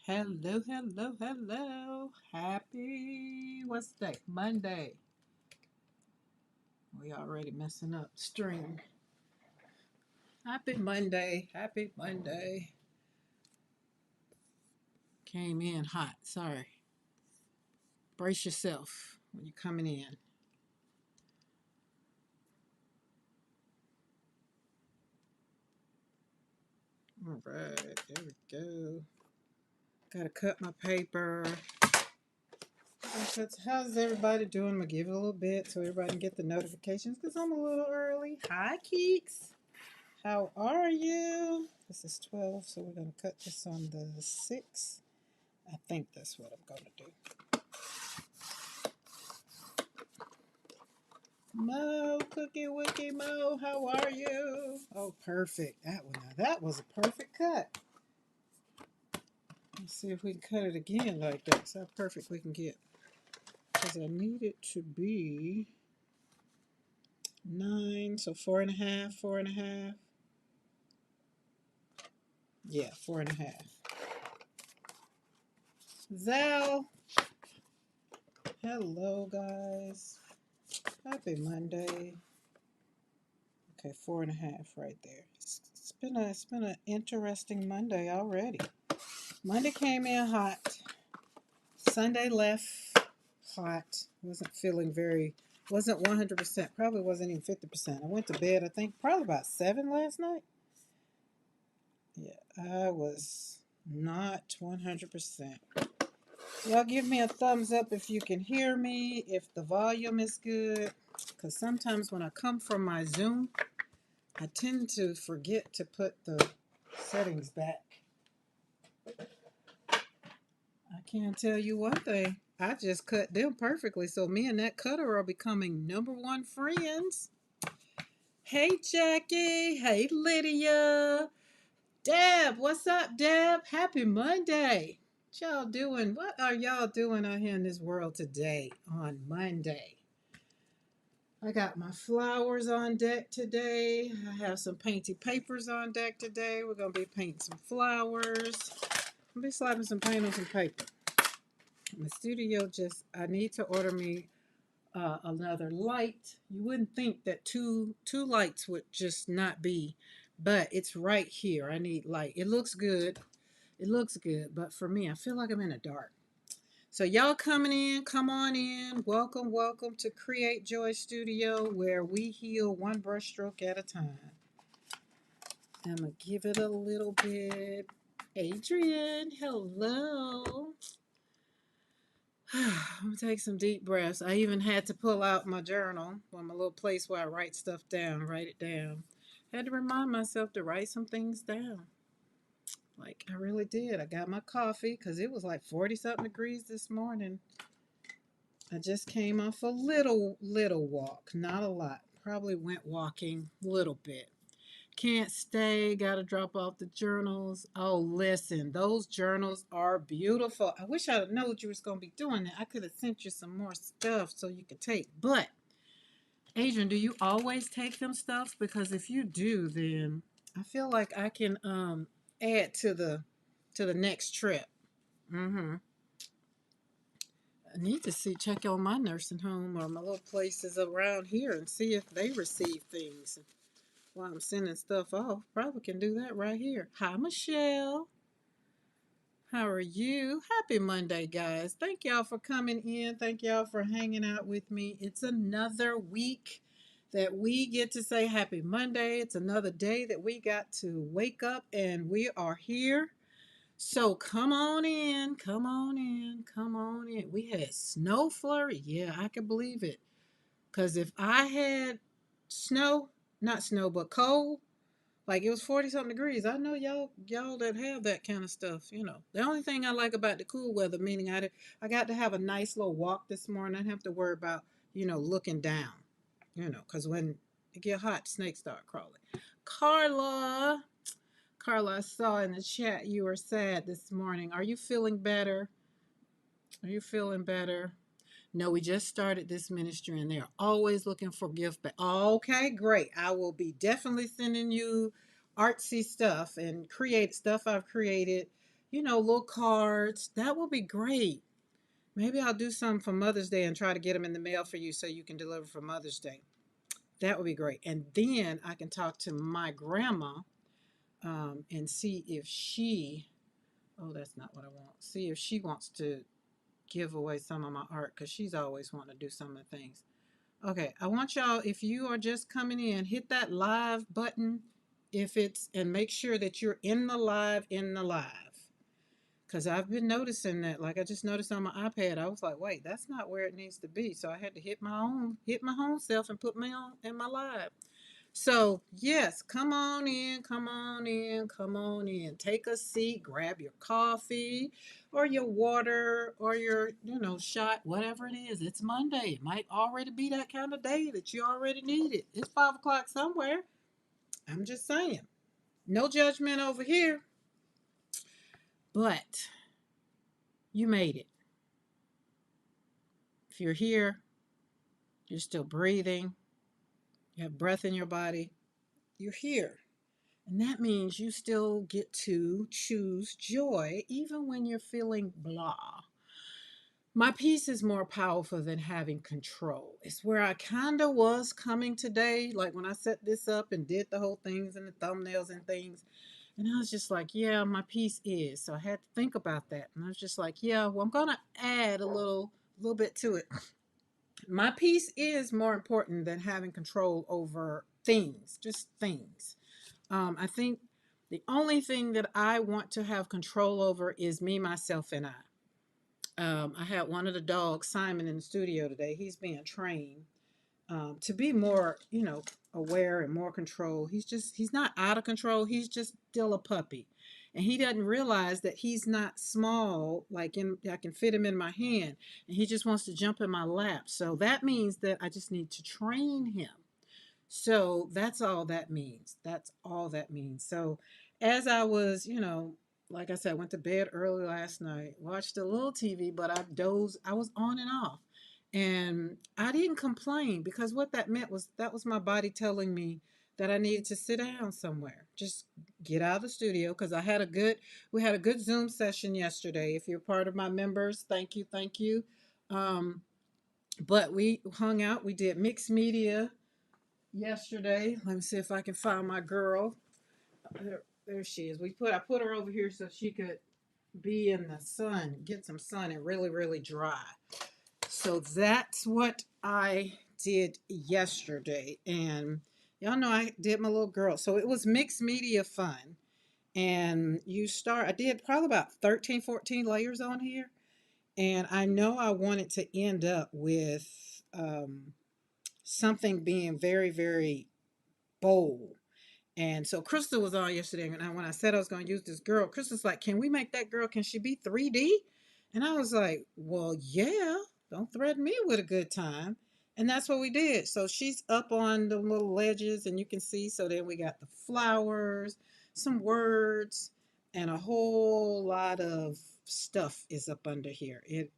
Hello, hello, hello. Happy, what's the day? Monday. We already messing up string. Happy Monday. Happy Monday. Came in hot. Sorry. Brace yourself when you're coming in. All right. There we go. Gotta cut my paper. How's everybody doing? I'm gonna give it a little bit so everybody can get the notifications because I'm a little early. Hi, Keeks. How are you? This is 12, so we're going to cut this on the 6th. I think that's what I'm going to do. Mo, Cookie Wookie Mo, how are you? Oh, perfect. That one. Now that was a perfect cut. Let's see if we can cut it again like that. See how perfect we can get. Because I need it to be 9, so 4.5, 4.5. Yeah, 4.5. Zal, hello guys. Happy Monday. Okay, 4.5 right there. It's been an interesting Monday already. Monday came in hot. Sunday left hot. Wasn't 100%. Probably wasn't even 50%. I went to bed, I think, probably about 7 last night. Yeah, I was not 100%. Y'all give me a thumbs up if you can hear me, if the volume is good. Because sometimes when I come from my Zoom, I tend to forget to put the settings back. I can tell you one thing. I just cut them perfectly. So me and that cutter are becoming #1 friends. Hey, Jackie. Hey, Lydia. Deb, what's up, Deb? Happy Monday. What y'all doing? What are y'all doing out here in this world today on Monday? I got my flowers on deck today. I have some painty papers on deck today. We're going to be painting some flowers. I'll be slapping some paint on some paper. My studio I need to order me another light. You wouldn't think that two lights would just not be, but it's right here. I need light. It looks good. It looks good, but for me, I feel like I'm in the dark. So y'all coming in, come on in. Welcome, welcome to Create Joy Studio, where we heal one brushstroke at a time. I'm going to give it a little bit. Adrian, hello. I'm going to take some deep breaths. I even had to pull out my journal, my little place where I write stuff down, write it down. I had to remind myself to write some things down. Like, I really did. I got my coffee because it was like 40-something degrees this morning. I just came off a little walk, not a lot. Probably went walking a little bit. Can't stay, gotta drop off the journals. Oh, listen, those journals are beautiful. I wish I known you was gonna be doing that. I could have sent you some more stuff so you could take. But, Adrian, do you always take them stuff? Because if you do, then I feel like I can add to the next trip. Mm-hmm. I need to check on my nursing home or my little places around here and see if they receive things while I'm sending stuff off. Probably can do that right here. Hi, Michelle. How are you? Happy Monday, guys. Thank y'all for coming in. Thank y'all for hanging out with me. It's another week that we get to say happy Monday. It's another day that we got to wake up and we are here. So come on in, come on in, come on in. We had snow flurry. Yeah, I can believe it. Because if I had snow, not snow, but cold, like it was 40-something degrees. I know y'all that have that kind of stuff, you know. The only thing I like about the cool weather, meaning I got to have a nice little walk this morning. I didn't have to worry about, looking down, because when it get hot, snakes start crawling. Carla, I saw in the chat you were sad this morning. Are you feeling better? Are you feeling better? No, we just started this ministry and they're always looking for gift back. Okay, great. I will be definitely sending you artsy stuff and create stuff I've created. little cards. That will be great. Maybe I'll do some for Mother's Day and try to get them in the mail for you so you can deliver for Mother's Day. That would be great. And then I can talk to my grandma and see if she, oh, that's not what I want. See if she wants to give away some of my art because she's always wanting to do some of the things. Okay, I want y'all, if you are just coming in, hit that live button and make sure that you're in the live. Because I've been noticing that, like I just noticed on my iPad, I was like, wait, that's not where it needs to be. So I had to hit my home self and put me on in my live. So, yes, come on in, come on in, come on in. Take a seat, grab your coffee or your water or your, shot, whatever it is. It's Monday. It might already be that kind of day that you already need it. It's 5 o'clock somewhere. I'm just saying. No judgment over here, but you made it. If you're here, you're still breathing, you have breath in your body, you're here. And that means you still get to choose joy even when you're feeling blah. My peace is more powerful than having control. It's where I kind of was coming today, like when I set this up and did the whole things and the thumbnails and things. And I was just like, yeah, my peace is. So I had to think about that. And I was just like, yeah, well, I'm going to add a little bit to it. My peace is more important than having control over things, just things. I think the only thing that I want to have control over is me, myself, and I. I had one of the dogs, Simon, in the studio today. He's being trained to be more, aware and more control. He's not out of control. He's just still a puppy. And he doesn't realize that he's not small, I can fit him in my hand. And he just wants to jump in my lap. So that means that I just need to train him. So that's all that means. That's all that means. So as I was, like I said, I went to bed early last night, watched a little TV, but I was on and off. And I didn't complain because what that meant was that was my body telling me that I needed to sit down somewhere. Just get out of the studio because we had a good Zoom session yesterday. If you're part of my members, thank you, thank you. Um, but we hung out, we did mixed media yesterday. Let me see if I can find my girl. There she is. I put her over here so she could be in the sun, get some sun and really, really dry. So that's what I did yesterday. And y'all know I did my little girl. So it was mixed media fun. And I did probably about 13, 14 layers on here. And I know I wanted to end up with something being very, very bold. And so Crystal was on yesterday, and when I said I was going to use this girl, Crystal's like, "Can we make that girl? Can she be 3D?" And I was like, "Well, yeah. Don't threaten me with a good time." And that's what we did. So she's up on the little ledges, and you can see. So then we got the flowers, some words, and a whole lot of stuff is up under here. It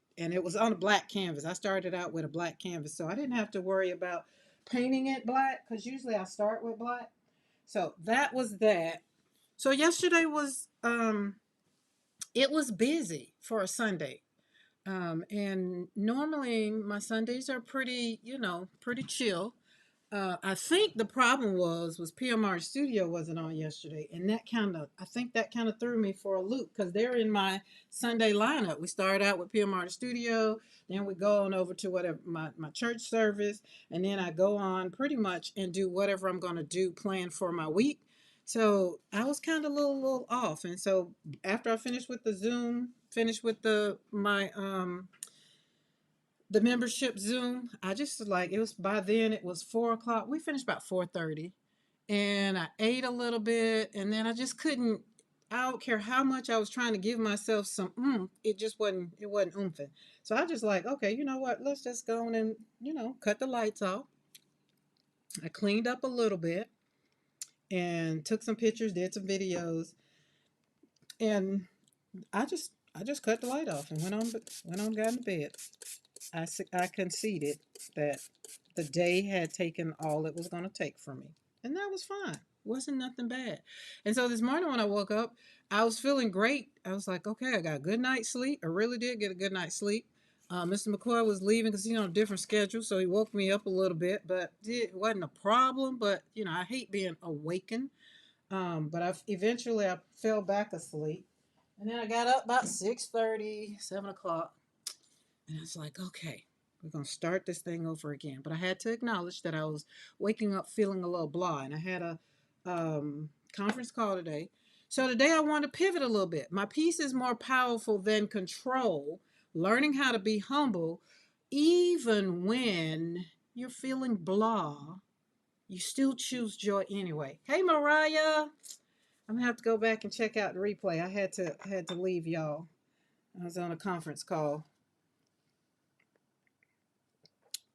was on a black canvas. I started out with a black canvas, so I didn't have to worry about painting it black because usually I start with black. So that was that. So yesterday was it was busy for a Sunday. And normally my Sundays are pretty, pretty chill. I think the problem was PMR Studio wasn't on yesterday, and I think that kind of threw me for a loop because they're in my Sunday lineup. We start out with PMR Studio, then we go on over to whatever my church service, and then I go on pretty much and do whatever I'm going to do, plan for my week. So I was kind of a little off, and so after I finished with the Zoom, finished with the membership Zoom, I just like it was by then it was 4 o'clock. We finished about 4:30, and I ate a little bit, and then I just couldn't. I don't care how much I was trying to give myself some it just wasn't oomphin'. So I just like, okay, you know what? Let's just go on and cut the lights off. I cleaned up a little bit and took some pictures, did some videos, and I just cut the light off and went on got in bed. I conceded that the day had taken all it was going to take for me, and that was fine. Wasn't nothing bad. And so this morning when I woke up, I was feeling great. I was like, okay, I got a good night's sleep. I really did get a good night's sleep. Mr. McCoy was leaving because he's on a different schedule, so he woke me up a little bit, but it wasn't a problem. But I hate being awakened. But I fell back asleep, and then I got up about 6:30, 7 o'clock, and I was like, okay, we're gonna start this thing over again. But I had to acknowledge that I was waking up feeling a little blah, and I had a conference call today. So today I want to pivot a little bit. My peace is more powerful than control. Learning how to be humble, even when you're feeling blah, you still choose joy anyway. Hey, Mariah. I'm gonna have to go back and check out the replay. I had to leave y'all. I was on a conference call.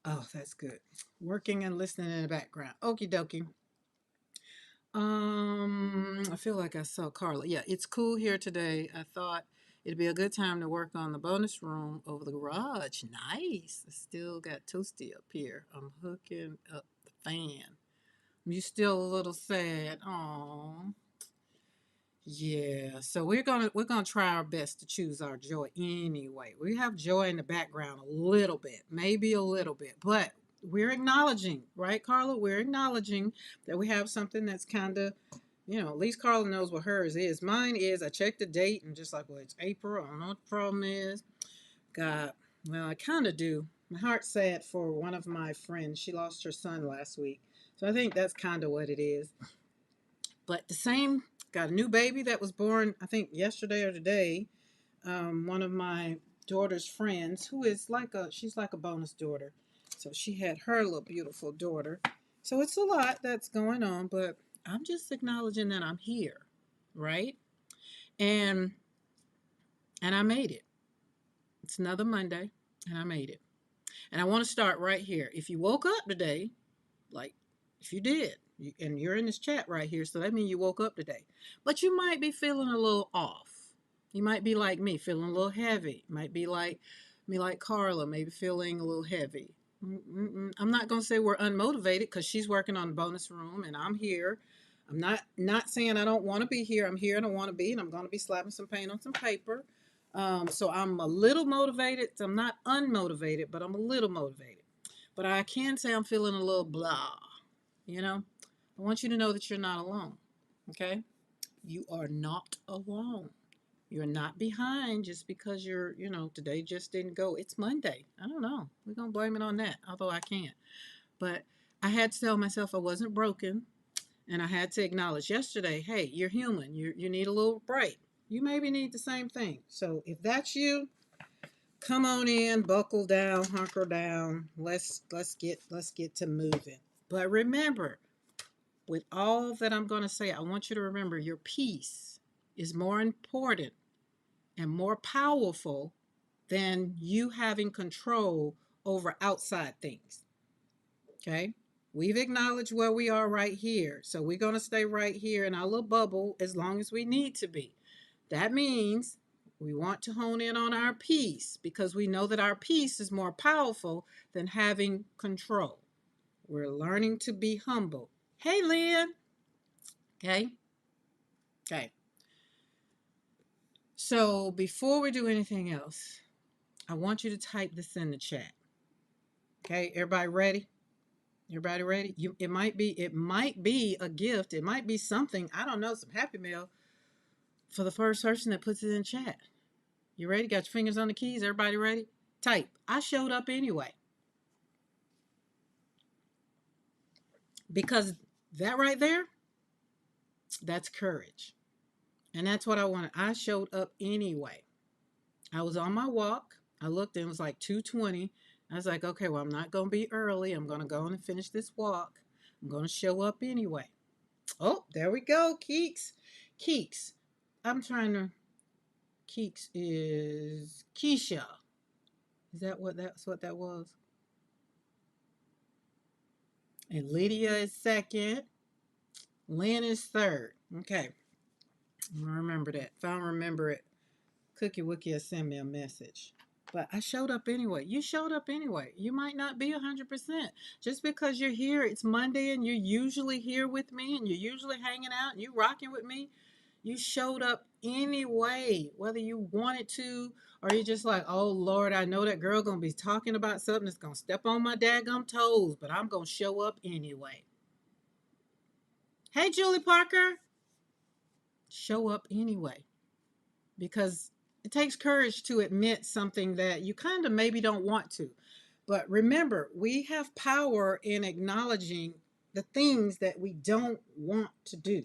Oh, that's good. Working and listening in the background. Okie dokie. I feel like I saw Carla. Yeah, it's cool here today. I thought it'd be a good time to work on the bonus room over the garage. Nice. I still got toasty up here. I'm hooking up the fan. You still a little sad. Aw. Yeah, so we're gonna try our best to choose our joy anyway. We have joy in the background a little bit, maybe a little bit, but we're acknowledging, right, Carla? We're acknowledging that we have something that's kind of, at least Carla knows what hers is. Mine is I checked the date and just like, well, it's April. I don't know what the problem is. God, well, I kind of do. My heart's sad for one of my friends. She lost her son last week, so I think that's kind of what it is. But the same, got a new baby that was born, I think, yesterday or today. One of my daughter's friends, she's like a bonus daughter. So she had her little beautiful daughter. So it's a lot that's going on, but I'm just acknowledging that I'm here, right? And I made it. It's another Monday, and I made it. And I want to start right here. If you woke up today, like if you did, and you're in this chat right here, so that means you woke up today. But you might be feeling a little off. You might be like me, feeling a little heavy. Might be like me, like Carla, maybe feeling a little heavy. I'm not going to say we're unmotivated because she's working on the bonus room and I'm here. I'm not saying I don't want to be here. I'm here and I want to be, and I'm going to be slapping some paint on some paper. So I'm a little motivated. I'm not unmotivated, but I'm a little motivated. But I can say I'm feeling a little blah. I want you to know that you're not alone. Okay? You are not alone. You're not behind just because today just didn't go. It's Monday. I don't know. We're going to blame it on that, although I can't. But I had to tell myself I wasn't broken, and I had to acknowledge yesterday, hey, you're human. You need a little break. You maybe need the same thing. So if that's you, come on in, buckle down, hunker down. Let's get to moving. But remember, with all that I'm going to say, I want you to remember your peace is more important and more powerful than you having control over outside things. Okay? We've acknowledged where we are right here. So we're going to stay right here in our little bubble as long as we need to be. That means we want to hone in on our peace because we know that our peace is more powerful than having control. We're learning to be humble. Hey, Lynn. Okay? Okay. So before we do anything else, I want you to type this in the chat. Okay, everybody ready? Everybody ready? It might be a gift. It might be something, I don't know, some Happy Mail for the first person that puts it in chat. You ready? Got your fingers on the keys? Everybody ready? Type. I showed up anyway. Because that right there, that's courage. And that's what I wanted. I showed up anyway. I was on my walk. I looked and it was like 2:20. I was like, okay, well, I'm not going to be early. I'm going to go on and finish this walk. I'm going to show up anyway. Oh, there we go. Keeks. Keeks. I'm trying to. Keeks is Keisha. Is that's what that was? And Lydia is second. Lynn is third. Okay. I'm going to remember that. If I don't remember it, Cookie Wookie will send me a message. But I showed up anyway. You showed up anyway. You might not be 100%. Just because you're here, it's Monday and you're usually here with me and you're usually hanging out and you rocking with me. You showed up anyway, whether you wanted to or you're just like, oh Lord, I know that girl gonna be talking about something that's gonna step on my daggum toes, but I'm gonna show up anyway. Hey, Julie Parker, show up anyway because it takes courage to admit something that you kind of maybe don't want to. But remember, we have power in acknowledging the things that we don't want to do.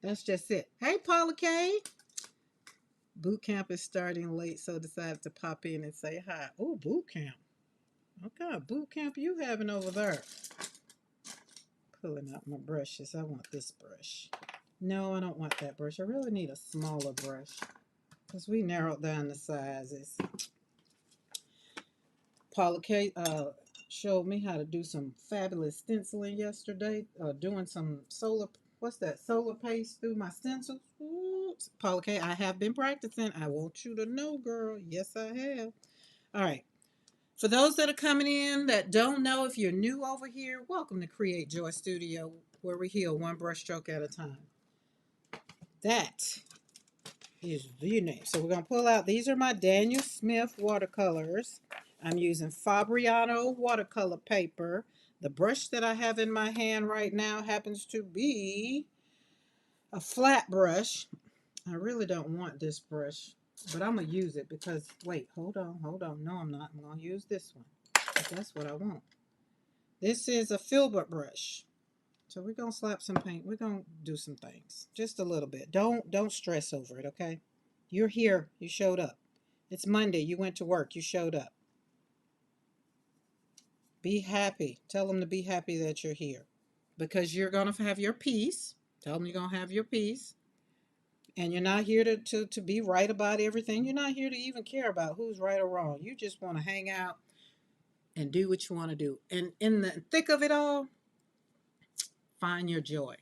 That's just it. Hey, Paula K. Boot camp is starting late, so decided to pop in and say hi. Oh, boot camp. What kind of boot camp you having over there? Pulling out my brushes. I want this brush. No, I don't want that brush. I really need a smaller brush because we narrowed down the sizes. Paula K showed me how to do some fabulous stenciling yesterday, doing some solar paste through my stencils. Ooh. Paula K, I have been practicing. I want you to know, girl. Yes, I have. All right. For those that are coming in that don't know, if you're new over here, welcome to Create Joy Studio, where we heal one brushstroke at a time. That is the name. So we're going to pull out, these are my Daniel Smith watercolors. I'm using Fabriano watercolor paper. The brush that I have in my hand right now happens to be a flat brush. I really don't want this brush, but I'm going to use it because, wait, hold on. No, I'm not. I'm going to use this one. That's what I want. This is a filbert brush. So we're going to slap some paint. We're going to do some things. Just a little bit. Don't stress over it, okay? You're here. You showed up. It's Monday. You went to work. You showed up. Be happy. Tell them to be happy that you're here. Because you're going to have your peace. Tell them you're going to have your peace. And you're not here to be right about everything. You're not here to even care about who's right or wrong. You just want to hang out and do what you want to do. And in the thick of it all, find your joy.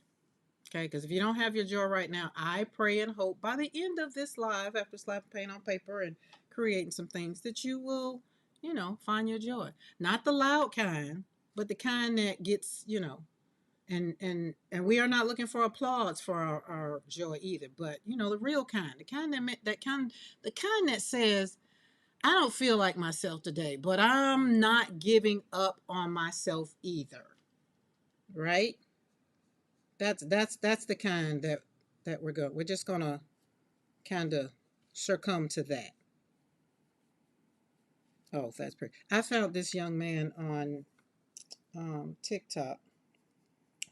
Okay, because if you don't have your joy right now, I pray and hope by the end of this live, after slapping paint on paper and creating some things, that you will, find your joy. Not the loud kind, but the kind that gets, and we are not looking for applause for our joy either. But the real kind, the kind that says, I don't feel like myself today, but I'm not giving up on myself either. Right? That's the kind that we're just gonna kind of succumb to that. Oh, that's pretty. I found this young man on TikTok.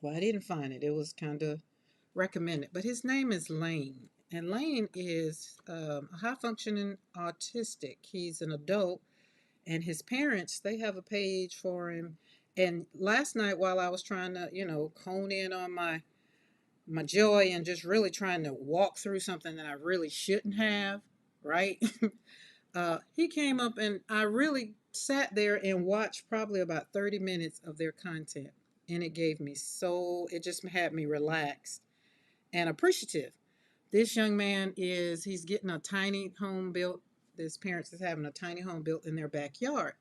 Well, I didn't find it. It was kind of recommended, but his name is Lane, and Lane is a high functioning autistic. He's an adult, and his parents, they have a page for him. And last night, while I was trying to hone in on my joy and just really trying to walk through something that I really shouldn't have, right? He came up and I really sat there and watched probably about 30 minutes of their content. And it just had me relaxed and appreciative. This young man he's getting a tiny home built. His parents is having a tiny home built in their backyard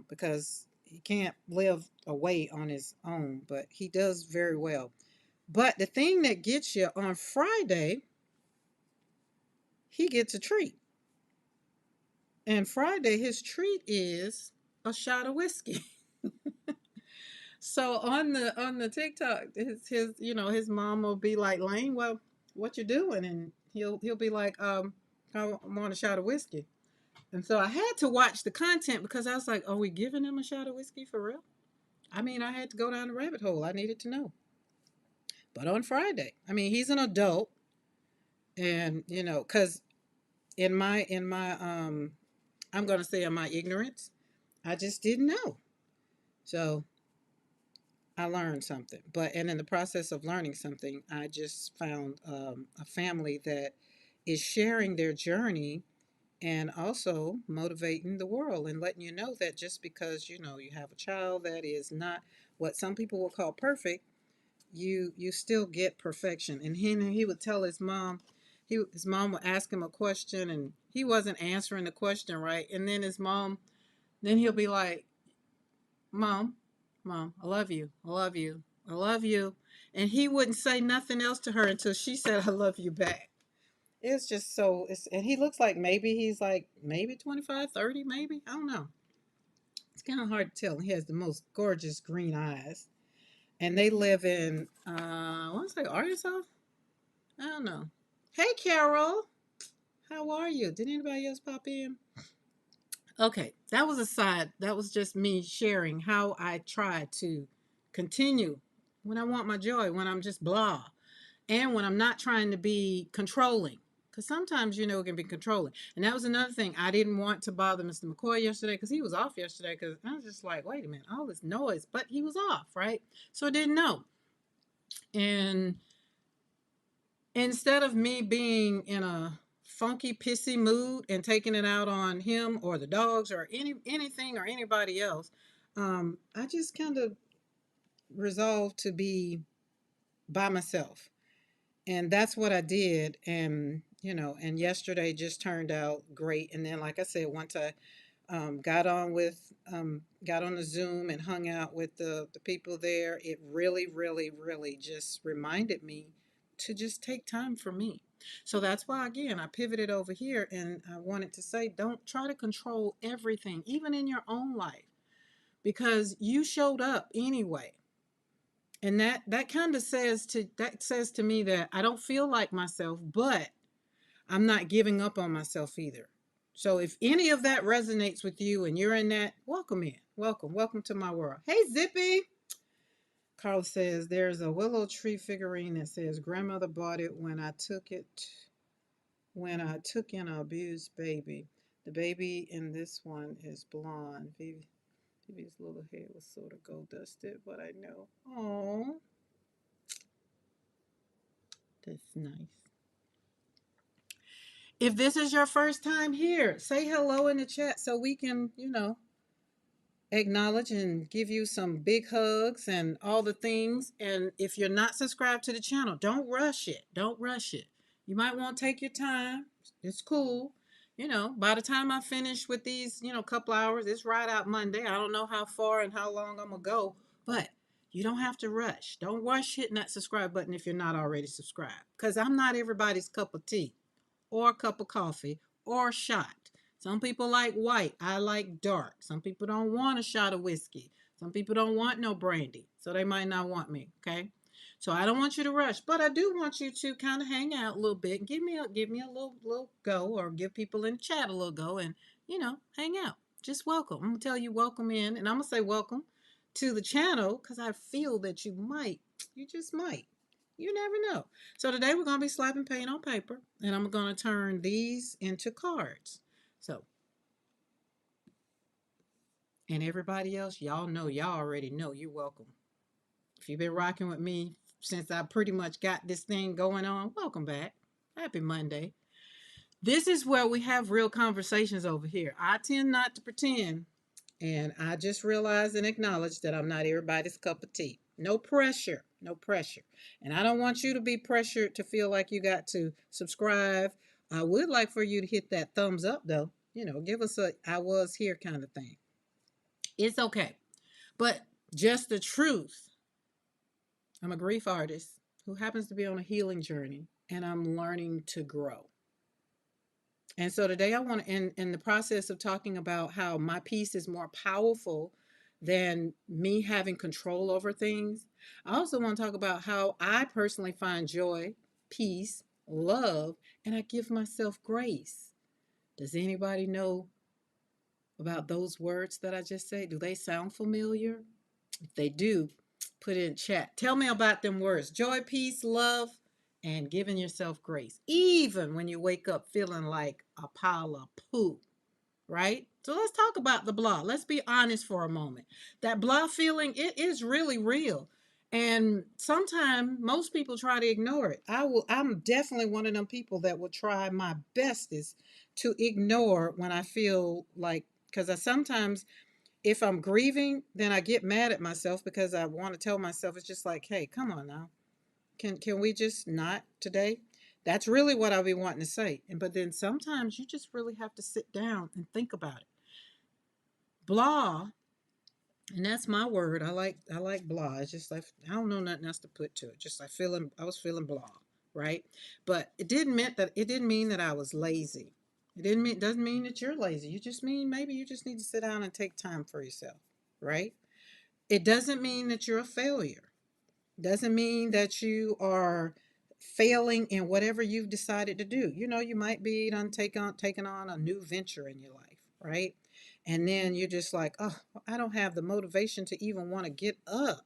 because he can't live away on his own, but he does very well. But the thing that gets you on Friday, he gets a treat. And Friday, his treat is a shot of whiskey. So on the TikTok, his mom will be like, Lane, well, what you doing? And he'll be like, I want a shot of whiskey. And so I had to watch the content because I was like, are we giving him a shot of whiskey for real? I mean, I had to go down the rabbit hole. I needed to know. But on Friday, I mean, he's an adult, and because in my I'm going to say in my ignorance, I just didn't know. So I learned something. And in the process of learning something, I just found a family that is sharing their journey and also motivating the world and letting you know that just because you have a child that is not what some people will call perfect, you still get perfection. And he would tell his mom, his mom would ask him a question and he wasn't answering the question right. And then his mom, then he'll be like, Mom, Mom, I love you. I love you. I love you. And he wouldn't say nothing else to her until she said, I love you back. It's just so, and he looks like maybe he's like maybe 25, 30, maybe. I don't know. It's kind of hard to tell. He has the most gorgeous green eyes. And they live in, I want to say Arkansas? I don't know. Hey, Carol. How are you? Did anybody else pop in? Okay, that was a side. That was just me sharing how I try to continue when I want my joy, when I'm just blah, and when I'm not trying to be controlling. Because sometimes, it can be controlling. And that was another thing. I didn't want to bother Mr. McCoy yesterday because he was off yesterday. Because I was just like, wait a minute, all this noise. But he was off, right? So I didn't know. And instead of me being in a funky pissy mood and taking it out on him or the dogs or anything or anybody else, I just kind of resolved to be by myself, and that's what I did. And and yesterday just turned out great. And then, like I said, once I got on the Zoom and hung out with the people there, it really, really, really just reminded me to just take time for me. So that's why, again, I pivoted over here and I wanted to say, don't try to control everything, even in your own life, because you showed up anyway. And that says to me that I don't feel like myself, but I'm not giving up on myself either. So if any of that resonates with you and you're in that, welcome in. Welcome. Welcome to my world. Hey, Zippy. Carl says there's a willow tree figurine that says grandmother bought it when I took in an abused baby. The baby in this one is blonde. Vivi's little hair was sort of gold dusted, but I know. Oh, that's nice. If this is your first time here, say hello in the chat so we can, acknowledge and give you some big hugs and all the things. And if you're not subscribed to the channel, don't rush it. Don't rush it. You might want to take your time. It's cool. By the time I finish with these, couple hours, it's right out Monday. I don't know how far and how long I'm going to go, but you don't have to rush. Don't rush hitting that subscribe button if you're not already subscribed, because I'm not everybody's cup of tea or a cup of coffee or a shot. Some people like white. I like dark. Some people don't want a shot of whiskey. Some people don't want no brandy. So they might not want me. Okay. So I don't want you to rush, but I do want you to kind of hang out a little bit and give me a little go, or give people in the chat a little go, and hang out. Just welcome. I'm gonna tell you welcome in, and I'm gonna say welcome to the channel because I feel that you just might. You never know. So today we're going to be slapping paint on paper, and I'm going to turn these into cards. So, and everybody else, y'all already know, you're welcome. If you've been rocking with me since I pretty much got this thing going on, welcome back. Happy Monday. This is where we have real conversations over here. I tend not to pretend. And I just realized and acknowledged that I'm not everybody's cup of tea. No pressure. No pressure. And I don't want you to be pressured to feel like you got to subscribe. I would like for you to hit that thumbs up, though. Give us a I was here kind of thing. It's okay. But just the truth. I'm a grief artist who happens to be on a healing journey, and I'm learning to grow. And so today I want to, in the process of talking about how my peace is more powerful than me having control over things, I also want to talk about how I personally find joy, peace, love, and I give myself grace. Does anybody know about those words that I just said? Do they sound familiar? If they do, put it in chat. Tell me about them words: joy, peace, love, and giving yourself grace, even when you wake up feeling like a pile of poo, right? So let's talk about the blah. Let's be honest for a moment. That blah feeling, it is really real. And sometimes most people try to ignore it. I'm definitely one of them people that will try my bestest to ignore when I feel like, because I sometimes, if I'm grieving, then I get mad at myself because I want to tell myself, it's just like, hey, come on now. Can we just not today? That's really what I'll be wanting to say. But then sometimes you just really have to sit down and think about it. Blah, and that's my word. I like blah. It's just like I don't know nothing else to put to it. Just like feeling I was feeling blah, right? But it didn't mean that I was lazy. It didn't mean doesn't mean that you're lazy. You just mean maybe you just need to sit down and take time for yourself, right? It doesn't mean that you're a failure. Doesn't mean that you are failing in whatever you've decided to do. You know, you might be done taking on a new venture in your life, right? And then you're just like, oh, I don't have the motivation to even want to get up.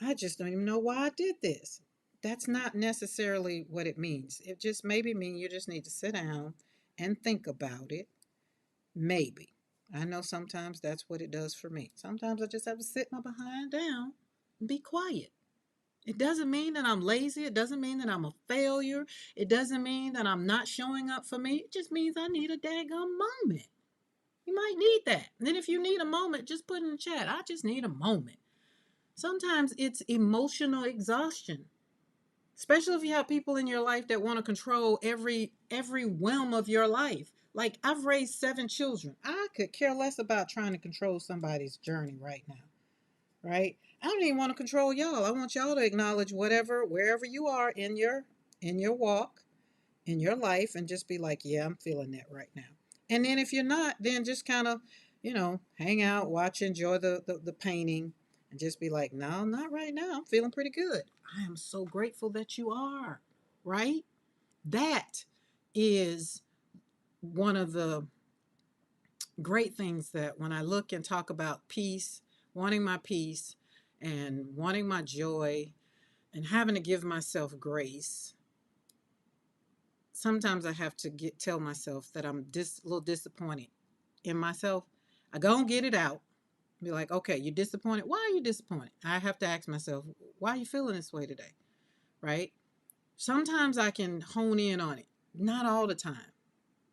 I just don't even know why I did this. That's not necessarily what it means. It just maybe means you just need to sit down and think about it. Maybe. I know sometimes that's what it does for me. Sometimes I just have to sit my behind down and be quiet. It doesn't mean that I'm lazy. It doesn't mean that I'm a failure. It doesn't mean that I'm not showing up for me. It just means I need a daggone moment. You might need that. And then if you need a moment, just put in the chat. I just need a moment. Sometimes it's emotional exhaustion, especially if you have people in your life that want to control every whim of your life. Like I've raised 7 children. I could care less about trying to control somebody's journey right now, right? I don't even want to control y'all. I want y'all to acknowledge wherever you are in your walk, in your life, and just be like, yeah, I'm feeling that right now. And then if you're not, then just kind of, hang out, watch, enjoy the painting, and just be like, no, not right now. I'm feeling pretty good. I am so grateful that you are, right? That is one of the great things that when I look and talk about peace, wanting my peace and wanting my joy and having to give myself grace, sometimes I have to tell myself that I'm a little disappointed in myself. I go and get it out. Be like, okay, you're disappointed. Why are you disappointed? I have to ask myself, why are you feeling this way today? Right? Sometimes I can hone in on it. Not all the time,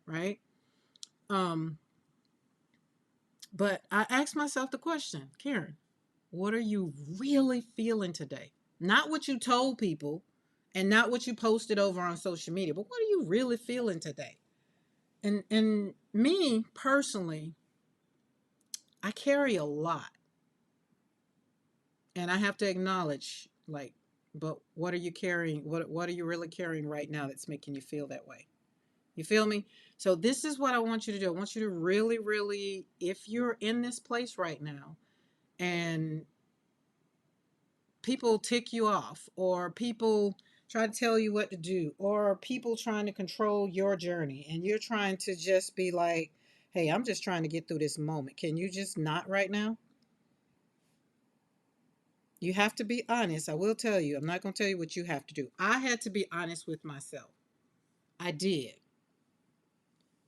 right? Um, but I ask myself the question, Karen, what are you really feeling today? Not what you told people and not what you posted over on social media, but what are you really feeling today? And me personally, I carry a lot. And I have to acknowledge, like, but what are you carrying? What are you really carrying right now that's making you feel that way? You feel me? So this is what I want you to do. I want you to really, really, if you're in this place right now and people tick you off, or people try to tell you what to do, or people trying to control your journey, and you're trying to just be like, hey, I'm just trying to get through this moment. Can you just not right now? You have to be honest. I will tell you. I'm not going to tell you what you have to do. I had to be honest with myself. I did.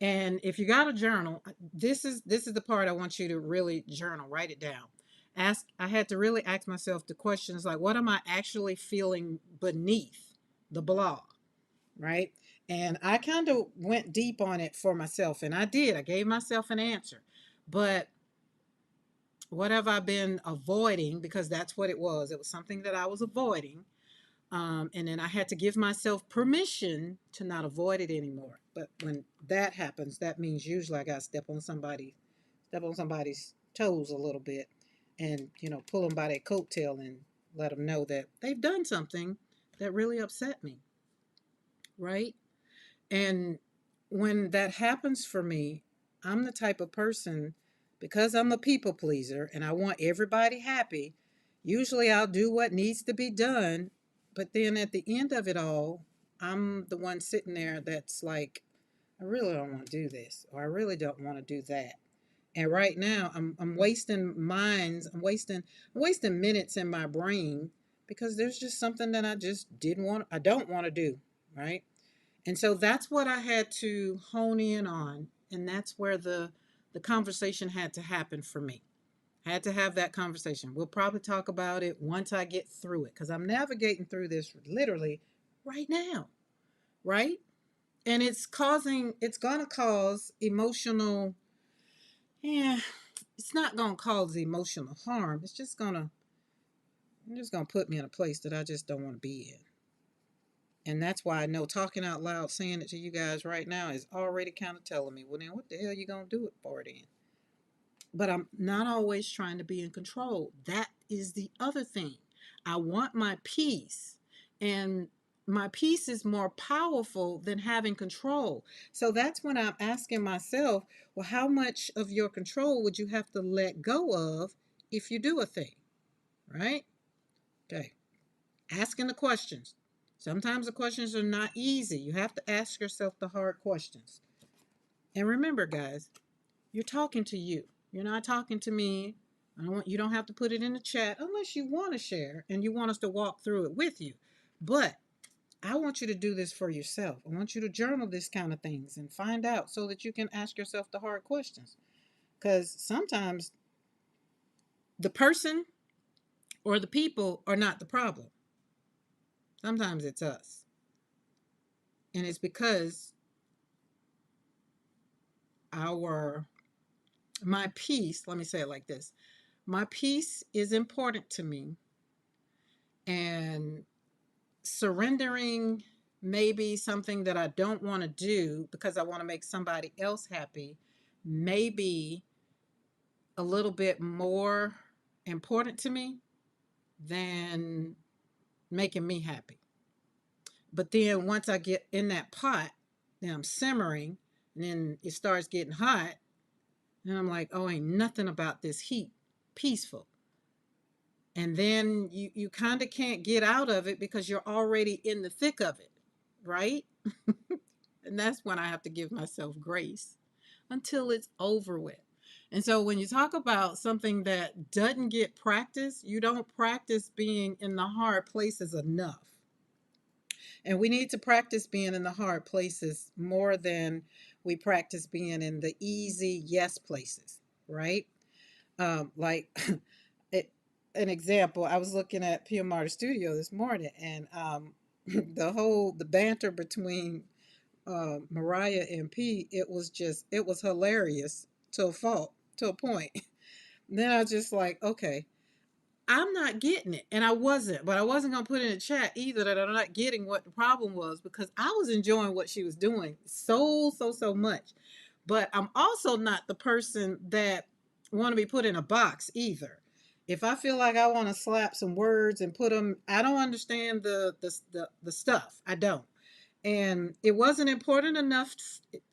And if you got a journal, this is the part I want you to really journal, write it down. I had to really ask myself the questions like, what am I actually feeling beneath the blah, right? And I kind of went deep on it for myself, and I did. I gave myself an answer. But what have I been avoiding? Because that's what it was. It was something that I was avoiding. And then I had to give myself permission to not avoid it anymore. But when that happens, that means usually I got to step on somebody's toes a little bit, and pull them by their coattail and let them know that they've done something that really upset me, right? And when that happens for me, I'm the type of person, because I'm a people pleaser and I want everybody happy, usually I'll do what needs to be done. But then at the end of it all, I'm the one sitting there that's like, I really don't want to do this, or I really don't want to do that. And right now, I'm wasting minds, I'm wasting minutes in my brain because there's just something that I don't want to do, right? And so that's what I had to hone in on. And that's where the conversation had to happen for me. I had to have that conversation. We'll probably talk about it once I get through it, because I'm navigating through this literally right now, right? And it's going to cause emotional, yeah, it's not going to cause emotional harm. It's just going to put me in a place that I just don't want to be in. And that's why I know talking out loud, saying it to you guys right now is already kind of telling me, well, then what the hell you going to do it for then? But I'm not always trying to be in control. That is the other thing. I want my peace, and my peace is more powerful than having control. So that's when I'm asking myself, well, how much of your control would you have to let go of if you do a thing, right? Okay. Asking the questions. Sometimes the questions are not easy. You have to ask yourself the hard questions. And remember, guys, you're talking to you. You're not talking to me. You don't have to put it in the chat unless you want to share and you want us to walk through it with you. But I want you to do this for yourself. I want you to journal this kind of things and find out so that you can ask yourself the hard questions. Because sometimes the person or the people are not the problem. Sometimes it's us. And it's because our my peace, let me say it like this. My peace is important to me, and surrendering maybe something that I don't want to do because I want to make somebody else happy may be a little bit more important to me than making me happy. But then once I get in that pot, then I'm simmering, and then it starts getting hot, and I'm like, oh, ain't nothing about this heat peaceful. And then you kind of can't get out of it because you're already in the thick of it, right? And that's when I have to give myself grace until it's over with. And so when you talk about something that doesn't get practice, you don't practice being in the hard places enough. And we need to practice being in the hard places more than we practice being in the easy yes places, right? Like it, an example, I was looking at PMR Studio this morning, and the banter between Mariah and P, it was hilarious to a fault, to a point. Then I was just like, okay, I'm not getting it. And I wasn't, but I wasn't going to put in the chat either that I'm not getting what the problem was, because I was enjoying what she was doing so much. But I'm also not the person that want to be put in a box either. If I feel like I want to slap some words and put them, I don't understand the stuff. I don't. And it wasn't important enough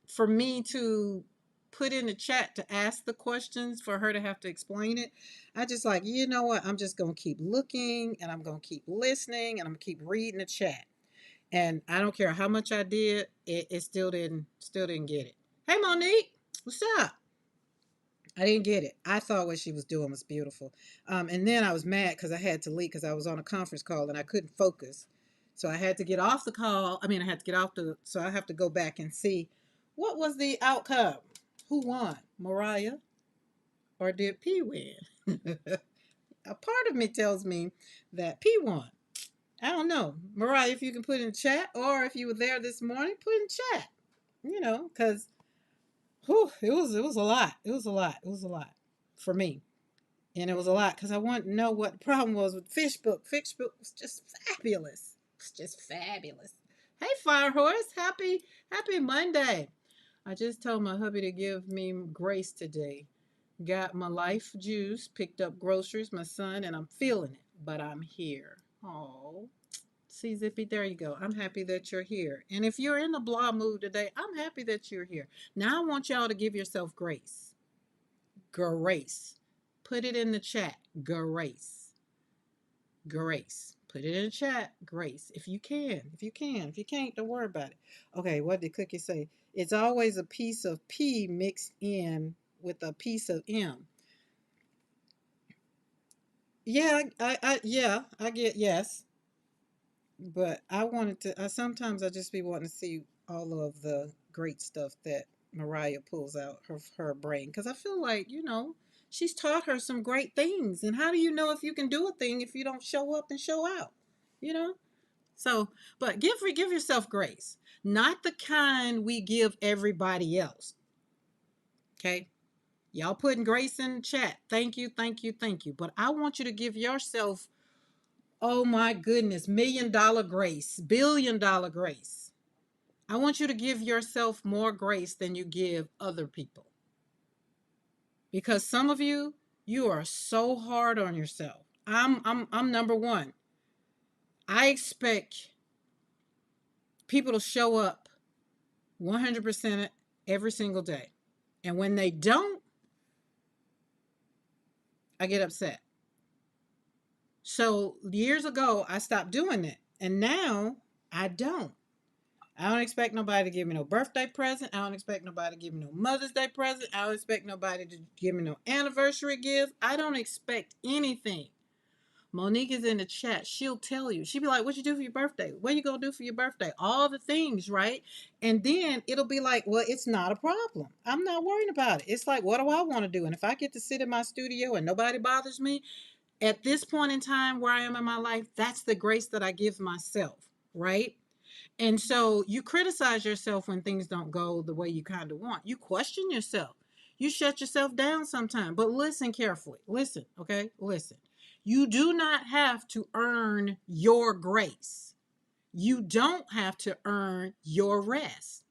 for me to put in the chat to ask the questions for her to have to explain it. I just like, you know what? I'm just going to keep looking, and I'm going to keep listening, and I'm going to keep reading the chat. And I don't care how much I did, it still didn't get it. Hey, Monique, what's up? I didn't get it. I thought what she was doing was beautiful. And then I was mad because I had to leave because I was on a conference call and I couldn't focus. So I had to get off the call. I mean, I had to get off so I have to go back and see what was the outcome. Who won? Mariah or did P win? A part of me tells me that P won. I don't know. Mariah, if you can put in chat, or if you were there this morning, put in chat. Because it was a lot. It was a lot. It was a lot for me. And it was a lot because I wanted to know what the problem was with Fishbook. Fishbook was just fabulous. It's just fabulous. Hey, Fire Horse, happy Monday. I just told my hubby to give me grace today. Got my life juice, picked up groceries, my son, and I'm feeling it. But I'm here. Oh, see, Zippy, there you go. I'm happy that you're here. And if you're in the blah mood today, I'm happy that you're here. Now I want y'all to give yourself grace. Grace. Put it in the chat. Grace. Grace. Put it in the chat. Grace. If you can. If you can. If you can't, don't worry about it. Okay, what did Cookie say? It's always a piece of P mixed in with a piece of M. Yeah, I get yes. But I wanted to, sometimes I just be wanting to see all of the great stuff that Mariah pulls out her brain. Because I feel like, she's taught her some great things. And how do you know if you can do a thing if you don't show up and show out? You know? So, but give yourself grace. Not the kind we give everybody else. Okay? Y'all putting grace in the chat. Thank you, thank you, thank you. But I want you to give yourself Oh my goodness, $1 million grace, $1 billion grace. I want you to give yourself more grace than you give other people. Because some of you, you are so hard on yourself. I'm number one. I expect people to show up 100% every single day. And when they don't, I get upset. So years ago, I stopped doing it. And now I don't. I don't expect nobody to give me no birthday present. I don't expect nobody to give me no Mother's Day present. I don't expect nobody to give me no anniversary gift. I don't expect anything. Monique is in the chat. She'll tell you. She'll be like, what you do for your birthday? What you gonna do for your birthday? All the things, right? And then it'll be like, well, it's not a problem. I'm not worrying about it. It's like, what do I want to do? And if I get to sit in my studio and nobody bothers me, at this point in time where I am in my life, that's the grace that I give myself, right? And so you criticize yourself when things don't go the way you kind of want. You question yourself. You shut yourself down sometimes. But listen carefully. Listen, okay? Listen. You do not have to earn your grace. You don't have to earn your rest.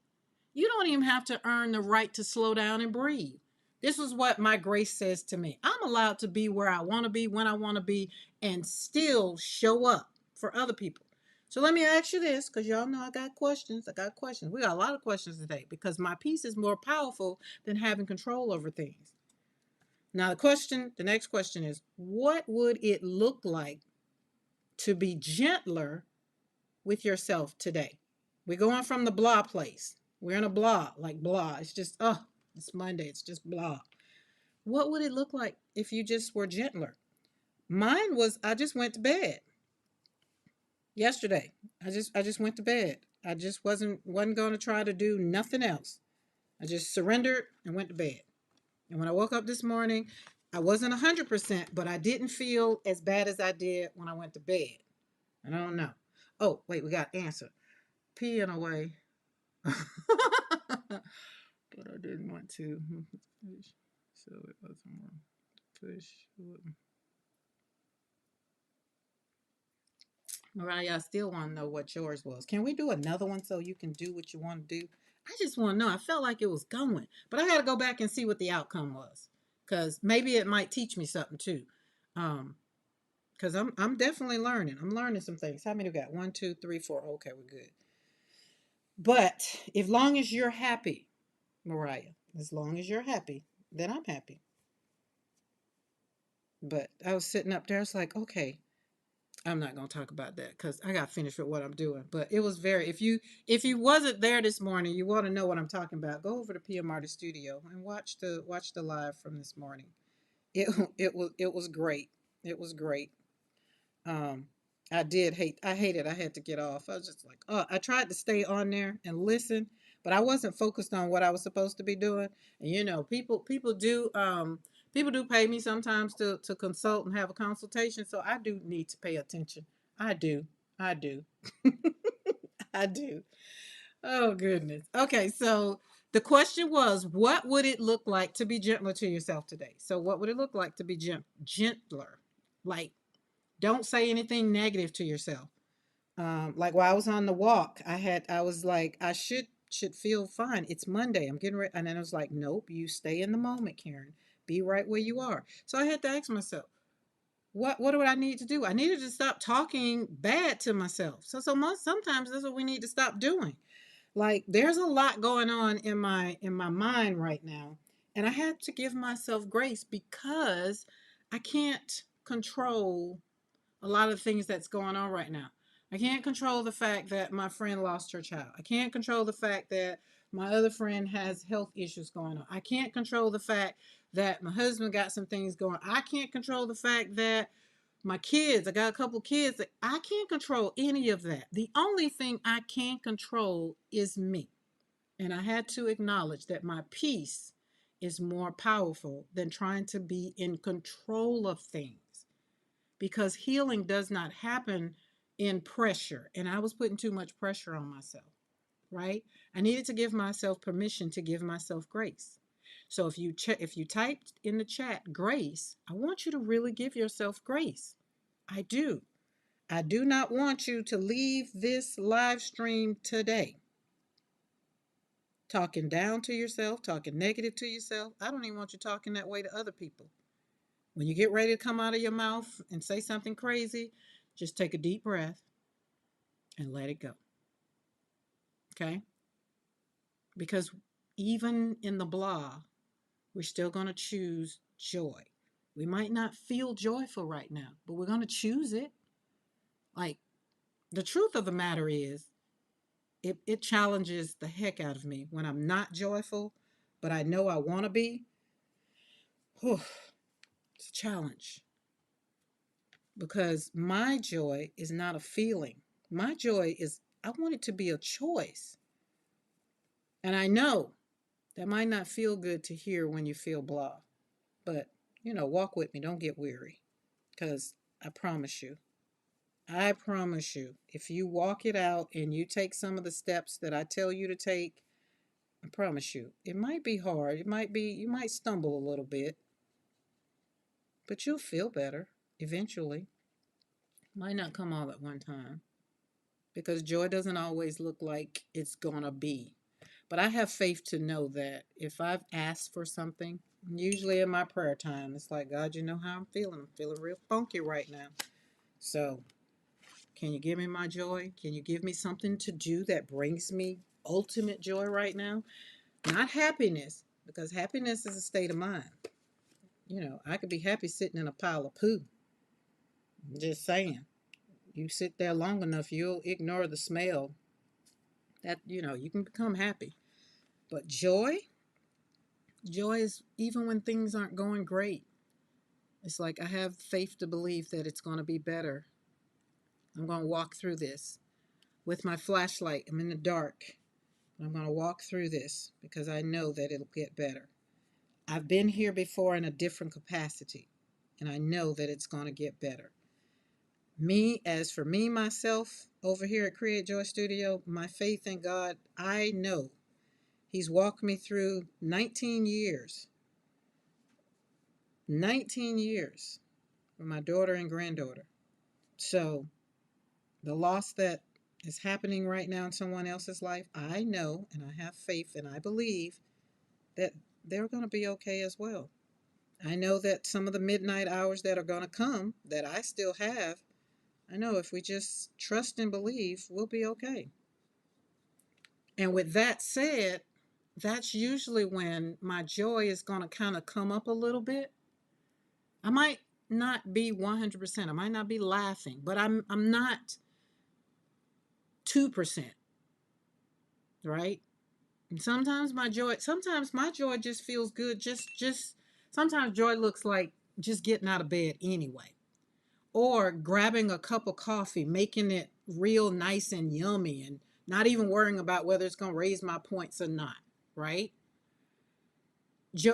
You don't even have to earn the right to slow down and breathe. This is what my grace says to me. I'm allowed to be where I want to be, when I want to be, and still show up for other people. So let me ask you this, because y'all know I got questions. I got questions. We got a lot of questions today because my peace is more powerful than having control over things. Now, the next question is, what would it look like to be gentler with yourself today? We're going from the blah place. We're in a blah, like blah. It's just, oh, it's Monday. It's just blah. What would it look like if you just were gentler? Mine was I just went to bed yesterday. I just went to bed. I just wasn't going to try to do nothing else. I just surrendered and went to bed. And when I woke up this morning, I wasn't 100%, but I didn't feel as bad as I did when I went to bed. I don't know. Oh, wait, we got answer. Peeing away. But I didn't want to push, so it wasn't wrong. Push. Mariah, I still want to know what yours was. Can we do another one so you can do what you want to do? I just want to know. I felt like it was going, but I got to go back and see what the outcome was, because maybe it might teach me something too. Because I'm definitely learning. I'm learning some things. How many we got? 1, 2, 3, 4. Okay, we're good. But as long as you're happy, Mariah, as long as you're happy, then I'm happy. But I was sitting up there. It's like, okay, I'm not gonna talk about that because I got finished with what I'm doing. But it was very. If you wasn't there this morning, you want to know what I'm talking about. Go over to PMR Studio and watch the live from this morning. It it was great. It was great. Um, I hated. I had to get off. I was just like, oh, I tried to stay on there and listen, but I wasn't focused on what I was supposed to be doing. And people do pay me sometimes to consult and have a consultation, so I do need to pay attention. I do. I do. I do. Oh goodness. Okay, so the question was, what would it look like to be gentler to yourself today? So what would it look like to be gentler? Like, don't say anything negative to yourself. Like while I was on the walk, I was like, I should feel fine. It's Monday. I'm getting ready, and then I was like, nope. You stay in the moment, Karen. Be right where you are. So I had to ask myself, what do I need to do? I needed to stop talking bad to myself. Sometimes that's what we need to stop doing. Like there's a lot going on in my mind right now, and I had to give myself grace because I can't control a lot of things that's going on right now. I can't control the fact that my friend lost her child. I can't control the fact that my other friend has health issues going on. I can't control the fact that my husband got some things going. I can't control the fact that my kids, I got a couple kids. I can't control any of that. The only thing I can control is me. And I had to acknowledge that my peace is more powerful than trying to be in control of things, because healing does not happen in pressure. And I was putting too much pressure on myself, right? I needed to give myself permission to give myself grace. So if you typed in the chat grace, I want you to really give yourself grace. I do. I do not want you to leave this live stream today talking down to yourself, talking negative to yourself. I don't even want you talking that way to other people. When you get ready to come out of your mouth and say something crazy, just take a deep breath and let it go. Okay? Because even in the blah, we're still going to choose joy. We might not feel joyful right now, but we're going to choose it. Like, the truth of the matter is, it challenges the heck out of me when I'm not joyful, but I know I want to be. Whew, it's a challenge because my joy is not a feeling. My joy is, I want it to be a choice. And I know that might not feel good to hear when you feel blah, but walk with me. Don't get weary because I promise you, if you walk it out and you take some of the steps that I tell you to take, I promise you, it might be hard. You might stumble a little bit, but you'll feel better eventually. Might not come all at one time because joy doesn't always look like it's gonna be. But I have faith to know that if I've asked for something, usually in my prayer time, it's like, God, you know how I'm feeling. I'm feeling real funky right now. So, can you give me my joy? Can you give me something to do that brings me ultimate joy right now? Not happiness, because happiness is a state of mind. I could be happy sitting in a pile of poo. Just saying. You sit there long enough, you'll ignore the smell. That, you can become happy. But joy is even when things aren't going great. It's like I have faith to believe that it's going to be better. I'm going to walk through this with my flashlight. I'm in the dark. I'm going to walk through this because I know that it'll get better. I've been here before in a different capacity, and I know that it's going to get better. As for me, myself, over here at Create Joy Studio, my faith in God, I know He's walked me through 19 years. 19 years with my daughter and granddaughter. So the loss that is happening right now in someone else's life, I know and I have faith and I believe that they're going to be okay as well. I know that some of the midnight hours that are going to come that I still have, I know if we just trust and believe, we'll be okay. And with that said, that's usually when my joy is going to kind of come up a little bit. I might not be 100%. I might not be laughing, but I'm not 2%, right? And sometimes my joy just feels good. Just sometimes joy looks like just getting out of bed anyway. Or grabbing a cup of coffee, making it real nice and yummy and not even worrying about whether it's going to raise my points or not, right?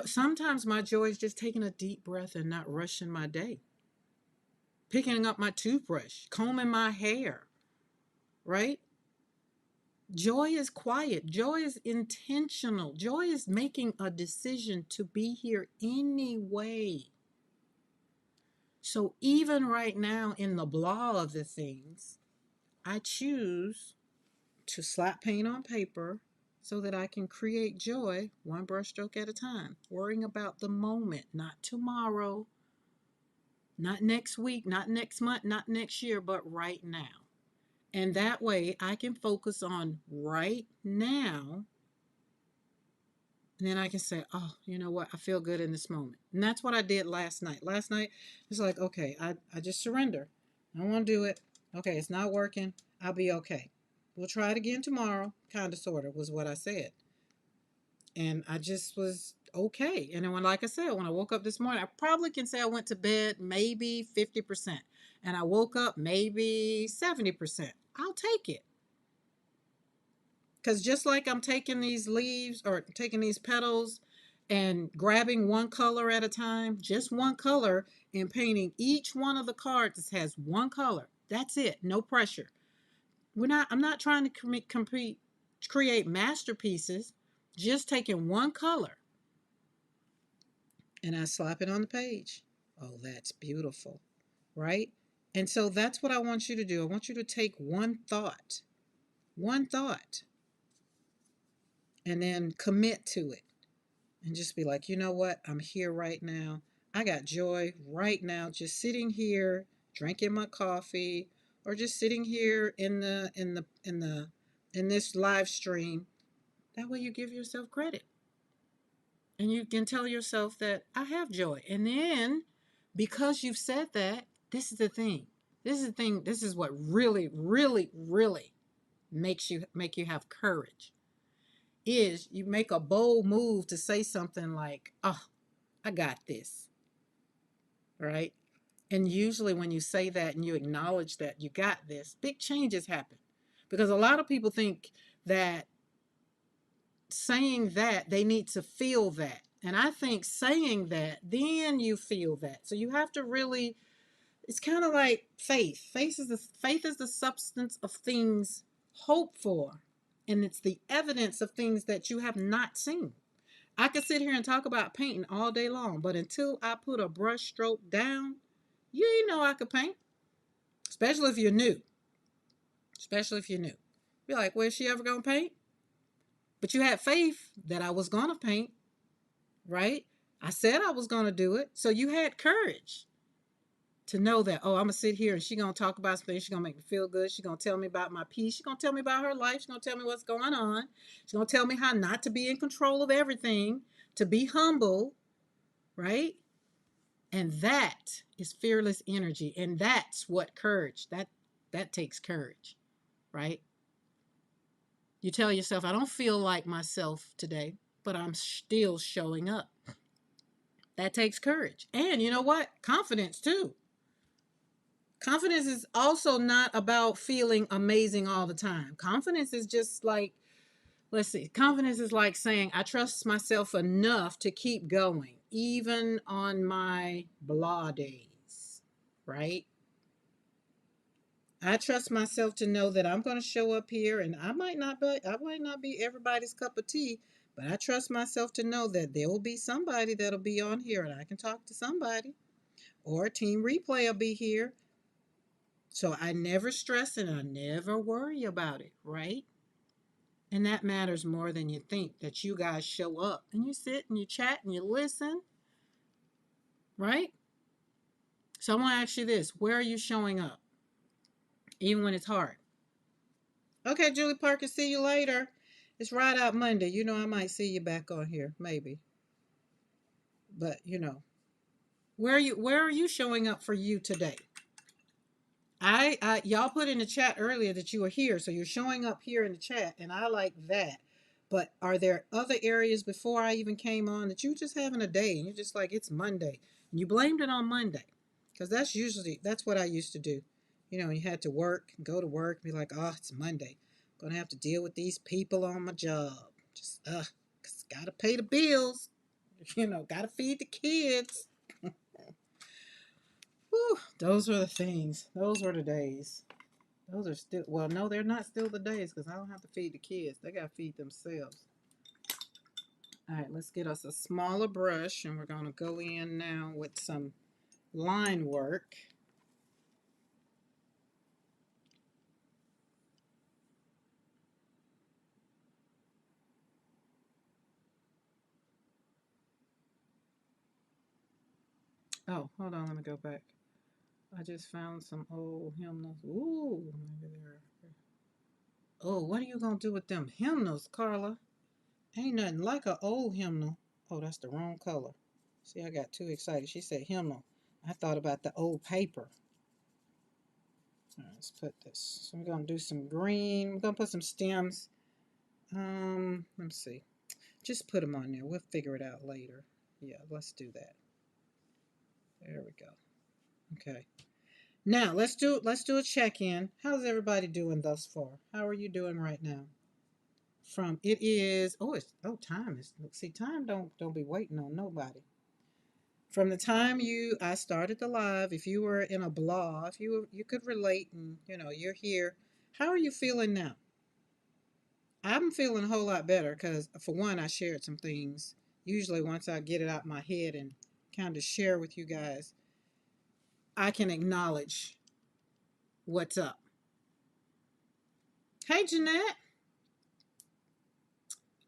Sometimes my joy is just taking a deep breath and not rushing my day. Picking up my toothbrush, combing my hair, right? Joy is quiet. Joy is intentional. Joy is making a decision to be here anyway. So even right now in the blah of the things, I choose to slap paint on paper so that I can create joy one brushstroke at a time, worrying about the moment, not tomorrow, not next week, not next month, not next year, but right now. And that way I can focus on right now. And then I can say, oh, you know what? I feel good in this moment. And that's what I did last night. Last night, it's like, okay, I just surrender. I don't want to do it. Okay, it's not working. I'll be okay. We'll try it again tomorrow. Kind of, sort of, was what I said. And I just was okay. And then like I said, when I woke up this morning, I probably can say I went to bed maybe 50%. And I woke up maybe 70%. I'll take it. Because just like I'm taking these leaves or taking these petals and grabbing one color at a time, just one color, and painting each one of the cards that has one color. That's it. No pressure. I'm not trying to create masterpieces, just taking one color and I slap it on the page. Oh, that's beautiful, right? And so that's what I want you to do. I want you to take one thought, and then commit to it and just be like, you know what? I'm here right now. I got joy right now, just sitting here, drinking my coffee, or just sitting here in this live stream. That way you give yourself credit. And you can tell yourself that I have joy. And then because you've said that, this is the thing. This is the thing. This is what really, really, really make you have courage. Is you make a bold move to say something like, "Oh, I got this." Right? And usually when you say that and you acknowledge that you got this, big changes happen. Because a lot of people think that saying that they need to feel that. And I think saying that, then you feel that. So you have to really, it's kind of like faith. Faith is the substance of things hoped for. And it's the evidence of things that you have not seen. I could sit here and talk about painting all day long, but until I put a brush stroke down, you ain't know I could paint. Especially if you're new. Especially if you're new. Be like, well, is she ever gonna paint? But you had faith that I was gonna paint, right? I said I was gonna do it. So you had courage to know that, oh, I'm gonna sit here and she's gonna talk about something, she's gonna make me feel good, she's gonna tell me about my peace, she's gonna tell me about her life, she's gonna tell me what's going on, she's gonna tell me how not to be in control of everything, to be humble, right? And that is fearless energy. And that's what courage, that takes courage, right? You tell yourself, I don't feel like myself today, but I'm still showing up. That takes courage. And you know what? Confidence too. Confidence is also not about feeling amazing all the time. Confidence is just like, let's see, confidence is like saying, I trust myself enough to keep going, even on my blah days, right? I trust myself to know that I'm going to show up here, and I might not be everybody's cup of tea, but I trust myself to know that there will be somebody that'll be on here and I can talk to somebody, or Team Replay will be here. So I never stress and I never worry about it, right? And that matters more than you think, that you guys show up and you sit and you chat and you listen, right? So I want to ask you this: where are you showing up, even when it's hard? Okay, Julie Parker, see you later. It's Ride Out Monday. You know, I might see you back on here, maybe. But where are you showing up for you today? I y'all put in the chat earlier that you were here, so you're showing up here in the chat, and I like that. But are there other areas before I even came on that you just having a day and you're just like, it's Monday, and you blamed it on Monday? Because that's what I used to do. You had to work, go to work, and be like, oh, it's Monday. I'm gonna have to deal with these people on my job. Just 'cause gotta pay the bills. Gotta feed the kids. Whew, those were the things. Those were the days. Those are still, well, no, they're not still the days because I don't have to feed the kids. They got to feed themselves. All right, let's get us a smaller brush and we're going to go in now with some line work. Oh, hold on, let me go back. I just found some old hymnals. Ooh, maybe they're. Oh, what are you going to do with them hymnals, Carla? Ain't nothing like an old hymnal. Oh, that's the wrong color. See, I got too excited. She said hymnal. I thought about the old paper. All right, let's put this. So we're gonna do some green. We're gonna put some stems. Let's see. Just put them on there. We'll figure it out later. Yeah, let's do that. There we go. Okay. Now let's do a check-in. How's everybody doing thus far? How are you doing right now? From it is time is, see, time don't be waiting on nobody. From the time I started the live, if you were in a blah, if you could relate and you're here, how are you feeling now? I'm feeling a whole lot better because, for one, I shared some things. Usually, once I get it out my head and kind of share with you guys, I can acknowledge. what's up. Hey, Jeanette.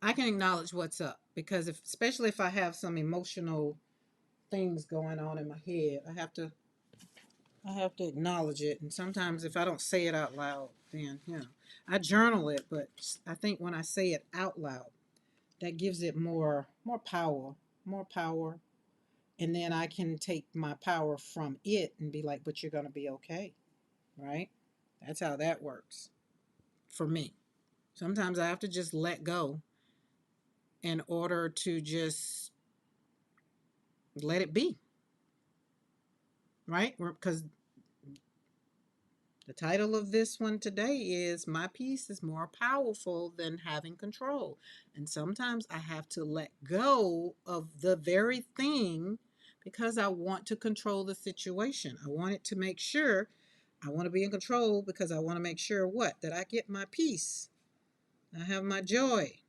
I can acknowledge what's up because if, especially if I have some emotional things going on in my head, I have to acknowledge it. And sometimes if I don't say it out loud, then I journal it, but I think when I say it out loud, that gives it more power, and then I can take my power from it and be like, but you're going to be okay, right? That's how that works for me. Sometimes I have to just let go in order to just let it be, right? Because the title of this one today is My Peace is More Powerful Than Having Control. And sometimes I have to let go of the very thing because I want to control the situation. I want it to make sure, I want to be in control because I want to make sure what? That I get my peace. I have my joy.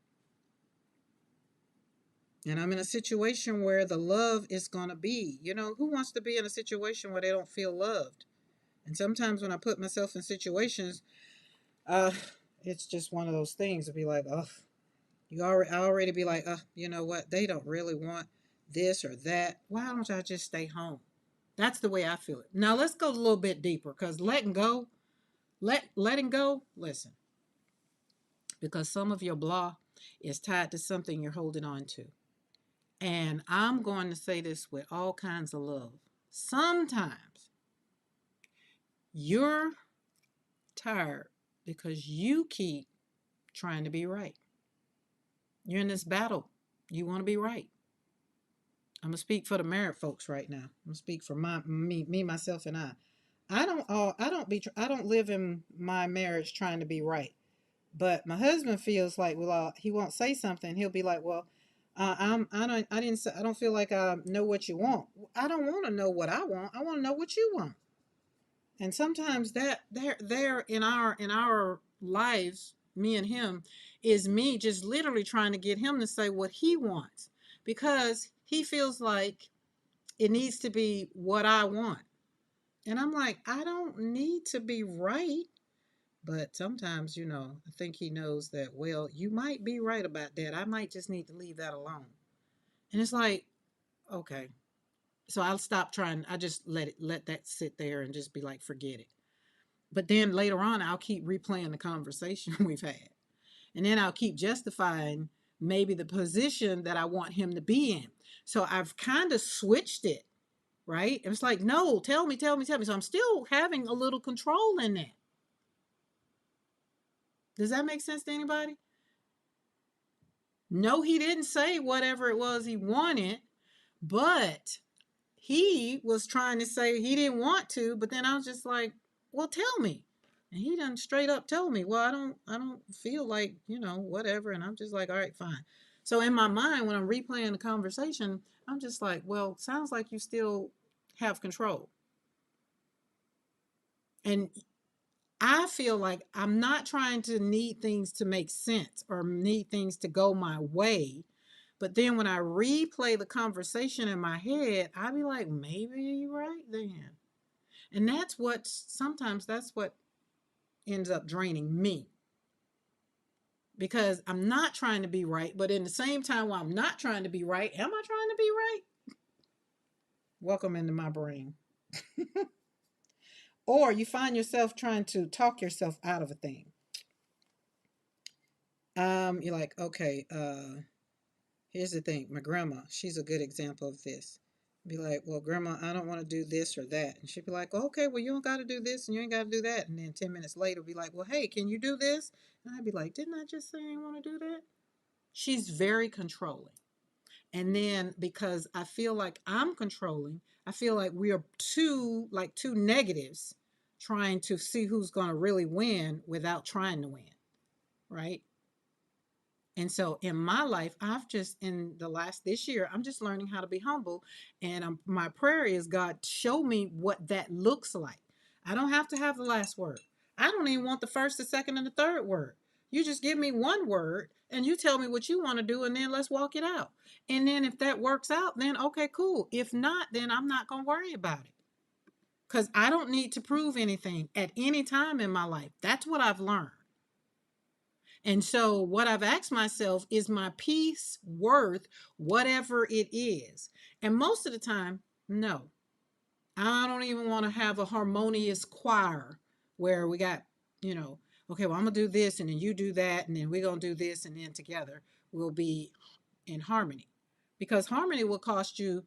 And I'm in a situation where the love is going to be. Who wants to be in a situation where they don't feel loved? And sometimes when I put myself in situations, uh, it's just one of those things to be like, oh, I already be like, you know what? They don't really want this or that. Why don't I just stay home? That's the way I feel it. Now let's go a little bit deeper because letting go. Listen, because some of your blah is tied to something you're holding on to. And I'm going to say this with all kinds of love. Sometimes you're tired because you keep trying to be right. You're in this battle. You want to be right. I'm gonna speak for the married folks right now. I'm gonna speak for me, myself, and I. I don't live in my marriage trying to be right. But my husband feels like, well, he won't say something. He'll be like, well, I don't feel like I know what you want. I don't want to know what I want. I want to know what you want. And sometimes that there in our lives, me and him, is me just literally trying to get him to say what he wants because he feels like it needs to be what I want. And I'm like, I don't need to be right. But sometimes, I think he knows that, well, you might be right about that. I might just need to leave that alone. And it's like, okay. So I'll stop trying. I just let that sit there and just be like, forget it. But then later on, I'll keep replaying the conversation we've had. And then I'll keep justifying maybe the position that I want him to be in. So I've kind of switched it, right? It's like, no, tell me, tell me, tell me. So I'm still having a little control in that. Does that make sense to anybody? No, he didn't say whatever it was he wanted, but he was trying to say he didn't want to, but then I was just like, well, tell me. And he done straight up told me, well, I don't feel like, whatever. And I'm just like, all right, fine. So in my mind, when I'm replaying the conversation, I'm just like, well, sounds like you still have control. And I feel like I'm not trying to need things to make sense or need things to go my way. But then when I replay the conversation in my head, I be like, maybe you're right then. And sometimes that's what ends up draining me because I'm not trying to be right. But in the same time, while I'm not trying to be right, am I trying to be right? Welcome into my brain. Or you find yourself trying to talk yourself out of a thing. You're like, okay, here's the thing. My grandma, she's a good example of this. Be like, well, grandma, I don't want to do this or that. And she'd be like, oh, okay, well, you don't got to do this and you ain't got to do that. And then 10 minutes later, be like, well, hey, can you do this? And I'd be like, didn't I just say I didn't want to do that? She's very controlling. And then because I feel like I'm controlling, I feel like we are two negatives trying to see who's going to really win without trying to win, right? And so in my life, in the last this year, I'm just learning how to be humble. And my prayer is, God, show me what that looks like. I don't have to have the last word. I don't even want the first, the second, and the third word. You just give me one word and you tell me what you want to do, and then let's walk it out. And then if that works out, then okay, cool. If not, then I'm not going to worry about it. because I don't need to prove anything at any time in my life. That's what I've learned. And so, what I've asked myself is my peace worth whatever it is? And most of the time, no. I don't even want to have a harmonious choir where we got, you know, okay, well, I'm going to do this and then you do that and then we're going to do this and then together we'll be in harmony. Because harmony will cost you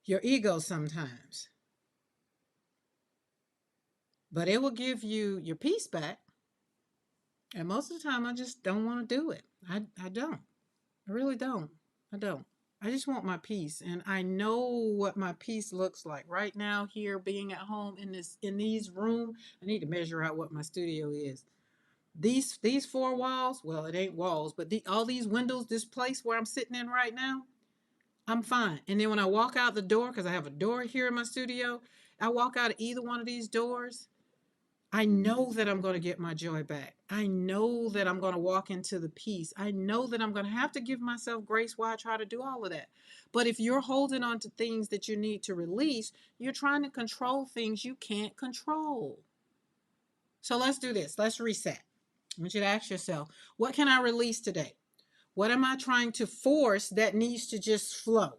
your ego sometimes, but it will give you your peace back. And most of the time, I just don't want to do it. I don't. I really don't. I don't. I just want my peace, and I know what my peace looks like right now. Here, being at home in these room, I need to measure out what my studio is. These four walls. Well, it ain't walls, but all these windows. This place where I'm sitting in right now, I'm fine. And then when I walk out the door, because I have a door here in my studio, I walk out of either one of these doors. I know that I'm going to get my joy back. I know that I'm going to walk into the peace. I know that I'm going to have to give myself grace while I try to do all of that. But if you're holding on to things that you need to release, you're trying to control things you can't control. So let's do this. Let's reset. I want you to ask yourself, what can I release today? What am I trying to force that needs to just flow?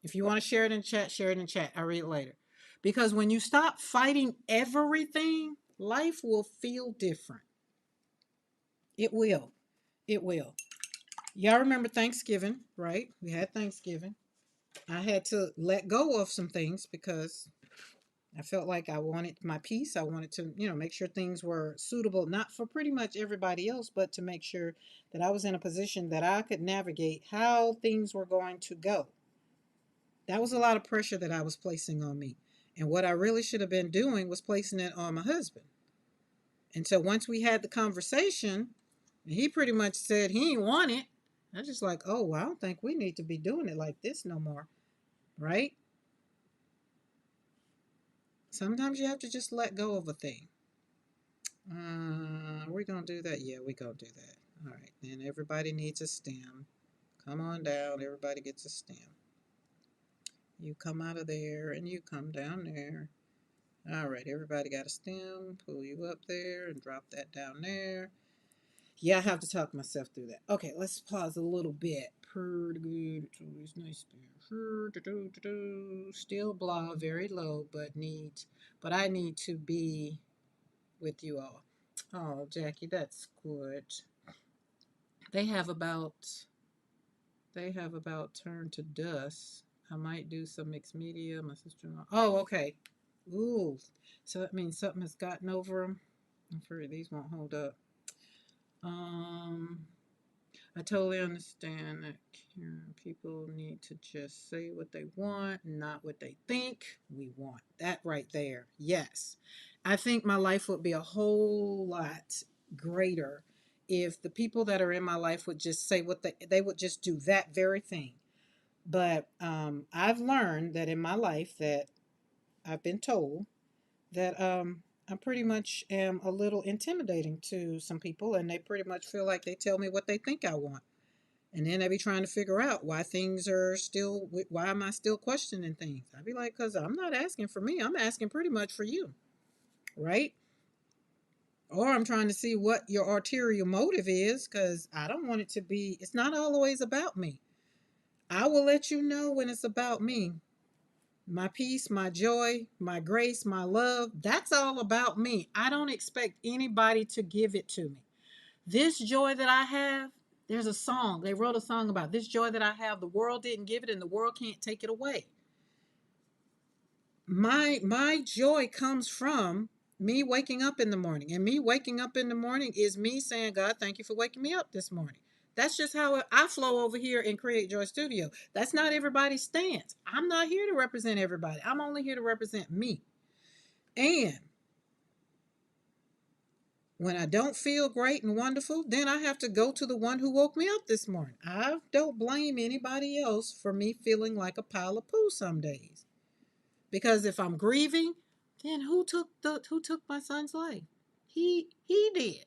If you want to share it in chat, share it in chat. I'll read it later. Because when you stop fighting everything, life will feel different. It will. It will. Y'all remember Thanksgiving, right? We had Thanksgiving. I had to let go of some things because I felt like I wanted my peace. I wanted to, make sure things were suitable, not for pretty much everybody else, but to make sure that I was in a position that I could navigate how things were going to go. That was a lot of pressure that I was placing on me. And what I really should have been doing was placing it on my husband. And so once we had the conversation, he pretty much said he didn't want it. I was just like, oh, well, I don't think we need to be doing it like this no more. Right? Sometimes you have to just let go of a thing. We're going to do that? Yeah, we're going to do that. All right. Then everybody needs a stem. Come on down. Everybody gets a stem. You come out of there and you come down there. All right, everybody got a stem. Pull you up there and drop that down there. Yeah, I have to talk myself through that. Okay, let's pause a little bit. Pretty good. It's always nice there. Still blah, very low, but I need to be with you all. Oh, Jackie, that's good. They have about turned to dust. I might do some mixed media. My sister-in-law. Oh, okay. Ooh, so that means something has gotten over them. I'm afraid these won't hold up. Um, I totally understand that people need to just say what they want, not what they think we want. That right there. Yes. I think my life would be a whole lot greater if the people that are in my life would just say what they would just do that very thing. But I've learned that in my life that I've been told that I pretty much am a little intimidating to some people, and they pretty much feel like they tell me what they think I want. And then they be trying to figure out why am I still questioning things? I'd be like, because I'm not asking for me, I'm asking pretty much for you, right? Or I'm trying to see what your arterial motive is, because I don't want it to be, it's not always about me. I will let you know when it's about me. My peace, my joy, my grace, my love, that's all about me. I don't expect anybody to give it to me. This joy that I have, there's a song. They wrote a song about this joy that I have. The world didn't give it and the world can't take it away. My joy comes from me waking up in the morning. And me waking up in the morning is me saying, God, thank you for waking me up this morning. That's just how I flow over here and create Joy Studio. That's not everybody's stance. I'm not here to represent everybody. I'm only here to represent me. And when I don't feel great and wonderful, then I have to go to the one who woke me up this morning. I don't blame anybody else for me feeling like a pile of poo some days. Because if I'm grieving, then who took my son's life? He did.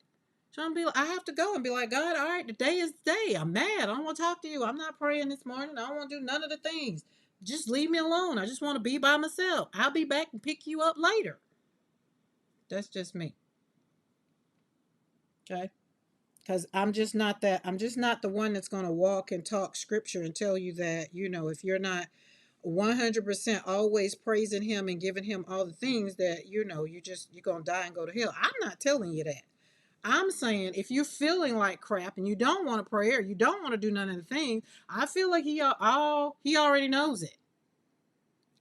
So I have to go and be like, God, all right, today is the day. I'm mad. I don't want to talk to you. I'm not praying this morning. I don't want to do none of the things. Just leave me alone. I just want to be by myself. I'll be back and pick you up later. That's just me. Okay. Because I'm just not the one that's going to walk and talk scripture and tell you that, if you're not 100% always praising him and giving him all the things that, you're going to die and go to hell. I'm not telling you that. I'm saying if you're feeling like crap and you don't want to pray or you don't want to do none of the things, I feel like he already knows it.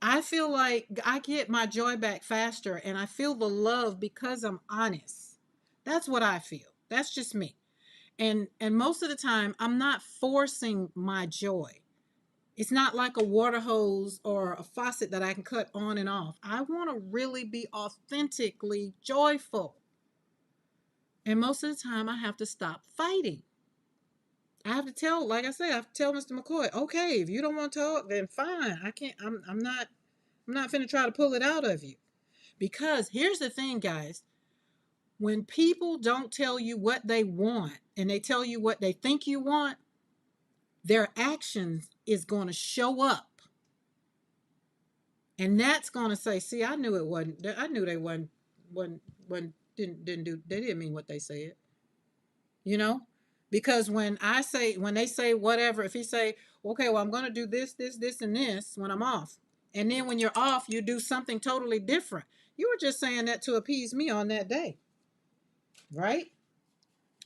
I feel like I get my joy back faster and I feel the love because I'm honest. That's what I feel. That's just me. And most of the time I'm not forcing my joy. It's not like a water hose or a faucet that I can cut on and off. I want to really be authentically joyful. And most of the time I have to stop fighting. I have to tell, like I said, I have to tell Mr. McCoy, okay, if you don't want to talk, then fine. I can't I'm not finna try to pull it out of you. Because here's the thing, guys. When people don't tell you what they want and they tell you what they think you want, their actions is going to show up. And that's going to say, see, I knew it wasn't, I knew they wasn't they didn't mean what they said, you know? Because when they say whatever, if he say, okay, well, I'm going to do this, and this when I'm off. And then when you're off, you do something totally different. You were just saying that to appease me on that day, right?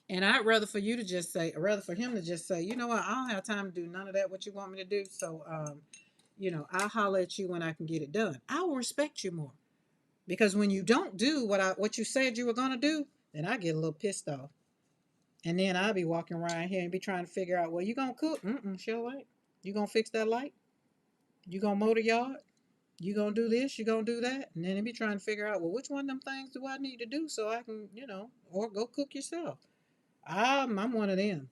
And I'd rather for you to just say, or rather for him to just say, you know what, I don't have time to do none of that, what you want me to do. So, I'll holler at you when I can get it done. I will respect you more. Because when you don't do what you said you were going to do, then I get a little pissed off. And then I'll be walking around here and be trying to figure out, well, you going to cook? Sure ain't. You going to fix that light? You going to mow the yard? You going to do this? You going to do that? And then they be trying to figure out, well, which one of them things do I need to do so I can, or go cook yourself. I'm one of them.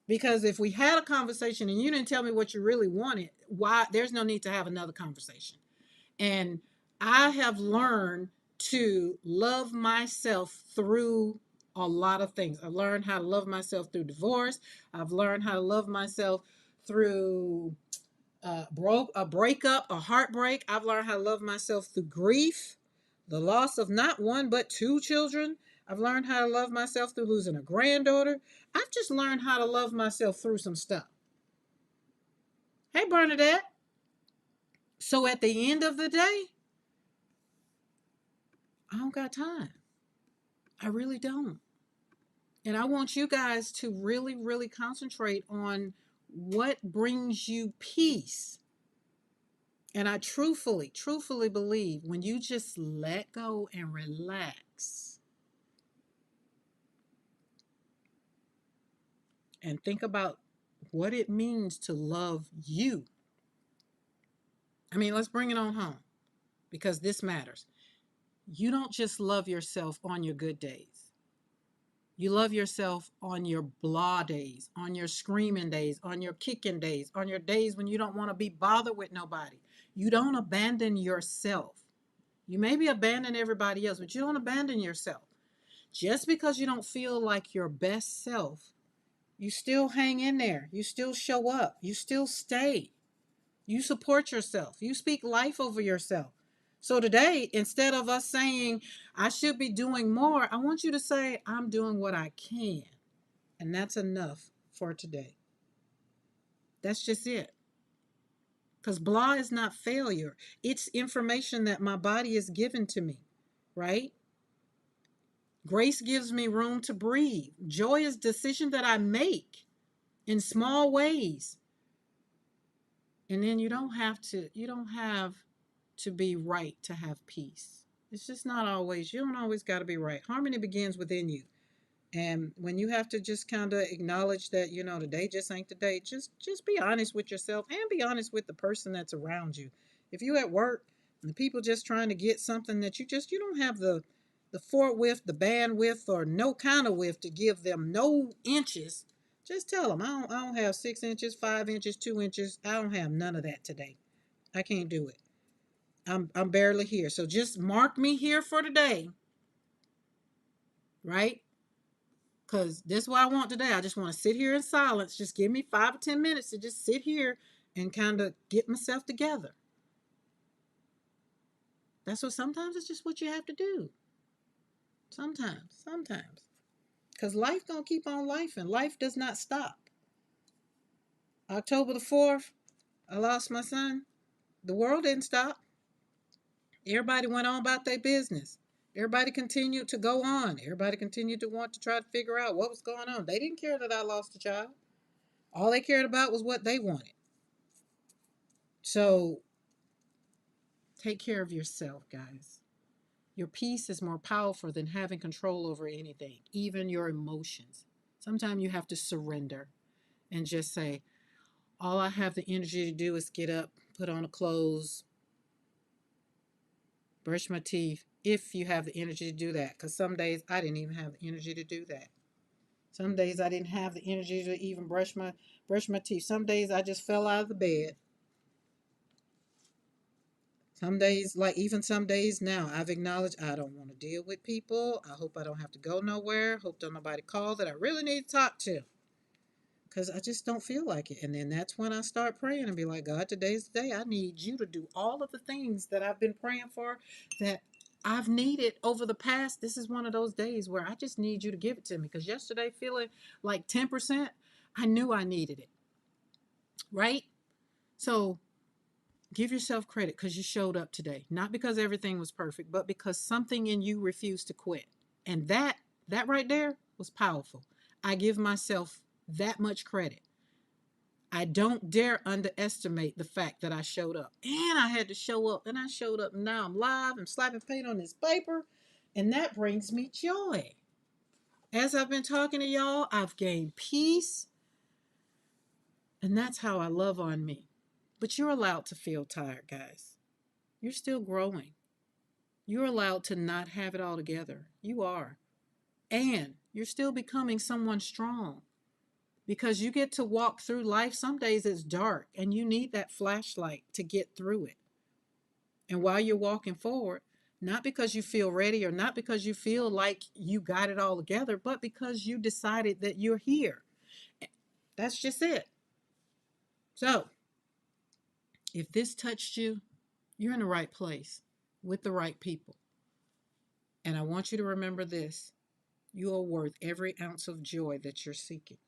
Because if we had a conversation and you didn't tell me what you really wanted, why there's no need to have another conversation. And I have learned to love myself through a lot of things. I've learned how to love myself through divorce. I've learned how to love myself through a breakup, a heartbreak. I've learned how to love myself through grief, the loss of not one but two children. I've learned how to love myself through losing a granddaughter. I've just learned how to love myself through some stuff. Hey, Bernadette. So at the end of the day, I don't got time. I really don't. And I want you guys to really, really concentrate on what brings you peace. And I truthfully, truthfully believe when you just let go and relax and think about what it means to love you. I mean, let's bring it on home because this matters. You don't just love yourself on your good days. You love yourself on your blah days, on your screaming days, on your kicking days, on your days when you don't want to be bothered with nobody. You don't abandon yourself. You maybe abandon everybody else, but you don't abandon yourself. Just because you don't feel like your best self, you still hang in there. You still show up. You still stay. You support yourself. You speak life over yourself. So today, instead of us saying, I should be doing more, I want you to say, I'm doing what I can. And that's enough for today. That's just it. Because blah is not failure. It's information that my body is given to me, right? Grace gives me room to breathe. Joy is decision that I make in small ways. And then you don't have to be right to have peace. It's just not always, you don't always got to be right. Harmony begins within you. And when you have to just kind of acknowledge that, the day just ain't the day, just be honest with yourself and be honest with the person that's around you. If you at work and the people just trying to get something that you don't have the forthwith, the bandwidth, or no kind of width to give them no inches, just tell them I don't have 6 inches, 5 inches, 2 inches. I don't have none of that today. I can't do it. I'm barely here. So just mark me here for today, right? Because this is what I want today. I just want to sit here in silence. Just give me 5 or 10 minutes to just sit here and kind of get myself together. That's what sometimes it's just what you have to do. Sometimes. Because life gonna keep on life and life does not stop. October the 4th, I lost my son. The world didn't stop. Everybody went on about their business. Everybody continued to go on. Everybody continued to want to try to figure out what was going on. They didn't care that I lost a child. All they cared about was what they wanted. So take care of yourself, guys. Your peace is more powerful than having control over anything, even your emotions. Sometimes you have to surrender and just say, all I have the energy to do is get up, put on the clothes, brush my teeth, if you have the energy to do that. Because some days I didn't even have the energy to do that. Some days I didn't have the energy to even brush my teeth. Some days I just fell out of the bed. Some days, like even some days now, I've acknowledged I don't want to deal with people. I hope I don't have to go nowhere. Hope don't nobody call that I really need to talk to. Because I just don't feel like it. And then that's when I start praying and be like, God, today's the day. I need you to do all of the things that I've been praying for, that I've needed over the past. This is one of those days where I just need you to give it to me. Because yesterday, feeling like 10%, I knew I needed it. Right? So give yourself credit because you showed up today. Not because everything was perfect, but because something in you refused to quit. And that right there was powerful. I give myself that much credit. I don't dare underestimate the fact that I showed up. And I had to show up. And I showed up. And now I'm live. I'm slapping paint on this paper. And that brings me joy. As I've been talking to y'all, I've gained peace. And that's how I love on me. But you're allowed to feel tired, guys. You're still growing. You're allowed to not have it all together. You are. And you're still becoming someone strong. Because you get to walk through life. Some days it's dark and you need that flashlight to get through it. And while you're walking forward, not because you feel ready or not because you feel like you got it all together, but because you decided that you're here. That's just it. So, if this touched you, you're in the right place with the right people. And I want you to remember this: you are worth every ounce of joy that you're seeking.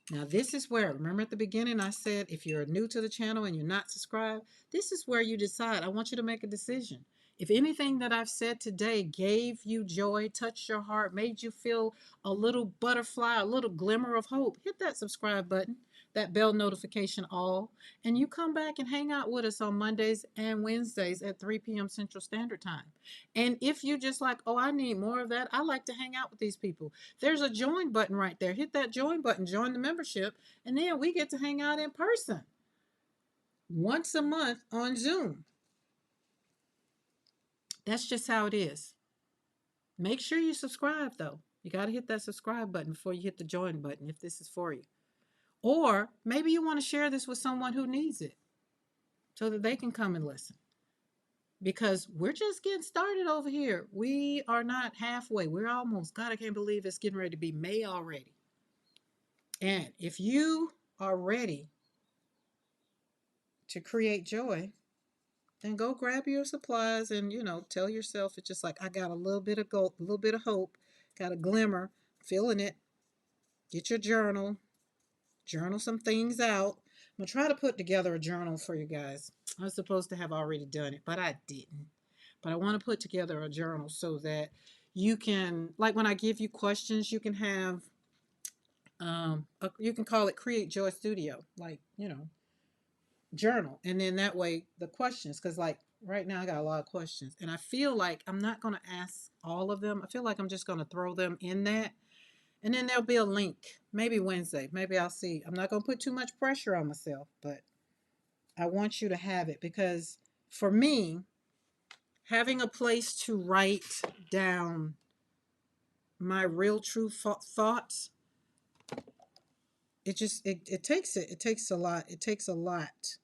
Now, this is where, remember at the beginning, I said if you're new to the channel and you're not subscribed, this is where you decide. I want you to make a decision. If anything that I've said today gave you joy, touched your heart, made you feel a little butterfly, a little glimmer of hope, hit that subscribe button, that bell notification all, and you come back and hang out with us on Mondays and Wednesdays at 3 p.m. Central Standard Time. And if you just like, oh, I need more of that, I like to hang out with these people. There's a join button right there. Hit that join button, join the membership, and then we get to hang out in person once a month on Zoom. That's just how it is. Make sure you subscribe, though. You got to hit that subscribe button before you hit the join button if this is for you. Or maybe you want to share this with someone who needs it so that they can come and listen. Because we're just getting started over here. We are not halfway. We're almost, God, I can't believe it's getting ready to be May already. And if you are ready to create joy, then go grab your supplies and, tell yourself it's just like, I got a little bit of gold, a little bit of hope, got a glimmer, feeling it. Get your journal some things out. I'm going to try to put together a journal for you guys. I was supposed to have already done it, but I didn't. But I want to put together a journal so that you can, like when I give you questions, you can have, you can call it Create Joy Studio, like, journal. And then that way the questions, because like right now I got a lot of questions and I feel like I'm not going to ask all of them. I feel like I'm just going to throw them in that. And then there'll be a link, maybe Wednesday. Maybe I'll see. I'm not going to put too much pressure on myself, but I want you to have it because for me, having a place to write down my real true thoughts, it takes a lot. It takes a lot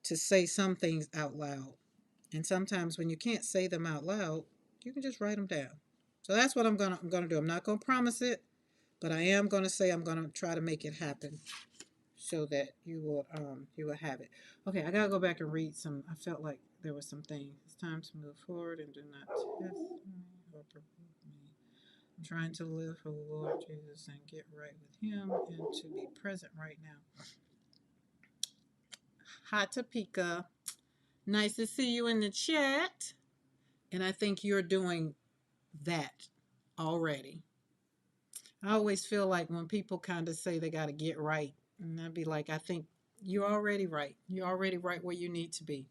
to say some things out loud. And sometimes when you can't say them out loud, you can just write them down. So that's what I'm gonna do. I'm not gonna promise it, but I am gonna say I'm gonna try to make it happen so that you will have it. Okay, I gotta go back and read some. I felt like there was some things. It's time to move forward and do not test me or provoke me. I'm trying to live for the Lord Jesus and get right with Him and to be present right now. Hi, Topeka. Nice to see you in the chat. And I think you're doing that already. I always feel like when people kind of say they got to get right, and I'd be like, I think you're already right. You're already right where you need to be.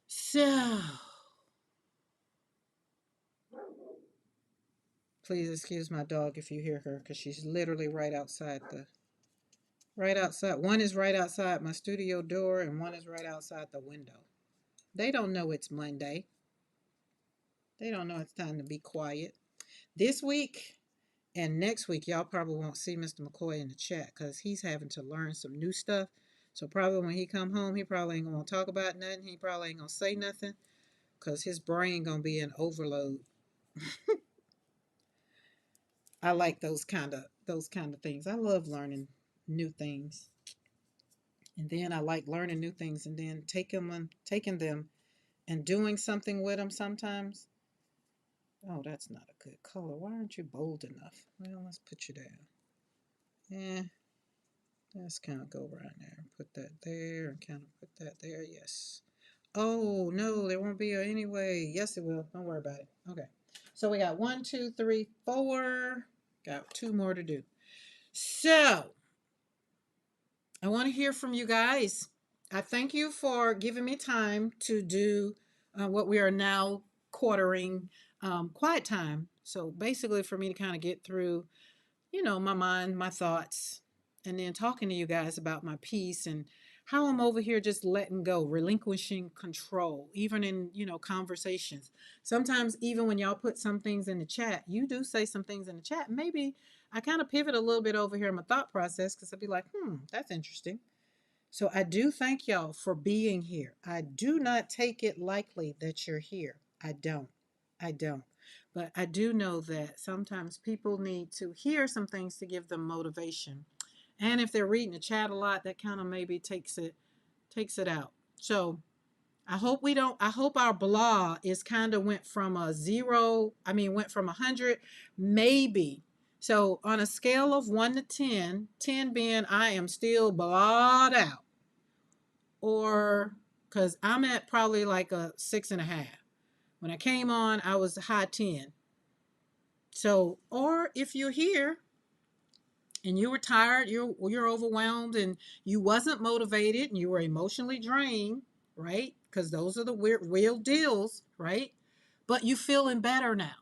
So, please excuse my dog if you hear her because she's literally right outside. One is right outside my studio door and one is right outside the window. They don't know it's Monday. They don't know it's time to be quiet. This week and next week, y'all probably won't see Mr. McCoy in the chat because he's having to learn some new stuff. So probably when he come home, he probably ain't gonna talk about nothing. He probably ain't gonna say nothing because his brain gonna be in overload. I like those kind of things. I love learning new things, and then I like learning new things, and then taking them and doing something with them. Sometimes, oh, that's not a good color. Why aren't you bold enough? Well, let's put you down. Yeah, let's kind of go right there. Put that there and kind of put that there. Yes. Oh, no, there won't be a anyway. Yes, it will. Don't worry about it. Okay. So we got 1, 2, 3, 4. Got 2 more to do. So I want to hear from you guys. I thank you for giving me time to do what we are now quartering quiet time. So basically, for me to kind of get through my mind, my thoughts, and then talking to you guys about my piece and how I'm over here just letting go, relinquishing control, even in, conversations. Sometimes, even when y'all put some things in the chat, you do say some things in the chat. Maybe I kind of pivot a little bit over here in my thought process because I'd be like, that's interesting. So I do thank y'all for being here. I do not take it lightly that you're here. I don't. I don't. But I do know that sometimes people need to hear some things to give them motivation. And if they're reading the chat a lot, that kind of maybe takes it out. So I hope our blah is kind of went from a zero, went from 100, maybe. So on a scale of 1 to 10, 10 being I am still blahed out, or because I'm at probably like a 6.5. When I came on, I was a high 10. So, or if you're here and you were tired, you're overwhelmed, and you wasn't motivated, and you were emotionally drained, right? Because those are the real deals, right? But you feeling better now.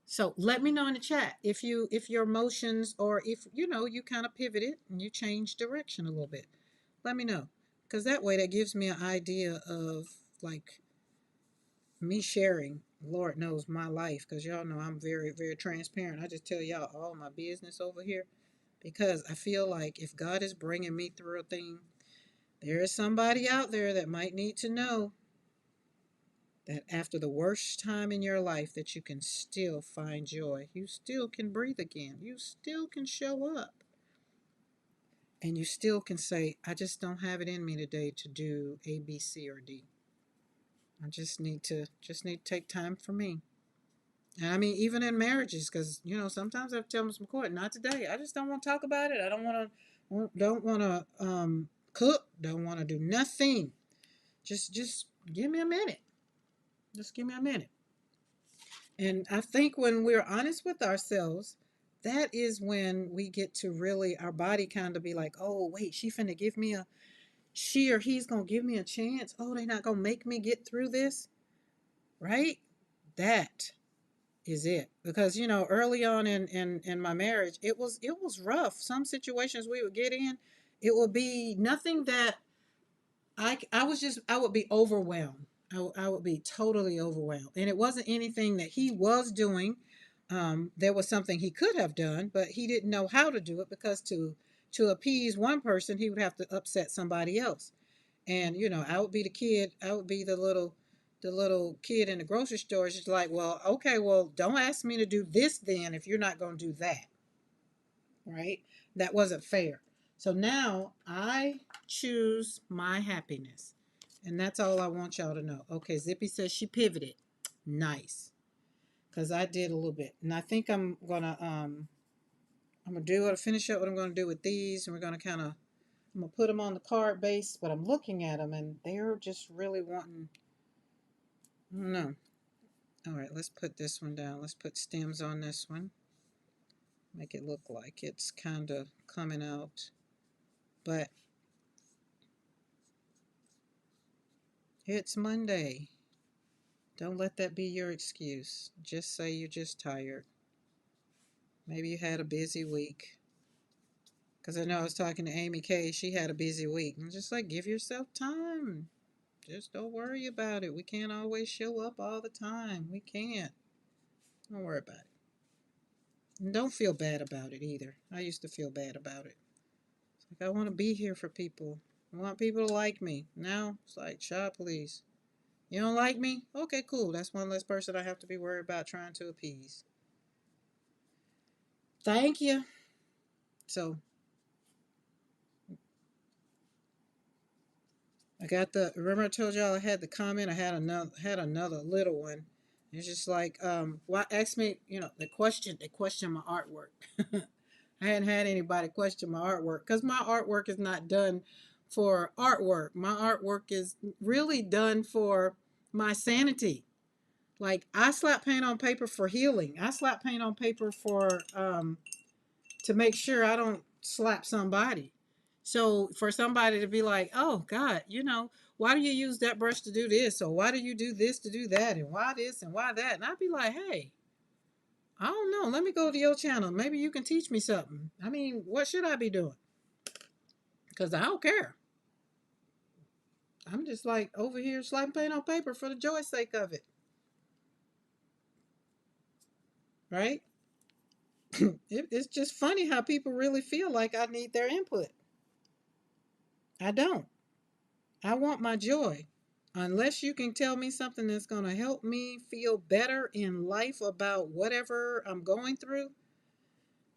So let me know in the chat if your emotions, or if you kind of pivoted and you changed direction a little bit. Let me know, because that way that gives me an idea of like me sharing. Lord knows my life, because y'all know I'm very, very transparent. I just tell y'all all my business over here because I feel like if God is bringing me through a thing, there is somebody out there that might need to know that after the worst time in your life that you can still find joy. You still can breathe again. You still can show up. And you still can say, I just don't have it in me today to do A, B, C, or D. I just need to take time for me. And even in marriages, because sometimes I tell Miss McCoy, not today. I just don't want to talk about it. I don't want to cook. Don't want to do nothing. Just give me a minute. Just give me a minute. And I think when we're honest with ourselves, that is when we get to really our body kind of be like, oh wait, she or he's gonna give me a chance. Oh, they're not gonna make me get through this, right? That is it. Because early on in my marriage, it was rough. Some situations we would get in, it would be nothing that I would be overwhelmed. I would be totally overwhelmed, and it wasn't anything that he was doing. There was something he could have done, but he didn't know how to do it, because to appease one person, he would have to upset somebody else. And I would be the kid. I would be the little kid in the grocery store. It's just like, well, okay, well, don't ask me to do this then if you're not going to do that, right? That wasn't fair. So now I choose my happiness. And that's all I want y'all to know. Okay, Zippy says she pivoted. Nice. Because I did a little bit. And I think I'm gonna finish up what I'm gonna do with these, and we're gonna I'm gonna put them on the card base, but I'm looking at them and they're just really wanting, I don't know. All right, let's put this one down. Let's put stems on this one. Make it look like it's kind of coming out. But it's Monday. Don't let that be your excuse. Just say you're just tired. Maybe you had a busy week. Because I know I was talking to Amy Kay. She had a busy week. I'm just like, give yourself time. Just don't worry about it. We can't always show up all the time. We can't. Don't worry about it. And don't feel bad about it either. I used to feel bad about it. It's like, I want to be here for people. I want people to like me. Now it's like, child, please. You don't like me? Okay, cool. That's one less person I have to be worried about trying to appease. Thank you. So I got remember I told y'all I had the comment, I had another little one. It's just like, why ask me, they question my artwork. I hadn't had anybody question my artwork because my artwork is not done for artwork. My artwork is really done for my sanity. Like, I slap paint on paper for healing. I slap paint on paper for to make sure I don't slap somebody. So for somebody to be like, oh God, why do you use that brush to do this? Or why do you do this to do that? And why this and why that? And I'd be like, hey, I don't know. Let me go to your channel. Maybe you can teach me something. I mean, what should I be doing? Because I don't care. I'm just like over here slapping paint on paper for the joy's sake of it. Right? It's just funny how people really feel like I need their input. I don't. I want my joy. Unless you can tell me something that's going to help me feel better in life about whatever I'm going through,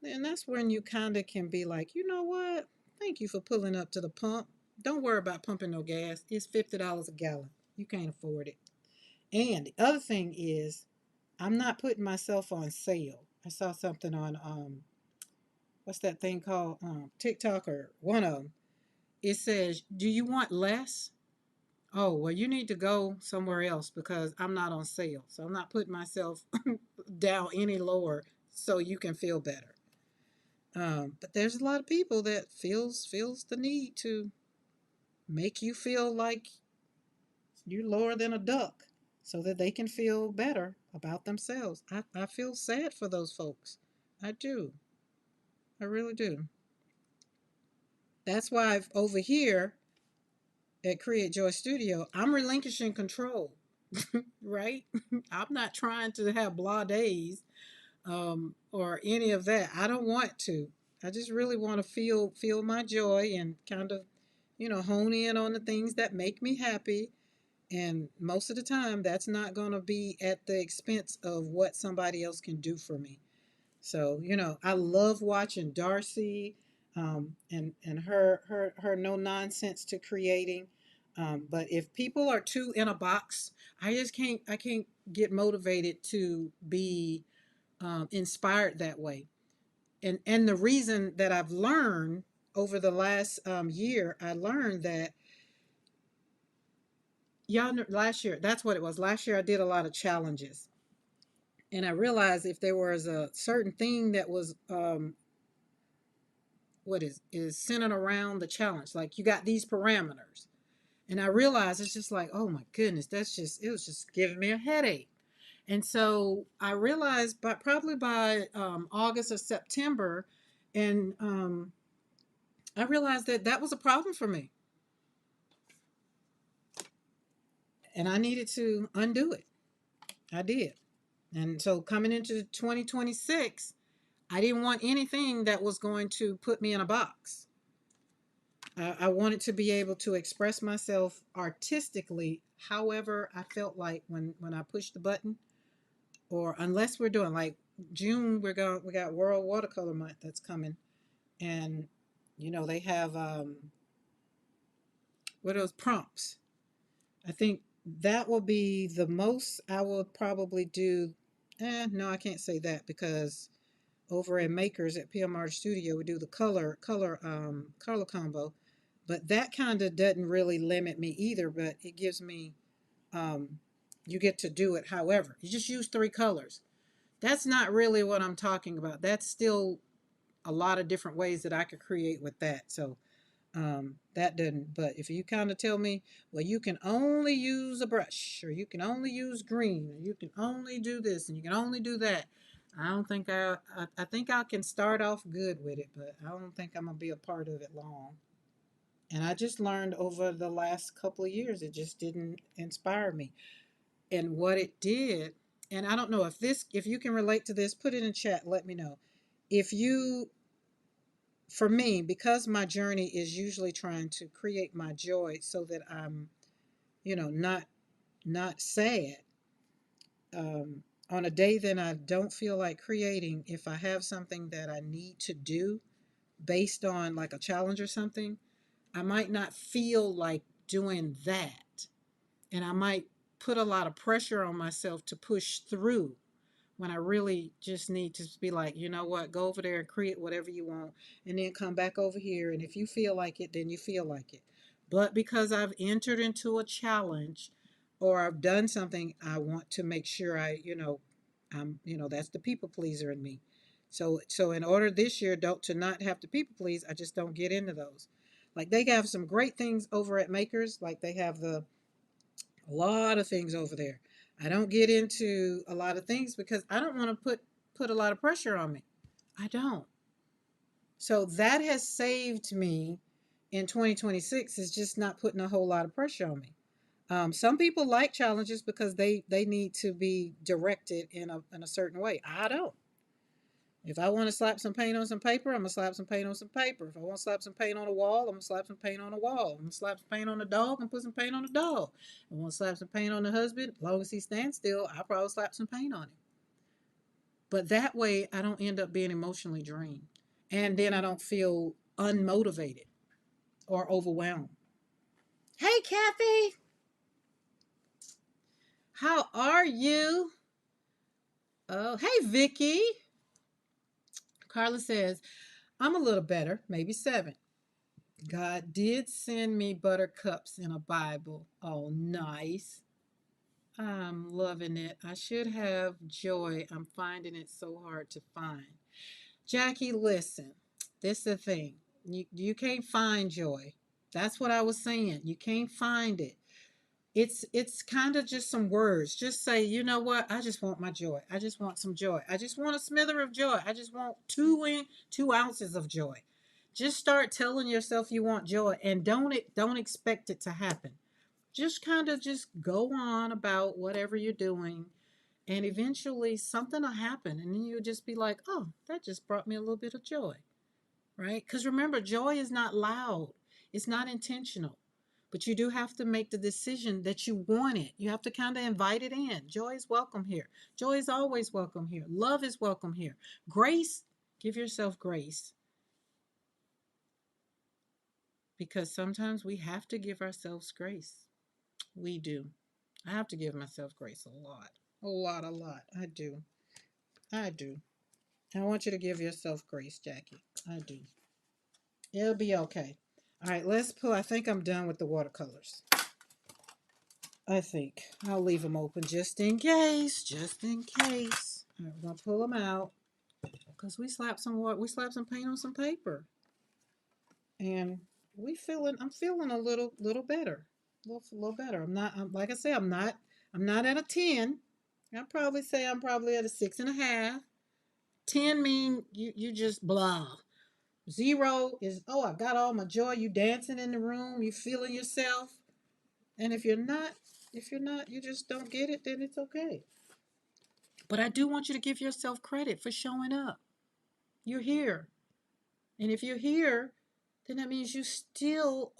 then that's when you kind of can be like, you know what? Thank you for pulling up to the pump. Don't worry about pumping no gas. It's $50 a gallon. You can't afford it. And the other thing is, I'm not putting myself on sale. I saw something on what's that thing called, TikTok, or one of them. It says, "Do you want less? Oh, well, you need to go somewhere else because I'm not on sale. So I'm not putting myself down any lower so you can feel better." But there's a lot of people that feels the need to make you feel like you're lower than a duck so that they can feel better about themselves. I feel sad for those folks. I do. I really do. That's why over here at Create Joy Studio, I'm relinquishing control, right? I'm not trying to have blah days or any of that. I don't want to. I just really want to feel my joy and kind of, hone in on the things that make me happy. And most of the time, that's not going to be at the expense of what somebody else can do for me. So, I love watching Darcy, and her no nonsense to creating. But if people are too in a box, I can't get motivated to be inspired that way. And the reason that I've learned over the last year, I learned that, y'all know, last year, that's what it was. Last year I did a lot of challenges, and I realized if there was a certain thing that was what is centered around the challenge, like you got these parameters, and I realized it's just like, oh my goodness, it was just giving me a headache. And so I realized, but probably by August or September, and I realized that that was a problem for me, and I needed to undo it. I did. And so coming into 2026, I didn't want anything that was going to put me in a box. I wanted to be able to express myself artistically however I felt like when I pushed the button. Or unless we're doing like June, we got World Watercolor Month that's coming. And They have what are those prompts? I think that will be the most I will probably do. No, I can't say that because over at Makers at PMR Studio, we do the color combo, but that kind of doesn't really limit me either. But it gives me um, you get to do it however you just use three colors. That's not really what I'm talking about. That's still a lot of different ways that I could create with that. So that didn't. But if you kind of tell me, well, you can only use a brush, or you can only use green, or you can only do this, and you can only do that, I don't think I think I can start off good with it, but I don't think I'm gonna be a part of it long. And I just learned over the last couple of years, it just didn't inspire me. And what it did, and I don't know if you can relate to this, put it in chat, let me know. If you For me, because my journey is usually trying to create my joy so that I'm, not sad. On a day that I don't feel like creating, if I have something that I need to do based on like a challenge or something, I might not feel like doing that. And I might put a lot of pressure on myself to push through when I really just need to be like, you know what, go over there and create whatever you want and then come back over here. And if you feel like it, then you feel like it. But because I've entered into a challenge or I've done something, I want to make sure that's the people pleaser in me. So in order this year don't to not have to people please, I just don't get into those. Like they have some great things over at Makers, like they have a lot of things over there. I don't get into a lot of things because I don't want to put a lot of pressure on me. I don't. So that has saved me in 2026 is just not putting a whole lot of pressure on me. Some people like challenges because they need to be directed in a certain way. I don't. If I want to slap some paint on some paper, I'm gonna slap some paint on some paper. If I want to slap some paint on a wall, I'm gonna slap some paint on a wall. I'm gonna slap some paint on a dog and put some paint on a dog. If I want to slap some paint on the husband, as long as he stands still, I'll probably slap some paint on him. But that way, I don't end up being emotionally drained, and then I don't feel unmotivated or overwhelmed. Hey, Kathy, how are you? Oh, hey, Vicky. Carla says I'm a little better, maybe 7. God did send me buttercups in a Bible. Oh, nice. I'm loving it. I should have joy. I'm finding it so hard to find. Jackie, listen. This is the thing. You can't find joy. That's what I was saying. You can't find it. It's kind of just some words. Just say, you know what? I just want my joy. I just want some joy. I just want a smither of joy. I just want 2 ounces of joy. Just start telling yourself you want joy and don't expect it to happen. Just kind of just go on about whatever you're doing and eventually something will happen and then you'll just be like, "Oh, that just brought me a little bit of joy." Right? Cuz remember, joy is not loud. It's not intentional. But you do have to make the decision that you want it. You have to kind of invite it in. Joy is welcome here. Joy is always welcome here. Love is welcome here. Grace, give yourself grace because sometimes we have to give ourselves grace. We do. I have to give myself grace a lot. A lot, a lot. I do. I do. I want you to give yourself grace, Jackie. I do. It'll be okay. All right, let's pull. I think I'm done with the watercolors. I think I'll leave them open just in case. Just in case. All right, we're gonna pull them out because we slapped some water. We slapped some paint on some paper, and I'm feeling a little better. A little better. I'm not. Like I say, I'm not. I'm not at a 10. I'd probably say I'm probably at a 6.5. 10 mean you just blah. 0 is, oh, I got all my joy. You dancing in the room. You feeling yourself. And if you're not, you just don't get it, then it's okay. But I do want you to give yourself credit for showing up. You're here. And if you're here, then that means you still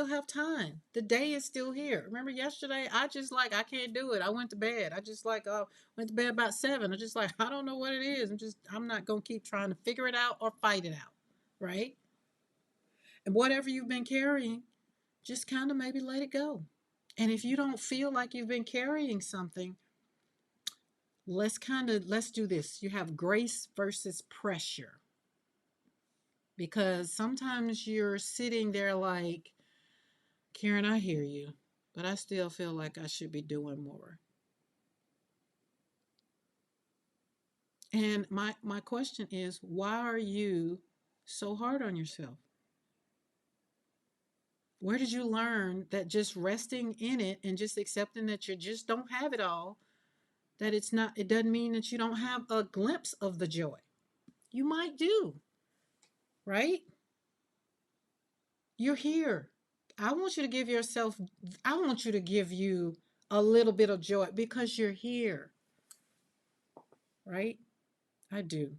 have time. The day is still here. Remember yesterday, I can't do it. I went to bed. Went to bed about 7. I just I don't know what it is. I'm not going to keep trying to figure it out or fight it out. Right? whatever you've been carrying, just kind of maybe let it go. And if you don't feel like you've been carrying something, let's do this. You have grace versus pressure. Because sometimes you're sitting there like, Karen, I hear you, but I still feel like I should be doing more. And my question is, why are you so hard on yourself? Where did you learn that just resting in it and just accepting that you just don't have it all, that it doesn't mean that you don't have a glimpse of the joy? You might do, right? You're here. I want you to give yourself, I want you to give you a little bit of joy because you're here, right? I do.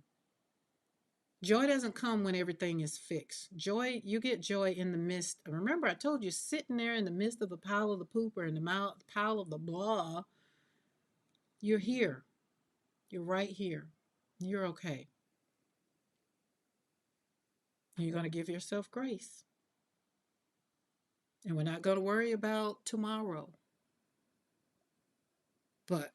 Joy doesn't come when everything is fixed. Joy, you get joy in the midst. Remember, I told you, sitting there in the midst of the pile of the poop or in the pile of the blah, you're here. You're right here. You're okay. And you're going to give yourself grace. And we're not going to worry about tomorrow, but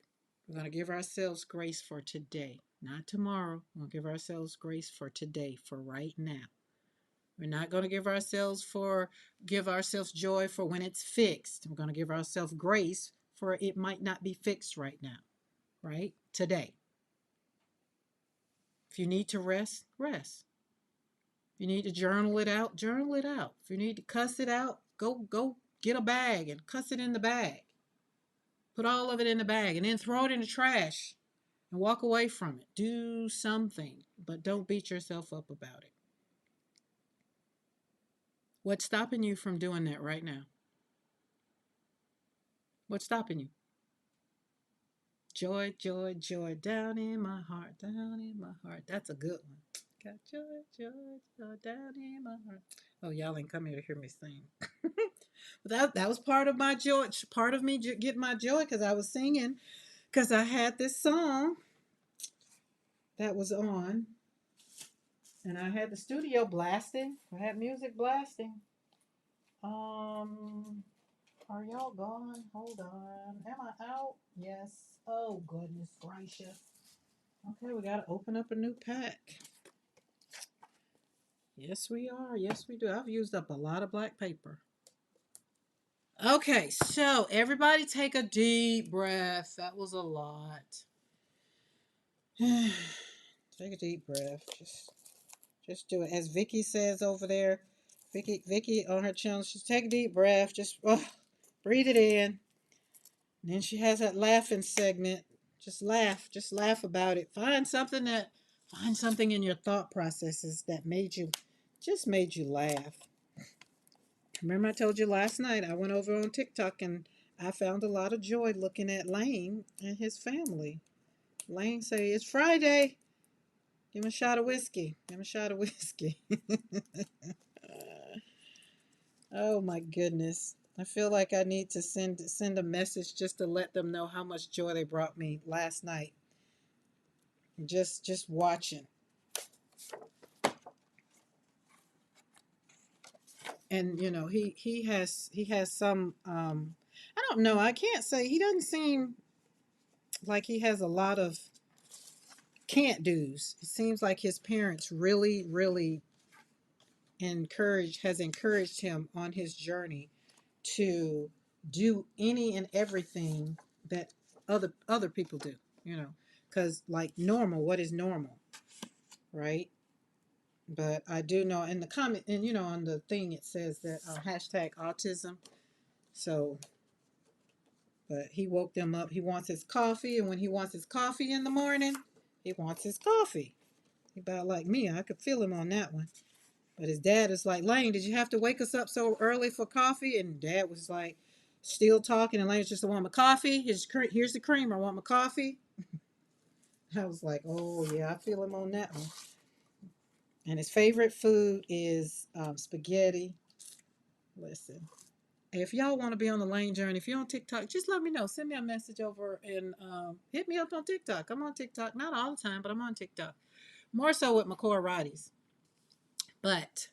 we're going to give ourselves grace for today, not tomorrow. We'll give ourselves grace for today, for right now. We're not going to give ourselves joy for when it's fixed. We're going to give ourselves grace for it might not be fixed right now, right? Today. If you need to rest, rest. If you need to journal it out, journal it out. If you need to cuss it out, go get a bag and cuss it in the bag. Put all of it in the bag and then throw it in the trash and walk away from it. Do something, but don't beat yourself up about it. What's stopping you from doing that right now? What's stopping you? Joy, joy, joy down in my heart, down in my heart. That's a good one. Got joy, joy, joy down in my heart. Oh, y'all ain't come here to hear me sing. But that was part of my joy, part of me getting my joy because I was singing because I had this song that was on and I had the studio blasting. I had music blasting. Um, are y'all gone? Hold on. Am I out? Yes. Oh, goodness gracious. Okay, we got to open up a new pack. Yes, we are. Yes, we do. I've used up a lot of black paper. Okay, so everybody take a deep breath. That was a lot. Take a deep breath. Just do it. As Vicky says over there, Vicky on her channel, just take a deep breath. Just breathe it in. And then she has that laughing segment. Just laugh. Just laugh about it. Find something in your thought processes that made you laugh. Remember I told you last night I went over on TikTok and I found a lot of joy looking at Lane and his family. Lane say, it's Friday. Give him a shot of whiskey. Give him a shot of whiskey. Oh my goodness. I feel like I need to send a message just to let them know how much joy they brought me last night. Just watching. And you know, he has some I don't know, I can't say he doesn't seem like he has a lot of can't do's. It seems like his parents really has encouraged him on his journey to do any and everything that other people do, you know, because like normal, what is normal, right? But I do know in the comment, and you know, on the thing it says that hashtag autism. So, but he woke them up. He wants his coffee, and when he wants his coffee in the morning, he wants his coffee. He about like me. I could feel him on that one. But his dad is like, Lane, did you have to wake us up so early for coffee? And dad was like, still talking. And Lane's just, I want my coffee. Here's the cream. I want my coffee. I was like, oh, yeah, I feel him on that one. And his favorite food is spaghetti. Listen, if y'all want to be on the Lane journey, if you're on TikTok, just let me know. Send me a message over and hit me up on TikTok. I'm on TikTok. Not all the time, but I'm on TikTok. More so with McCoy Roddy's. But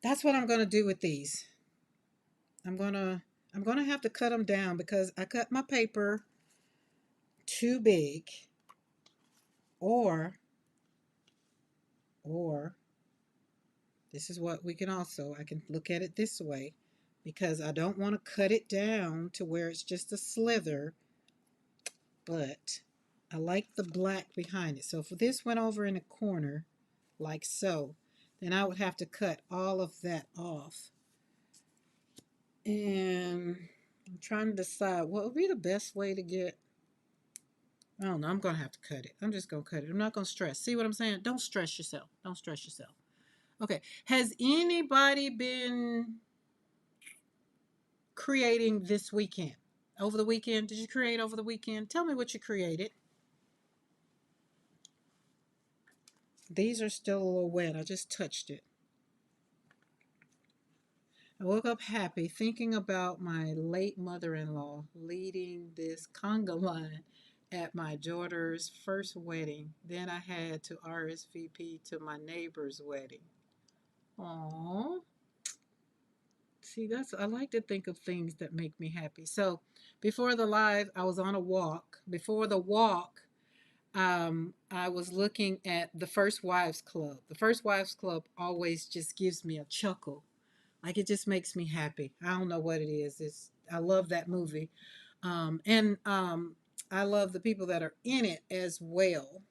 that's what I'm gonna do with these. I'm gonna I'm gonna have to cut them down because I cut my paper too big, or or this is what we can also, I can look at it this way, because I don't want to cut it down to where it's just a slither, but I like the black behind it. So if this went over in a corner like so, then I would have to cut all of that off. And I'm trying to decide what would be the best way to get, I don't know, I'm going to have to cut it. I'm just going to cut it. I'm not going to stress. See what I'm saying? Don't stress yourself. Don't stress yourself. Okay. Has anybody been creating this weekend? Over the weekend? Did you create over the weekend? Tell me what you created. These are still a little wet. I just touched it. I woke up happy thinking about my late mother-in-law leading this conga line at my daughter's first wedding. Then I had to RSVP to my neighbor's wedding. Aww. See, that's, I like to think of things that make me happy. So before the live, I was on a walk. Before the walk, I was looking at the First Wives Club. The First Wives Club always just gives me a chuckle. Like it just makes me happy. I don't know what it is. It's, I love that movie. And I love the people that are in it as well.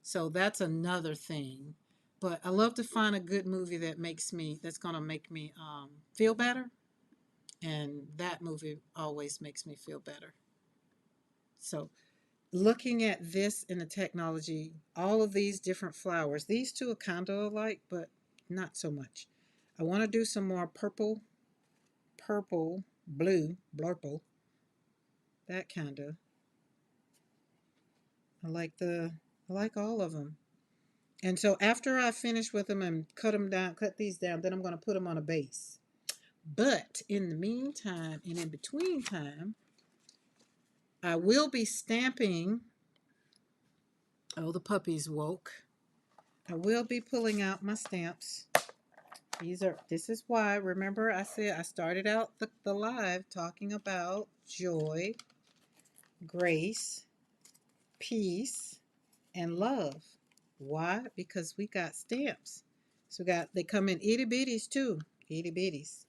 So that's another thing. But I love to find a good movie that makes me, that's going to make me feel better. And that movie always makes me feel better. So looking at this in the technology, all of these different flowers, these two are kind of alike, but not so much. I want to do some more purple, blue, blurple, that kind of. I like I like all of them. And so after I finish with them and cut them down, cut these down, then I'm going to put them on a base. But in the meantime and in between time, I will be stamping. Oh, the puppies woke. I will be pulling out my stamps. This is why, remember I said I started out the live talking about joy, grace, peace, and love. Why? Because we got stamps. So they come in itty bitties too. Itty bitties.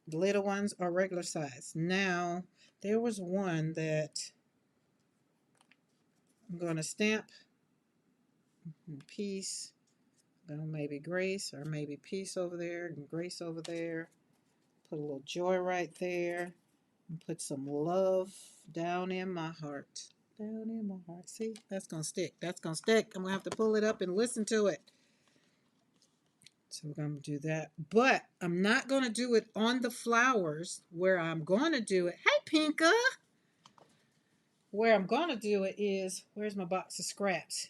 The little ones are regular size. Now, there was one that I'm going to stamp peace. Maybe grace or maybe peace over there and grace over there. Put a little joy right there. And put some love down in my heart. Down in my heart. See, that's going to stick. That's going to stick. I'm going to have to pull it up and listen to it. So we're going to do that. But I'm not going to do it on the flowers. Where I'm going to do it. Hey, Pinka. Where I'm going to do it is, where's my box of scraps?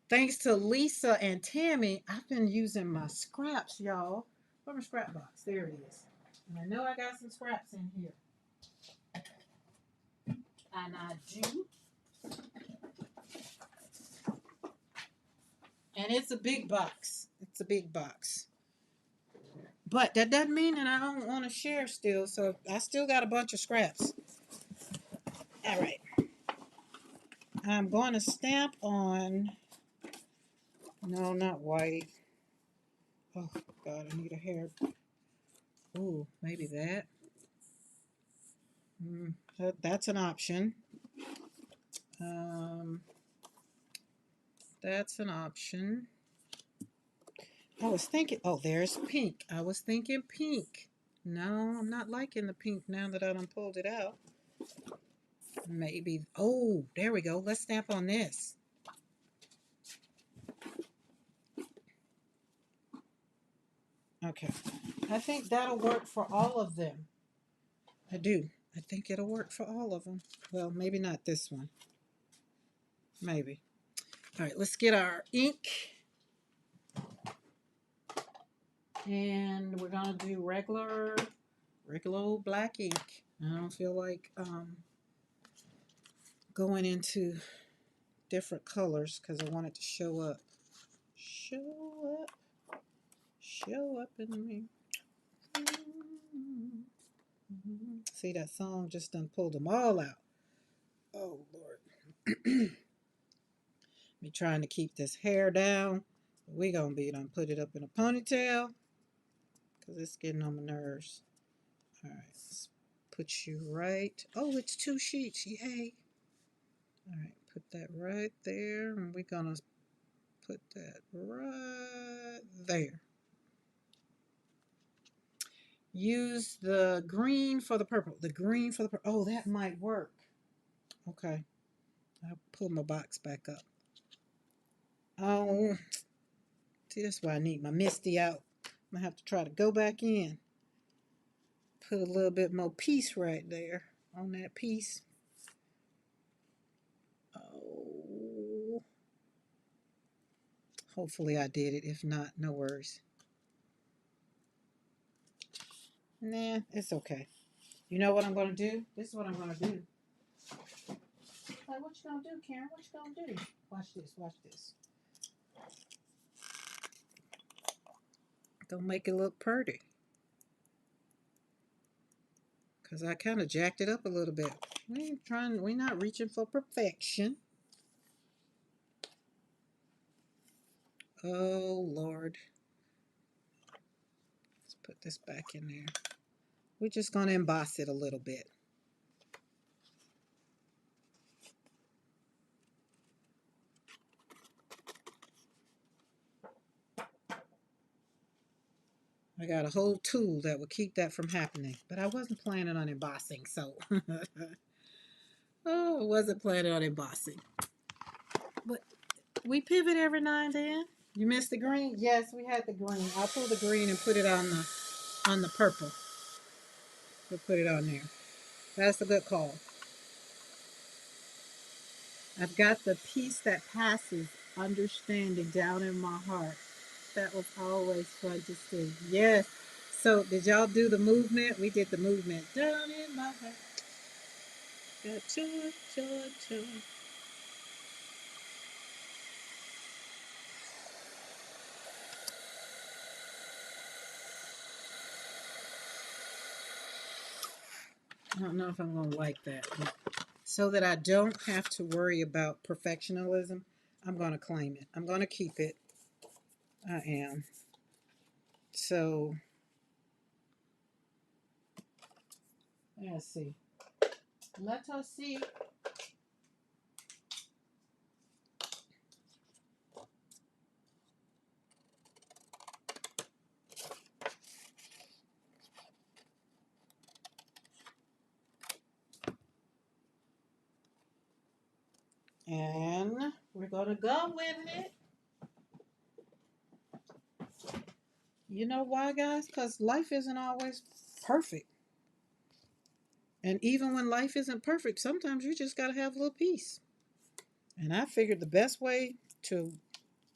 Thanks to Lisa and Tammy, I've been using my scraps, y'all. Where's my scrap box? There it is. And I know I got some scraps in here. And I do. And it's a big box. It's a big box. But that doesn't mean that I don't want to share still. So I still got a bunch of scraps. All right. I'm going to stamp on, no, not white. Oh, God, I need a hair. Ooh, maybe that. That's an option. That's an option. I was thinking, oh, there's pink. I was thinking pink. No, I'm not liking the pink now that I done pulled it out. Maybe, oh, there we go. Let's stamp on this. Okay. I think that'll work for all of them. I do. I think it'll work for all of them. Well, maybe not this one. Maybe. All right, let's get our ink. And we're going to do regular old black ink. I don't feel like going into different colors because I want it to show up. Show show up in me. See, that song just done pulled them all out. Oh, Lord. Me trying to keep this hair down. We gonna be done put it up in a ponytail because it's getting on my nerves. All right, let's put you right. Oh, it's 2 sheets. Yay. All right, put that right there. And we're gonna put that right there. Use the green for the purple. The green for the purple. Oh, that might work. Okay. I'll pull my box back up. Oh, see, that's why I need my Misty out. I'm going to have to try to go back in. Put a little bit more piece right there on that piece. Oh. Hopefully I did it. If not, no worries. Nah, it's okay. You know what I'm going to do? This is what I'm going to do. Like, what you going to do, Karen? What you going to do? Watch this. Watch this. Gonna make it look pretty. Because I kind of jacked it up a little bit. We're not reaching for perfection. Oh, Lord. Let's put this back in there. We're just going to emboss it a little bit. I got a whole tool that will keep that from happening. But I wasn't planning on embossing, so. Oh, I wasn't planning on embossing. But we pivot every now and then. You missed the green? Yes, we had the green. I'll pull the green and put it on the purple. We'll put it on there. That's a good call. I've got the peace that passes understanding down in my heart. That was always fun to see. Yes. So did y'all do the movement? We did the movement. Down in my heart. Got joy, joy, joy. I don't know if I'm going to like that. So that I don't have to worry about perfectionism, I'm going to claim it. I'm going to keep it. I am. So, let's see. Let us see. And we're going to go with it. You know why, guys? Because life isn't always perfect. And even when life isn't perfect, sometimes you just got to have a little peace. And I figured the best way to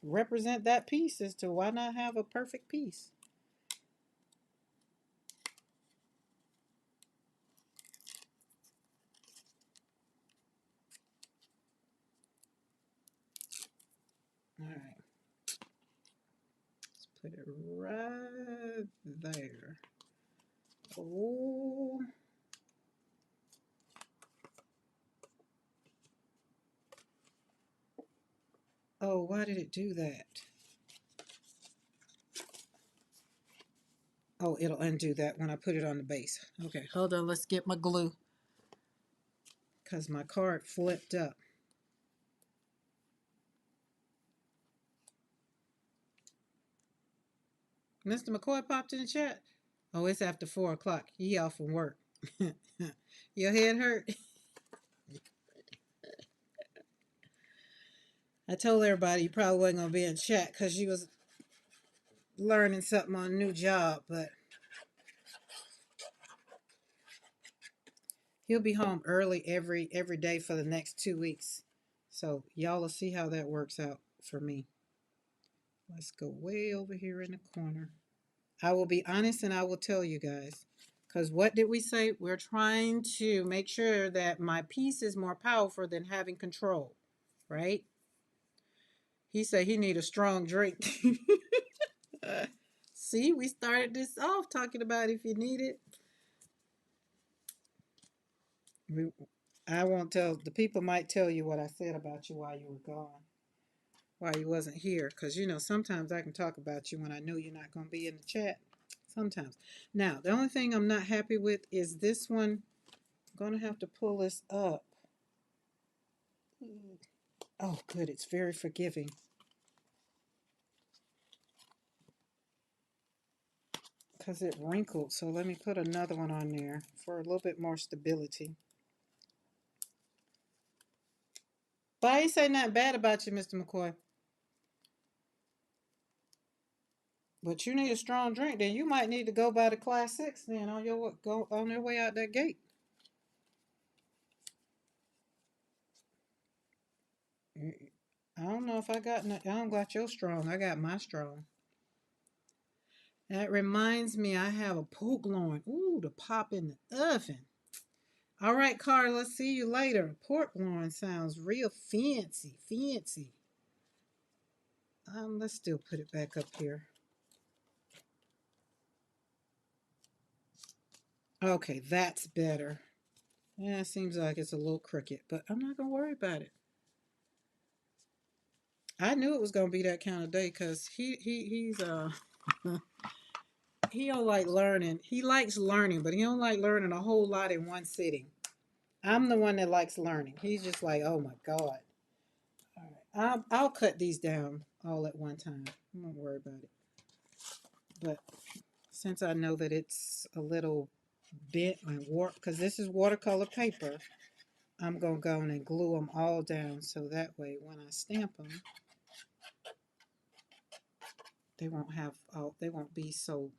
represent that peace is to why not have a perfect peace? All right. Let's put it right there. Oh. Oh, why did it do that? Oh, it'll undo that when I put it on the base. Okay, hold on. Let's get my glue. Because my card flipped up. Mr. McCoy popped in the chat. Oh, it's after 4 o'clock. He off from work. Your head hurt? I told everybody you probably wasn't going to be in chat because you was learning something on a new job, but he'll be home early every day for the next 2 weeks. So y'all will see how that works out for me. Let's go way over here in the corner. I will be honest and I will tell you guys. Because what did we say? We're trying to make sure that my peace is more powerful than having control, right? He said he need a strong drink. See, we started this off talking about if you need it. I won't tell. The people might tell you what I said about you while you were gone, while you wasn't here. Because, sometimes I can talk about you when I know you're not going to be in the chat. Sometimes. Now, the only thing I'm not happy with is this one. I'm going to have to pull this up. Oh, good. It's very forgiving. Because it wrinkled. So let me put another one on there for a little bit more stability. But I ain't say nothing bad about you, Mr. McCoy. But you need a strong drink, then you might need to go by the class 6 then on your way out that gate. I don't know if I don't got your strong. I got my strong. That reminds me, I have a pork loin. Ooh, to pop in the oven. All right, Carla, see you later. Pork loin sounds real fancy, fancy. Let's still put it back up here. Okay, that's better. Yeah, it seems like it's a little crooked, but I'm not gonna worry about it. I knew it was gonna be that kind of day because he's he don't like learning. He likes learning, but he don't like learning a whole lot in one sitting. I'm the one that likes learning. He's just like, oh my God. All right. I'll cut these down all at one time. I won't worry about it. But since I know that it's a little bent and warped, because this is watercolor paper, I'm going to go and glue them all down so that way when I stamp them, they won't be so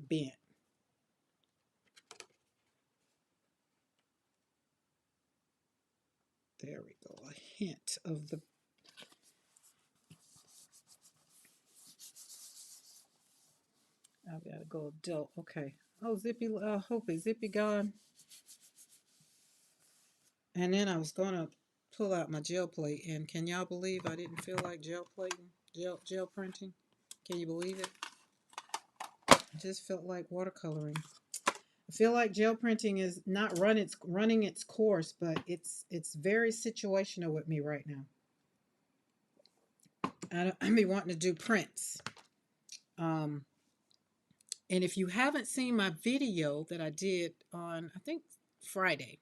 bent. There we go. A hint of the. I've got to go adult. Okay. Oh, Zippy. Hope is Zippy gone? And then I was gonna pull out my gel plate, and can y'all believe I didn't feel like gel plating, gel printing? Can you believe it? I just felt like watercoloring. I feel like gel printing is not running its course, but it's very situational with me right now. I be wanting to do prints. And if you haven't seen my video that I did on, I think, Friday,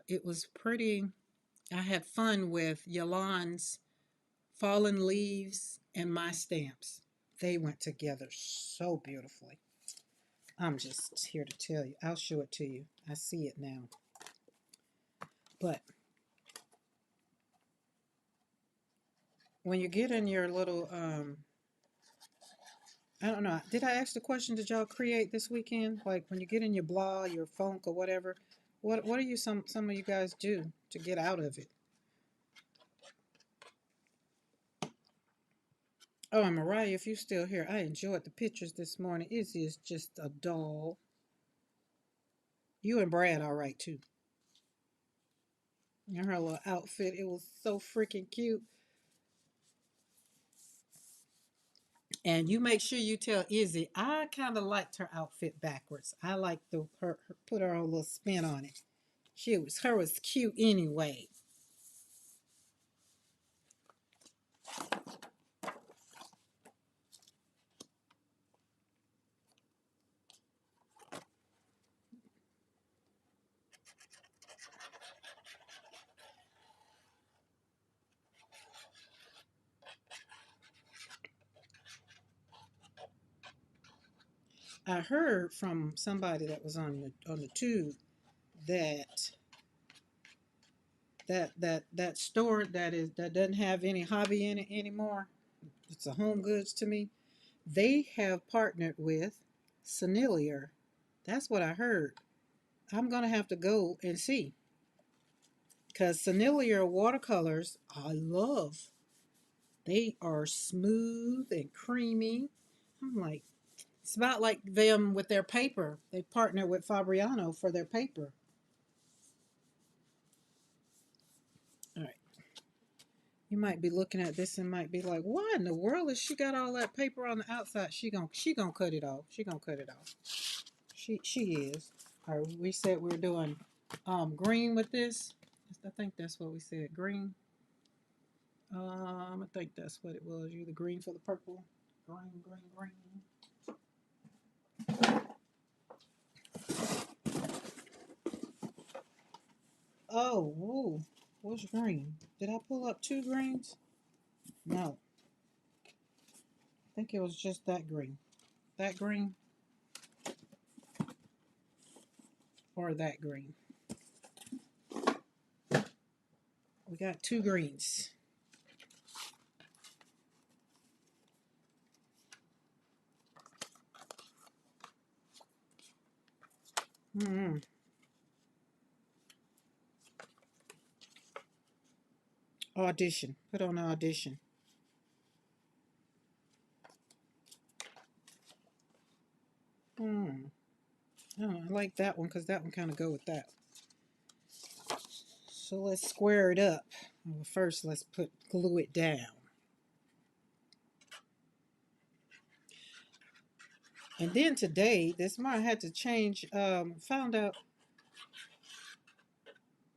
it was pretty. I had fun with Yolande's fallen leaves and my stamps. They went together so beautifully. I'm just here to tell you. I'll show it to you. I see it now. But when you get in your little, I don't know. Did I ask the question? Did y'all create this weekend? Like when you get in your blah, your funk, or whatever. What do you some of you guys do to get out of it? Oh, and Mariah, if you're still here, I enjoyed the pictures this morning. Izzy is just a doll. You and Brad all right too. And her little outfit, it was so freaking cute. And you make sure you tell Izzy, I kind of liked her outfit backwards. I liked her put her own little spin on it. Her was cute anyway. I heard from somebody that was on the tube that that store that doesn't have any hobby in it anymore. It's a Home Goods to me. They have partnered with Sennelier. That's what I heard. I'm gonna have to go and see because Sennelier watercolors I love. They are smooth and creamy. I'm like, it's about like them with their paper. They partner with Fabriano for their paper. All right. You might be looking at this and might be like, why in the world is she got all that paper on the outside? She gonna cut it off. She gonna cut it off. She is. All right, we said we are doing green with this. I think that's what we said. Green. I think that's what it was. You the green for the purple. Green, green, green. Oh, whoa. What's green? Did I pull up two greens? No. I think it was just that green. That green or that green. We got two greens. Mm-hmm. Audition. Put on audition. Hmm. Oh, I like that one because that one kind of go with that. So let's square it up. Well, first, let's glue it down. And then today, this month I had to change. Found out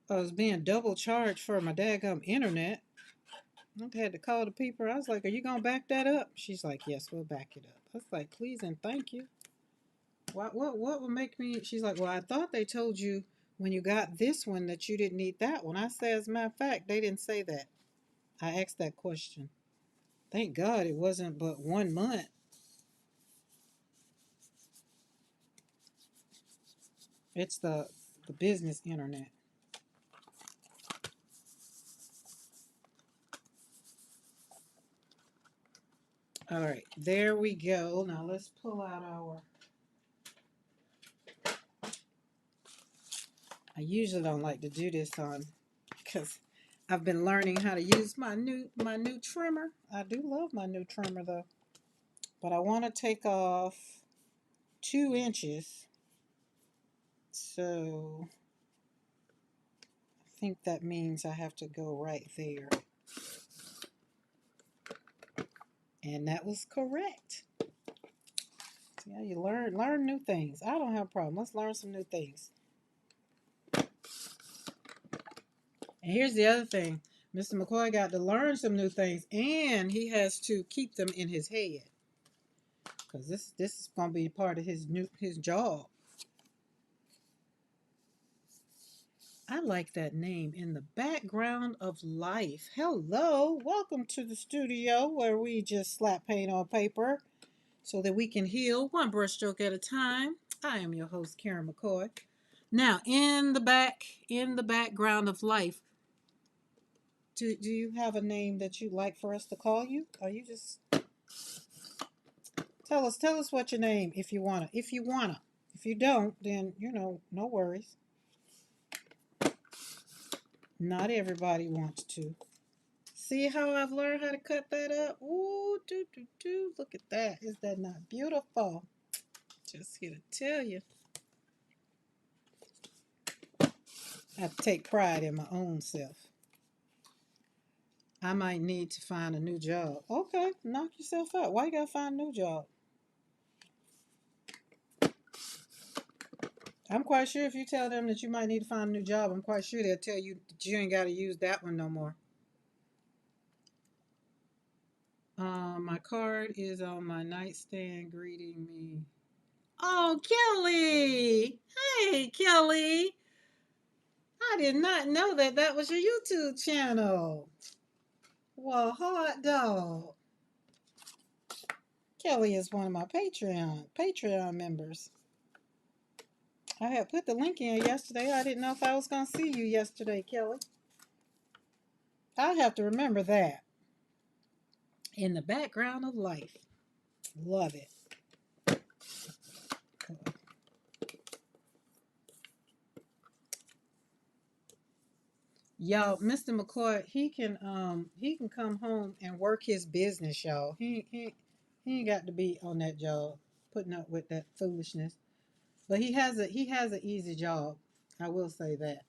I was being double charged for my daggum internet. I had to call the people. I was like, "Are you gonna back that up?" She's like, "Yes, we'll back it up." I was like, "Please and thank you." What would make me? She's like, "Well, I thought they told you when you got this one that you didn't need that one." I said, "As a matter of fact, they didn't say that." I asked that question. Thank God it wasn't but 1 month. It's the business internet. All right, there we go. Now let's pull out our. I usually don't like to do this on because I've been learning how to use my new trimmer. I do love my new trimmer though, but I want to take off 2 inches. So I think that means I have to go right there, and that was correct. Yeah, you learn new things. I don't have a problem. Let's learn some new things. And here's the other thing. Mr. McCoy got to learn some new things, and he has to keep them in his head because this is going to be part of his job. I like that name, In the Background of Life. Hello, welcome to the studio where we just slap paint on paper so that we can heal one brushstroke at a time. I am your host, Karen McCoy. Now, in the background of life, do you have a name that you'd like for us to call you? Or you just tell us what your name if you wanna. If you wanna. If you don't, then no worries. Not everybody wants to. See how I've learned how to cut that up? Ooh, do. Look at that. Is that not beautiful? Just here to tell you. I have to take pride in my own self. I might need to find a new job. Okay, knock yourself out. Why you gotta find a new job? I'm quite sure if you tell them that you might need to find a new job, I'm quite sure they'll tell you that you ain't got to use that one no more. My card is on my nightstand greeting me. Oh, Kelly! Hey, Kelly! I did not know that was your YouTube channel. Well, hot dog. Kelly is one of my Patreon members. I had put the link in yesterday. I didn't know if I was going to see you yesterday, Kelly. I have to remember that. In the background of life. Love it. Y'all, Mr. McCoy, he can come home and work his business, y'all. He ain't got to be on that job putting up with that foolishness. But he has an easy job. I will say that.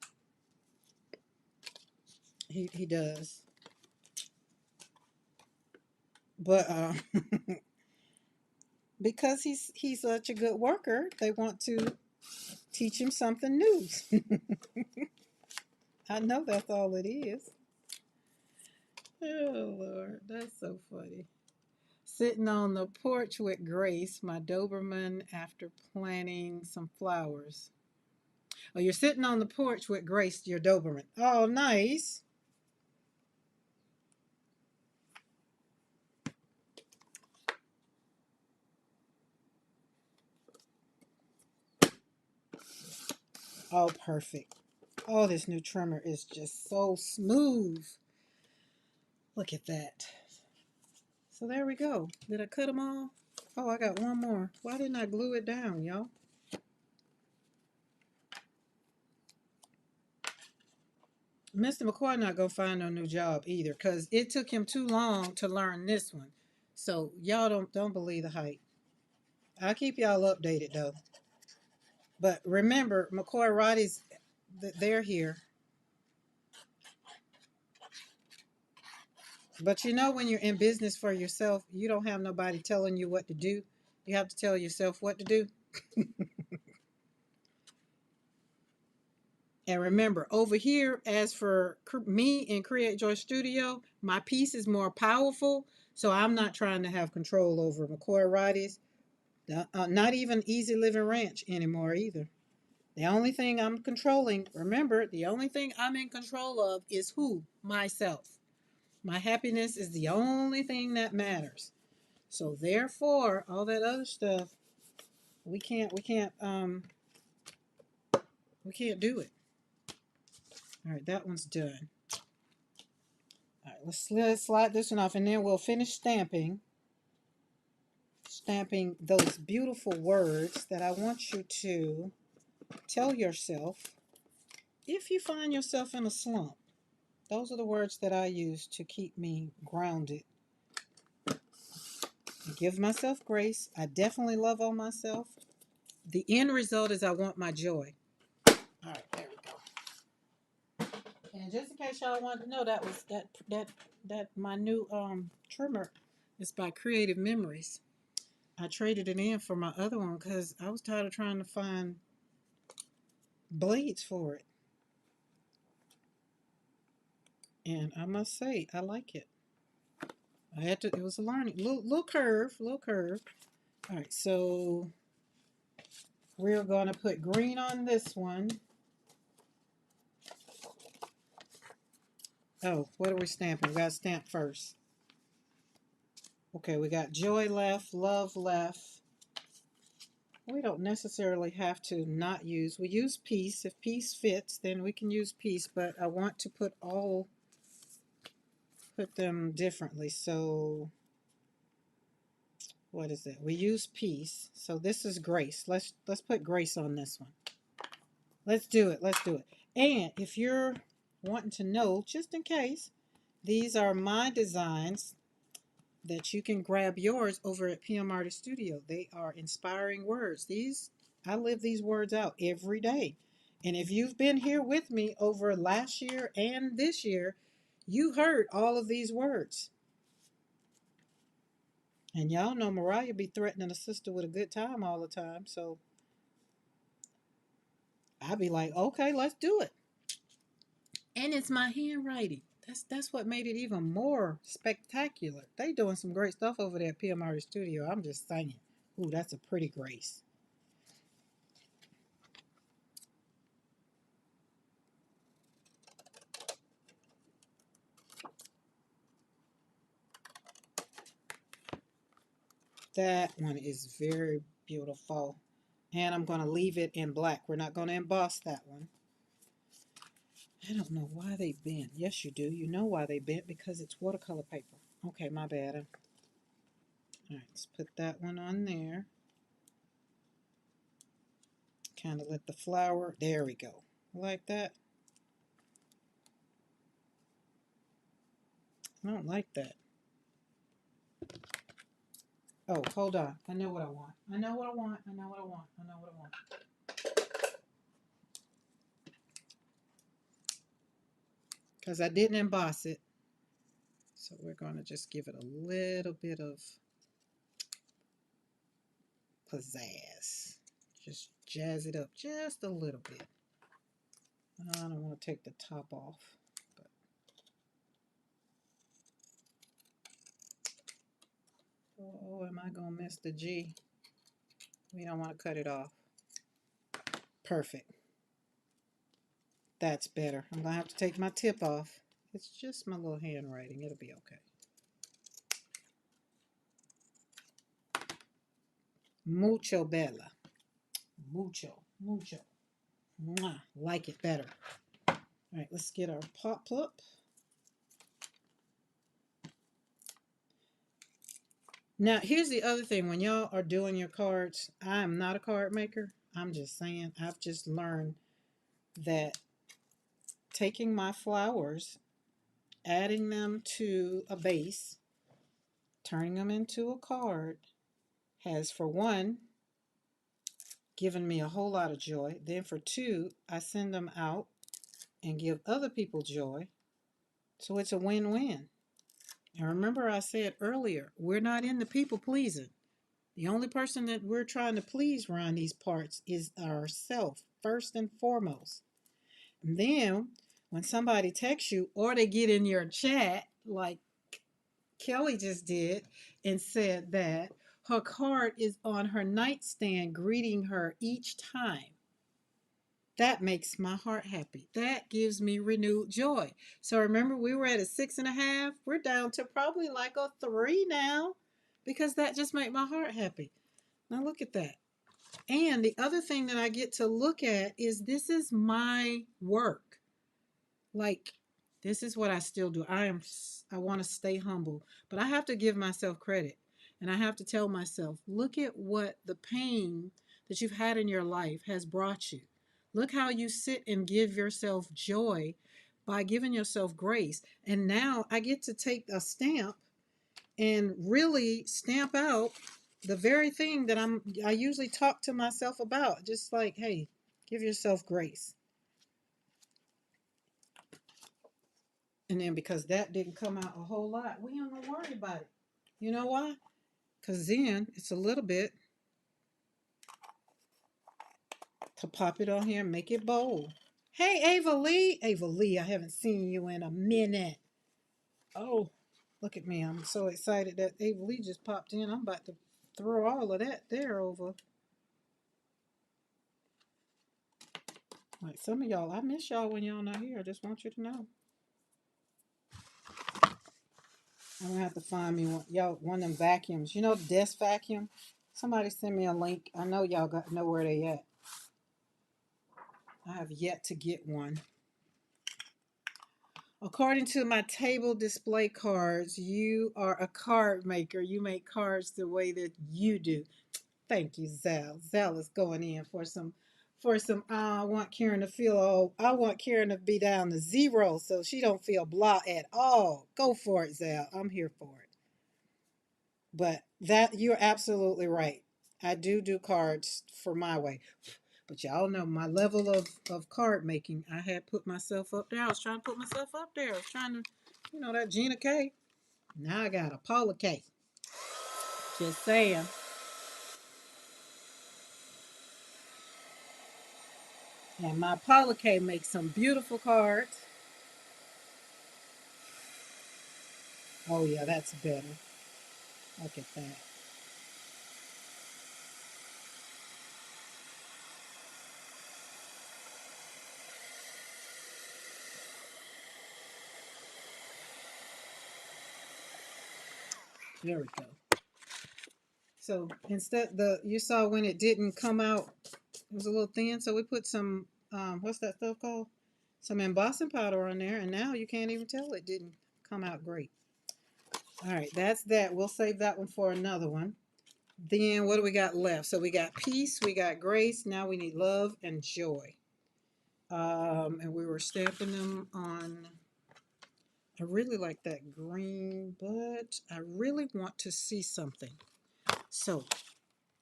He does. But because he's such a good worker, they want to teach him something new. I know that's all it is. Oh Lord, that's so funny. Sitting on the porch with Grace, my Doberman, after planting some flowers. Oh, you're sitting on the porch with Grace, your Doberman. Oh, nice. Oh, perfect. Oh, this new trimmer is just so smooth. Look at that. So there we go. Did I cut them all? Oh, I got one more. Why didn't I glue it down, y'all? Mr. McCoy not gonna find no new job either, cause it took him too long to learn this one. So y'all don't believe the hype. I'll keep y'all updated though. But remember, McCoy Roddy's they're here. But you know, when you're in business for yourself, you don't have nobody telling you what to do. You have to tell yourself what to do. And remember, over here, as for me in Create Joy Studio, my piece is more powerful. So I'm not trying to have control over McCoy Roddy's, not even Easy Living Ranch anymore either. The only thing I'm controlling, remember, the only thing I'm in control of is who? Myself. My happiness is the only thing that matters. So therefore, all that other stuff, we can't do it. All right, that one's done. All right, let's slide this one off, and then we'll finish stamping those beautiful words that I want you to tell yourself if you find yourself in a slump. Those are the words that I use to keep me grounded. I give myself grace. I definitely love on myself. The end result is I want my joy. All right, there we go. And just in case y'all wanted to know, that was that my new trimmer is by Creative Memories. I traded it in for my other one because I was tired of trying to find blades for it. And I must say, I like it. I had to, it was a learning, little curve, little curve. All right, so we're going to put green on this one. Oh, what are we stamping? We got to stamp first. Okay, we got joy left, love left. We don't necessarily have to not use. We use peace. If peace fits, then we can use peace, but I want to put them differently. So what is it? We use peace. So this is grace. Let's put grace on this one. Let's do it. Let's do it. And if you're wanting to know, just in case, these are my designs that you can grab yours over at PM Artist Studio. They are inspiring words. I live these words out every day. And if you've been here with me over last year and this year, you heard all of these words. And y'all know Mariah be threatening a sister with a good time all the time. So I'd be like, okay, let's do it. And it's my handwriting. That's what made it even more spectacular. They doing some great stuff over there at PM Artist Studio. I'm just saying. Ooh, that's a pretty grace. That one is very beautiful. And I'm going to leave it in black. We're not going to emboss that one. I don't know why they bent. Yes, you do. You know why they bent, because it's watercolor paper. Okay, my bad. All right, let's put that one on there. Kind of let the flower, there we go. Like that. I don't like that. Oh, hold on. I know what I want. I know what I want. I know what I want. I know what I want. Because I didn't emboss it. So we're going to just give it a little bit of pizzazz. Just jazz it up just a little bit. I don't want to take the top off. But oh, am I going to miss the G? We don't want to cut it off. Perfect. That's better. I'm going to have to take my tip off. It's just my little handwriting. It'll be okay. Mucho bella. Mucho. Mucho. Mwah. Like it better. All right, let's get our pop plup. Now, here's the other thing. When y'all are doing your cards, I am not a card maker. I'm just saying, I've just learned that taking my flowers, adding them to a base, turning them into a card, has, for one, given me a whole lot of joy. Then for two, I send them out and give other people joy. So it's a win-win. And remember I said earlier, we're not in the people pleasing. The only person that we're trying to please around these parts is ourselves, first and foremost. And then when somebody texts you or they get in your chat, like Kelly just did, and said that her card is on her nightstand greeting her each time. That makes my heart happy. That gives me renewed joy. So remember, we were at a 6.5. We're down to probably like a 3 now because that just made my heart happy. Now look at that. And the other thing that I get to look at is this is my work. Like, this is what I still do. I want to stay humble, but I have to give myself credit. And I have to tell myself, look at what the pain that you've had in your life has brought you. Look how you sit and give yourself joy by giving yourself grace. And now I get to take a stamp and really stamp out the very thing that I usually talk to myself about. Just like, hey, give yourself grace. And then because that didn't come out a whole lot, we don't worry about it. You know why? Because then it's a little bit to pop it on here and make it bold. Hey, Ava Lee. Ava Lee, I haven't seen you in a minute. Oh, look at me. I'm so excited that Ava Lee just popped in. I'm about to throw all of that there over. Like some of y'all, I miss y'all when y'all not here. I just want you to know. I'm gonna have to find me one of them vacuums. You know the desk vacuum? Somebody send me a link. I know y'all got know where they at. I have yet to get one. According to my table display cards, you are a card maker. You make cards the way that you do. Thank you, Zal. Zal is going in for some I want Karen to feel I want Karen to be down to 0 so she don't feel blah at all. Go for it, Zal. I'm here for it. But that you're absolutely right. I do cards for my way. But y'all know my level of card making. I had put myself up there. I was trying to put myself up there. I was trying to, that Gina K. Now I got a Paula K. Just saying. And my Paula K makes some beautiful cards. Oh yeah, that's better. Look at that. There we go. So instead you saw when it didn't come out, it was a little thin, so we put some what's that stuff called? Some embossing powder on there, and now you can't even tell it didn't come out great. All right, that's that. We'll save that one for another one. Then what do we got left? So we got peace, we got grace. Now we need love and joy. And we were stamping them on. I really like that green, but I really want to see something. So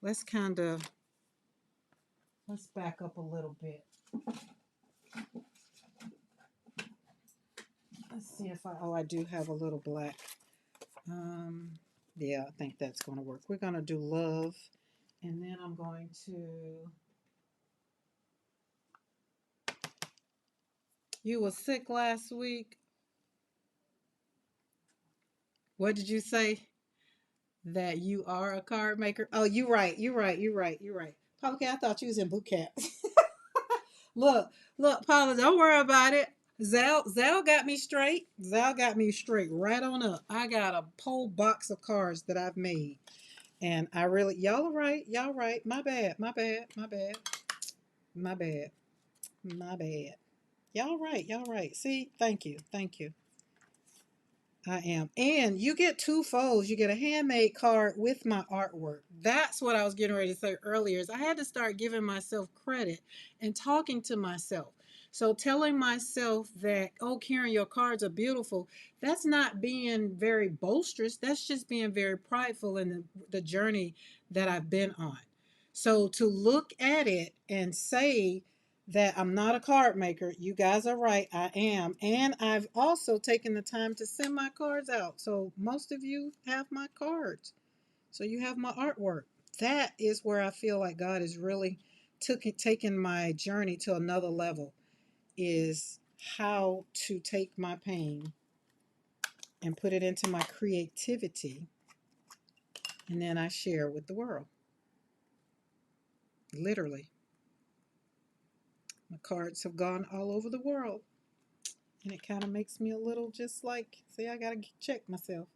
let's back up a little bit. Let's see if I do have a little black. Um, yeah, I think that's going to work. We're going to do love, and then I'm going to. You were sick last week. What did you say? That you are a card maker? Oh, you're right. You're right. You're right. You're right. Papa K, I thought you was in boot camp. Look, look, Paula, don't worry about it. Zell got me straight. Zell got me straight right on up. I got a whole box of cards that I've made. And I really, y'all are right. Y'all right. My bad. My bad. My bad. My bad. My bad. Y'all right. Y'all right. See, thank you. Thank you. I am. And you get two folds. You get a handmade card with my artwork. That's what I was getting ready to say earlier is I had to start giving myself credit and talking to myself. So telling myself that, oh, Karen, your cards are beautiful, that's not being very boisterous. That's just being very prideful in the journey that I've been on. So to look at it and say, that I'm not a card maker. You guys are right. I am. And I've also taken the time to send my cards out. So most of you have my cards. So you have my artwork. That is where I feel like God has really taken my journey to another level is how to take my pain and put it into my creativity. And then I share with the world. Literally. My cards have gone all over the world. And it kind of makes me a little just like, see, I got to check myself.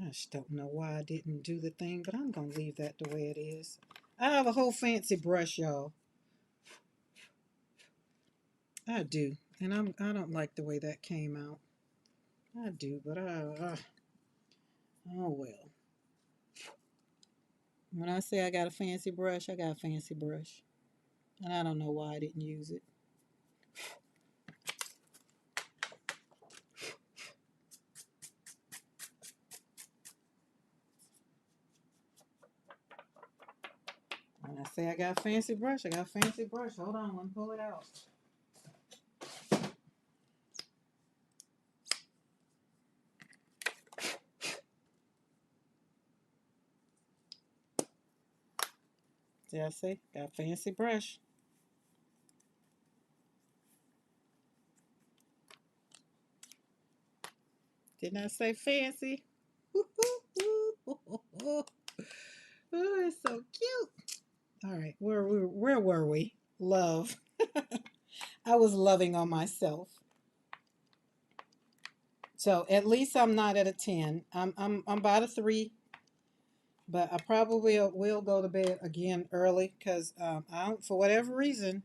I just don't know why I didn't do the thing, but I'm going to leave that the way it is. I have a whole fancy brush, y'all. I do. And I don't like the way that came out. I do, but oh well. When I say I got a fancy brush, I got a fancy brush. And I don't know why I didn't use it. When I say I got a fancy brush, I got a fancy brush. Hold on, let me pull it out. See, I say, got a fancy brush. Didn't I say fancy? Oh, it's so cute. All right, where were we? Love. I was loving on myself. So at least I'm not at a 10. I'm about a 3, but I probably will go to bed again early because I don't, for whatever reason,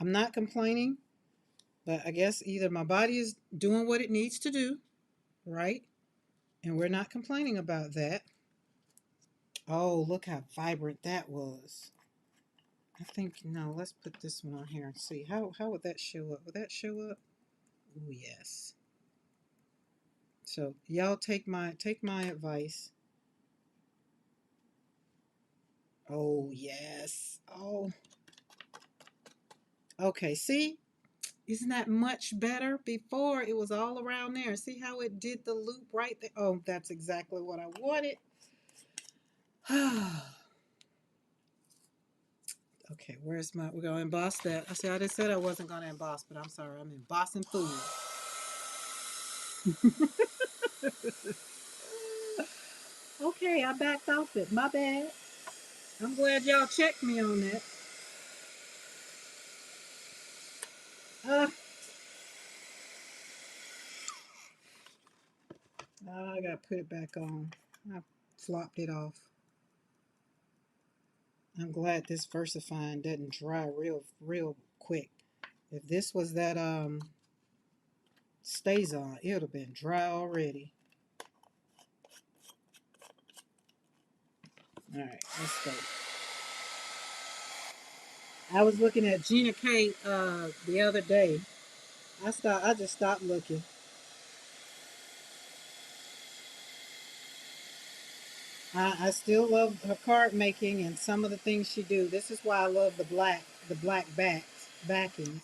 I'm not complaining. But I guess either my body is doing what it needs to do, right? And we're not complaining about that. Oh, look how vibrant that was. I think no. Let's put this one on here and see how would that show up. Would that show up? Oh yes. So y'all take my advice. Oh yes. Oh, okay. See, isn't that much better? Before it was all around there. See how it did the loop right there. Oh, that's exactly what I wanted. Okay, where's my? We're gonna emboss that. I said I just said I wasn't gonna emboss, but I'm sorry. I'm embossing food. Okay, I backed off it. My bad. I'm glad y'all checked me on that. Uh, I gotta put it back on. I flopped it off. I'm glad this VersaFine doesn't dry real quick. If this was that stays on, it would have been dry already. All right, let's go. I was looking at Gina K the other day. I just stopped looking. I still love her card making and some of the things she do. This is why I love the black backings.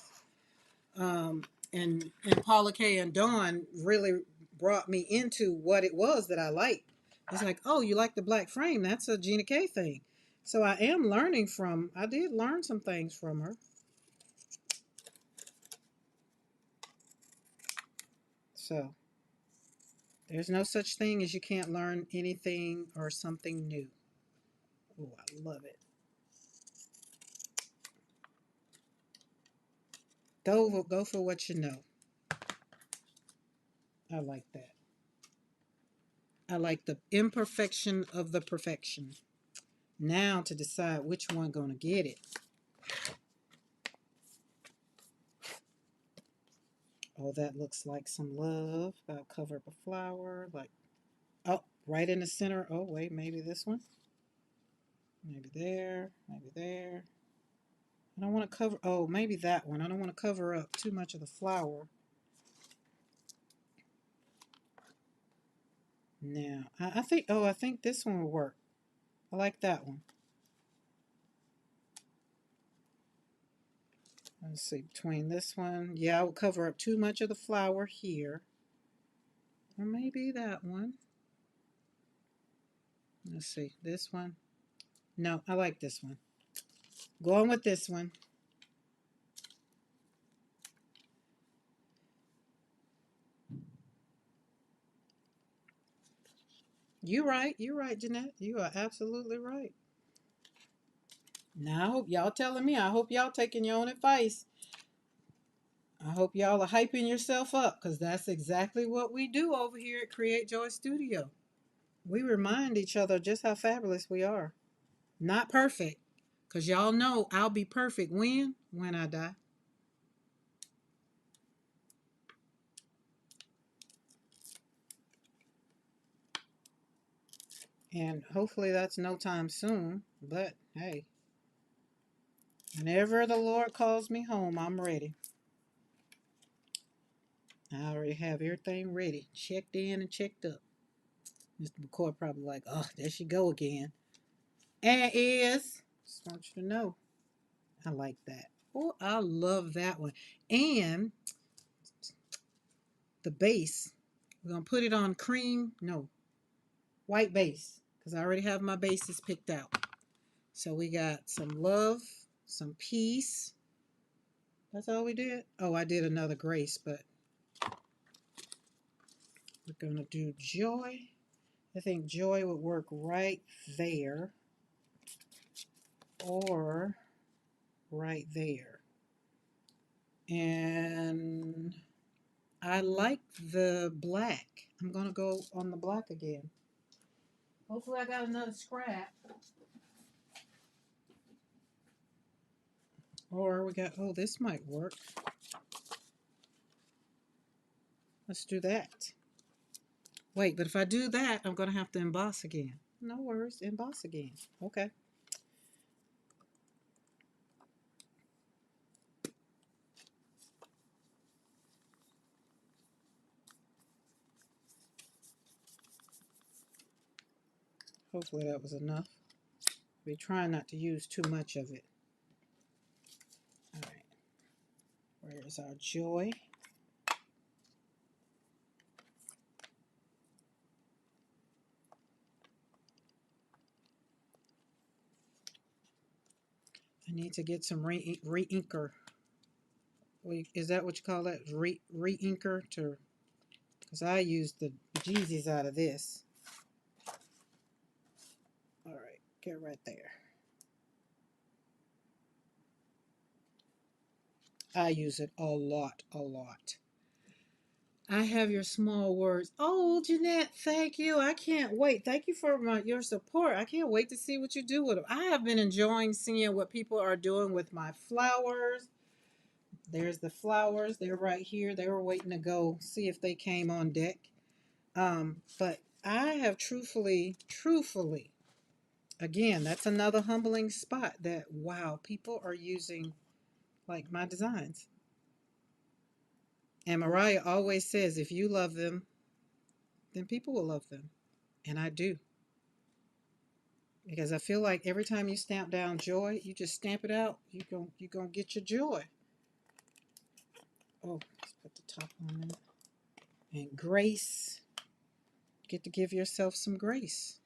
And Paula K and Dawn really brought me into what it was that I liked. It's like, oh, you like the black frame? That's a Gina K thing. So I am learning from. I did learn some things from her. So there's no such thing as you can't learn anything or something new. Oh, I love it. Go for what you know. I like that. I like the imperfection of the perfection. Now to decide which one gonna get it. Oh, that looks like some love. I'll cover up a flower. Like, oh, right in the center. Oh, wait, maybe this one. Maybe there. Maybe there. I don't want to cover. Oh, maybe that one. I don't want to cover up too much of the flower. Now, I think. Oh, I think this one will work. I like that one. Let's see, between this one. Yeah, I will cover up too much of the flower here. Or maybe that one. Let's see, this one. No, I like this one. Going with this one. You're right. You're right, Jeanette. You are absolutely right. Now, I hope y'all telling me. I hope y'all taking your own advice. I hope y'all are hyping yourself up because that's exactly what we do over here at Create Joy Studio. We remind each other just how fabulous we are. Not perfect, because y'all know I'll be perfect when? When I die. And hopefully that's no time soon. But hey, whenever the Lord calls me home, I'm ready. I already have everything ready, checked in and checked up. Mr. McCoy probably like, oh, there she go again. And is, just want you to know, I like that. Oh, I love that one. And the base, we're going to put it on cream, no, white base, because I already have my bases picked out. So we got some love, some peace. That's all we did. Oh, I did another grace, but we're going to do joy. I think joy would work right there or right there. And I like the black. I'm going to go on the black again. Hopefully I got another scrap. Or we got, oh, this might work. Let's do that. Wait, but if I do that, I'm going to have to emboss again. No worries, emboss again. Okay. Hopefully that was enough. We're trying not to use too much of it. All right. Where's our joy? I need to get some re-inker. Is that what you call that? Re-inker to, because I used the Jeezys out of this. All right, get right there. I use it a lot, a lot. I have your small words. Oh, Jeanette, thank you. I can't wait. Thank you for your support. I can't wait to see what you do with them. I have been enjoying seeing what people are doing with my flowers. There's the flowers. They're right here. They were waiting to go see if they came on deck. But I have truthfully, again, that's another humbling spot that, wow, people are using like my designs. And Mariah always says, if you love them, then people will love them. And I do. Because I feel like every time you stamp down joy, you just stamp it out, you're gonna get your joy. Oh, let's put the top on there. And grace. Get to give yourself some grace.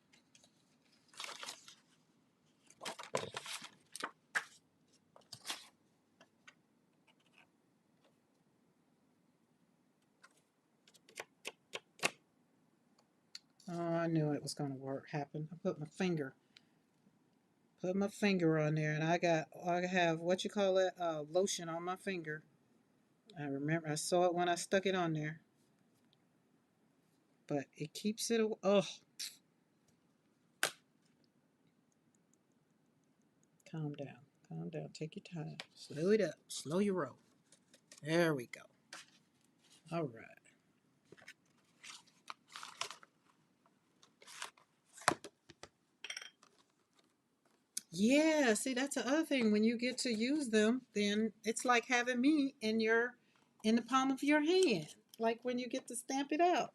Oh, I knew it was going to happen. I put my finger on there, and I have, what you call it, lotion on my finger. I remember I saw it when I stuck it on there, but it keeps it. Oh, calm down, calm down. Take your time. Slow it up. Slow your roll. There we go. All right. Yeah, see, that's the other thing. When you get to use them, then it's like having me in the palm of your hand. Like when you get to stamp it out.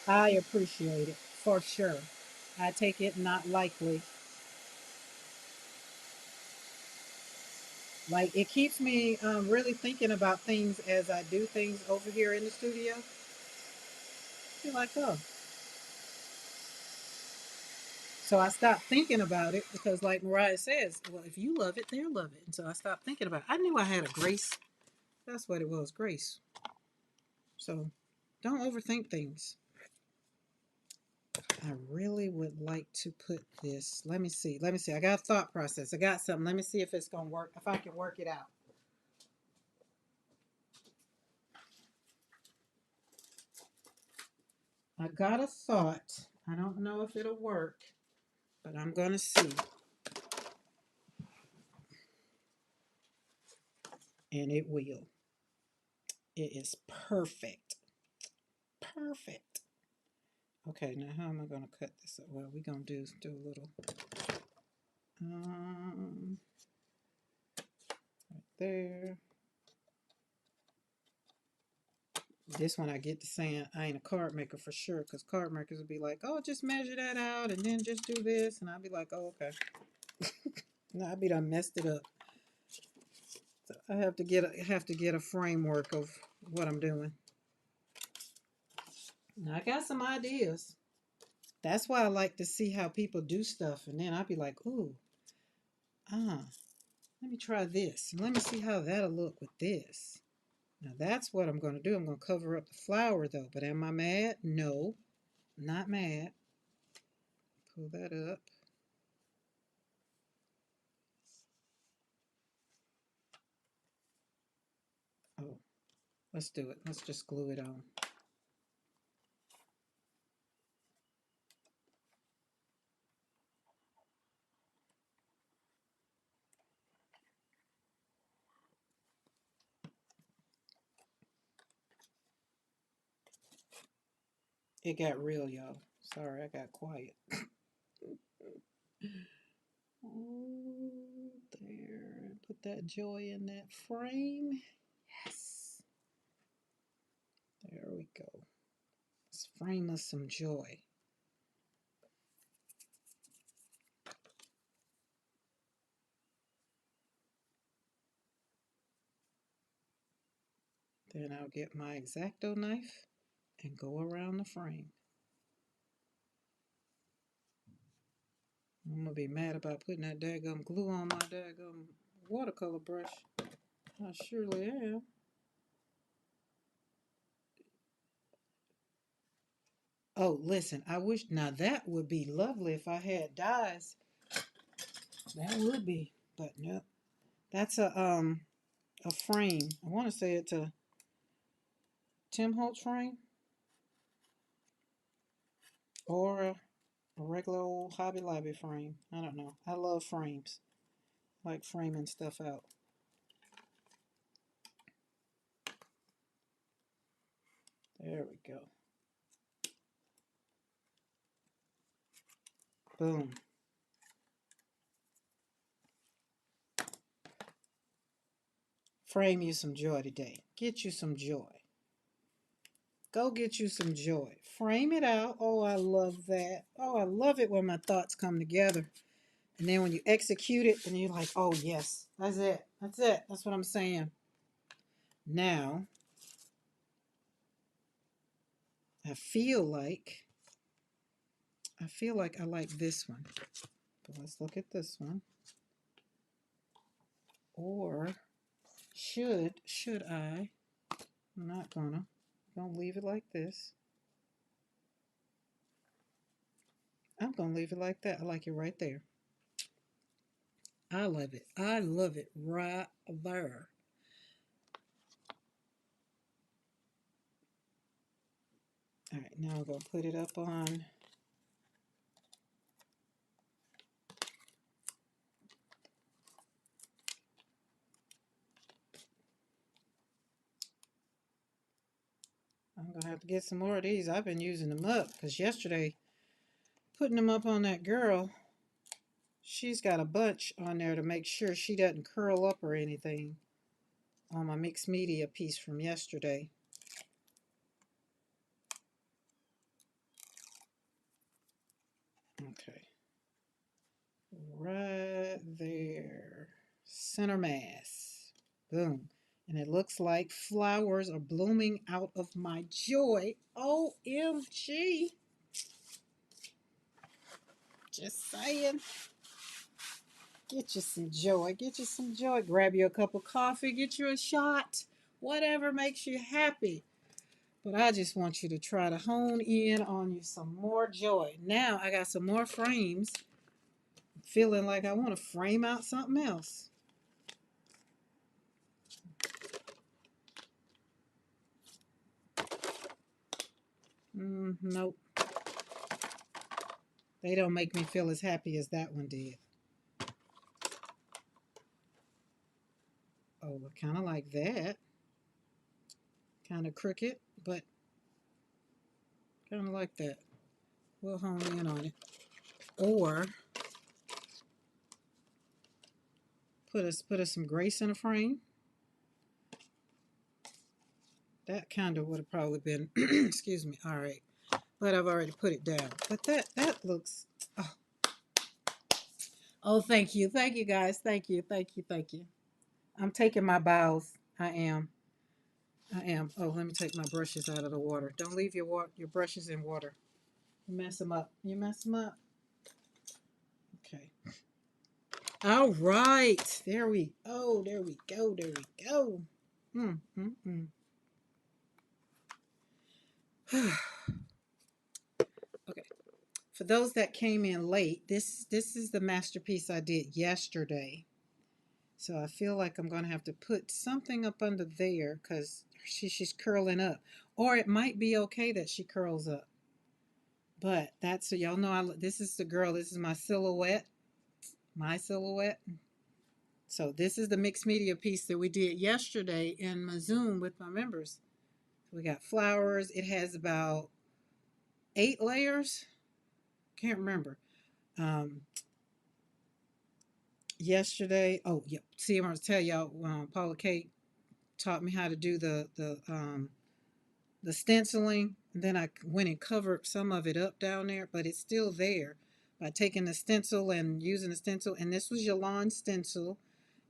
I appreciate it for sure. I take it not lightly. Like it keeps me really thinking about things as I do things over here in the studio. Be like, oh, so I stopped thinking about it because, like Mariah says, well, if you love it, they'll love it. And so I stopped thinking about it. I knew I had a grace. That's what it was, grace. So don't overthink things. I really would like to put this. Let me see. Let me see. I got a thought process. I got something. Let me see if it's going to work, if I can work it out. I got a thought. I don't know if it'll work, but I'm going to see. And it will. It is perfect. Perfect. Okay, now how am I going to cut this up? Well, we're going to do a little right there. This one I get to saying I ain't a card maker for sure, because card makers will be like, oh, just measure that out and then just do this. And I'll be like, oh, okay. No, I'll be done messed it up. So I have to get a framework of what I'm doing. Now I got some ideas. That's why I like to see how people do stuff, and then I'll be like, ooh, let me try this, and let me see how that'll look with this. Now that's what I'm going to do. I'm going to cover up the flower though. But am I mad? No, not mad. Pull that up. Oh, let's do it. Let's just glue it on. It got real, y'all. Sorry, I got quiet. Oh, there. Put that joy in that frame. Yes. There we go. Let's frame us some joy. Then I'll get my X-Acto knife and go around the frame. I'm gonna be mad about putting that daggum glue on my daggum watercolor brush. I surely am. Oh, listen, I wish, now that would be lovely if I had dyes. That would be, but no. That's a frame. I want to say it's a Tim Holtz frame or a regular old Hobby Lobby frame. I don't know. I love frames. I like framing stuff out. There we go. Boom. Frame you some joy today. Get you some joy. Go get you some joy. Frame it out. Oh, I love that. Oh, I love it when my thoughts come together And then when you execute it, then you're like, oh, yes, that's it. That's it. That's what I'm saying. Now, I feel like, I like this one. But let's look at this one. Or should I? I'm not gonna. I'm gonna leave it like this. I'm gonna leave it like that. I like it right there. I love it. I love it right there. All right, now I'm gonna put it up on. I'm gonna have to get some more of these. I've been using them up because yesterday, putting them up on that girl, she's got a bunch on there to make sure she doesn't curl up or anything on my mixed media piece from yesterday. Okay. Right there. Center mass. Boom. And it looks like flowers are blooming out of my joy. OMG. Just saying. Get you some joy. Get you some joy. Grab you a cup of coffee. Get you a shot. Whatever makes you happy. But I just want you to try to hone in on you some more joy. Now I got some more frames. Feeling like I want to frame out something else. Nope. They don't make me feel as happy as that one did. Oh, I kind of like that. Kind of crooked, but kind of like that. We'll hone in on it. Or put us some grace in a frame. That kind of would have probably been, excuse me, all right. But I've already put it down. But that looks, oh, oh, thank you. Thank you, guys. Thank you. Thank you. Thank you. I'm taking my bows. I am. I am. Oh, let me take my brushes out of the water. Don't leave your brushes in water. You mess them up. You mess them up. Okay. All right. There we go. There we go. There we go. Mm, mm, mm. Okay. For those that came in late, this is the masterpiece I did yesterday. So I feel like I'm going to have to put something up under there because she's curling up. Or it might be okay that she curls up. But that's so y'all know this is the girl. This is my silhouette. My silhouette. So this is the mixed media piece that we did yesterday in my Zoom with my members. We got flowers. It has about 8 layers. Can't remember. Um, Yesterday, oh yeah. See, I'm gonna tell y'all. Paula Kate taught me how to do the stenciling. And then I went and covered some of it up down there, but it's still there by taking the stencil and using the stencil. And this was Yolande's stencil,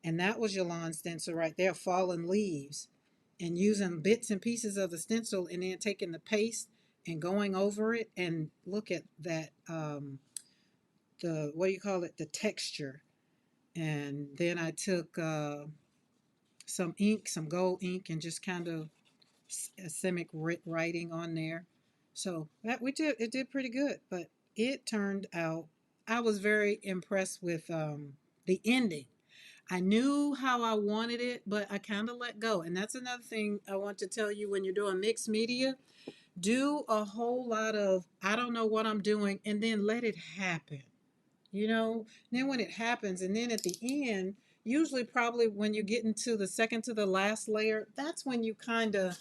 and that was Yolande's stencil right there, fallen leaves, and using bits and pieces of the stencil, and then taking the paste and going over it. And look at that, the what do you call it? The texture. And then I took some ink, some gold ink, and just kind of semic writing on there. So that we did, it did pretty good, but it turned out, I was very impressed with the ending. I knew how I wanted it, but I kind of let go. And that's another thing I want to tell you when you're doing mixed media. Do a whole lot of, I don't know what I'm doing, and then let it happen. You know, then when it happens, and then at the end, usually probably when you get into the second to the last layer, that's when you kind of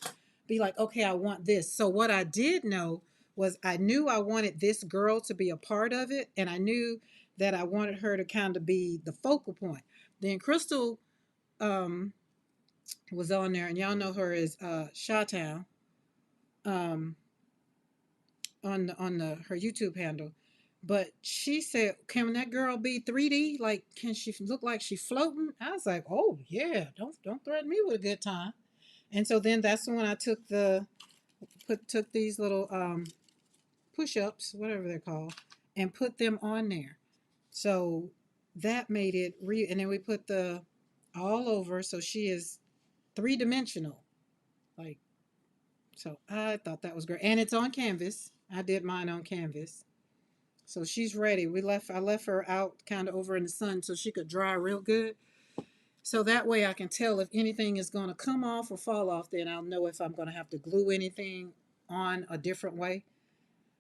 be like, okay, I want this. So what I did know was I knew I wanted this girl to be a part of it, and I knew that I wanted her to kind of be the focal point. Then Crystal um, was on there, and y'all know her as Shawtown um, on the her YouTube handle. But she said, "Can that girl be 3D? Like, can she look like she's floating?" I was like, "Oh yeah, don't threaten me with a good time." And so then that's when I took these little push-ups, whatever they're called, and put them on there. So that made it real. And then we put the all over, so she is three-dimensional. Like, so I thought that was great, and it's on canvas. I did mine on canvas. So she's ready. I left her out kind of over in the sun so she could dry real good. So that way I can tell if anything is going to come off or fall off, then I'll know if I'm going to have to glue anything on a different way.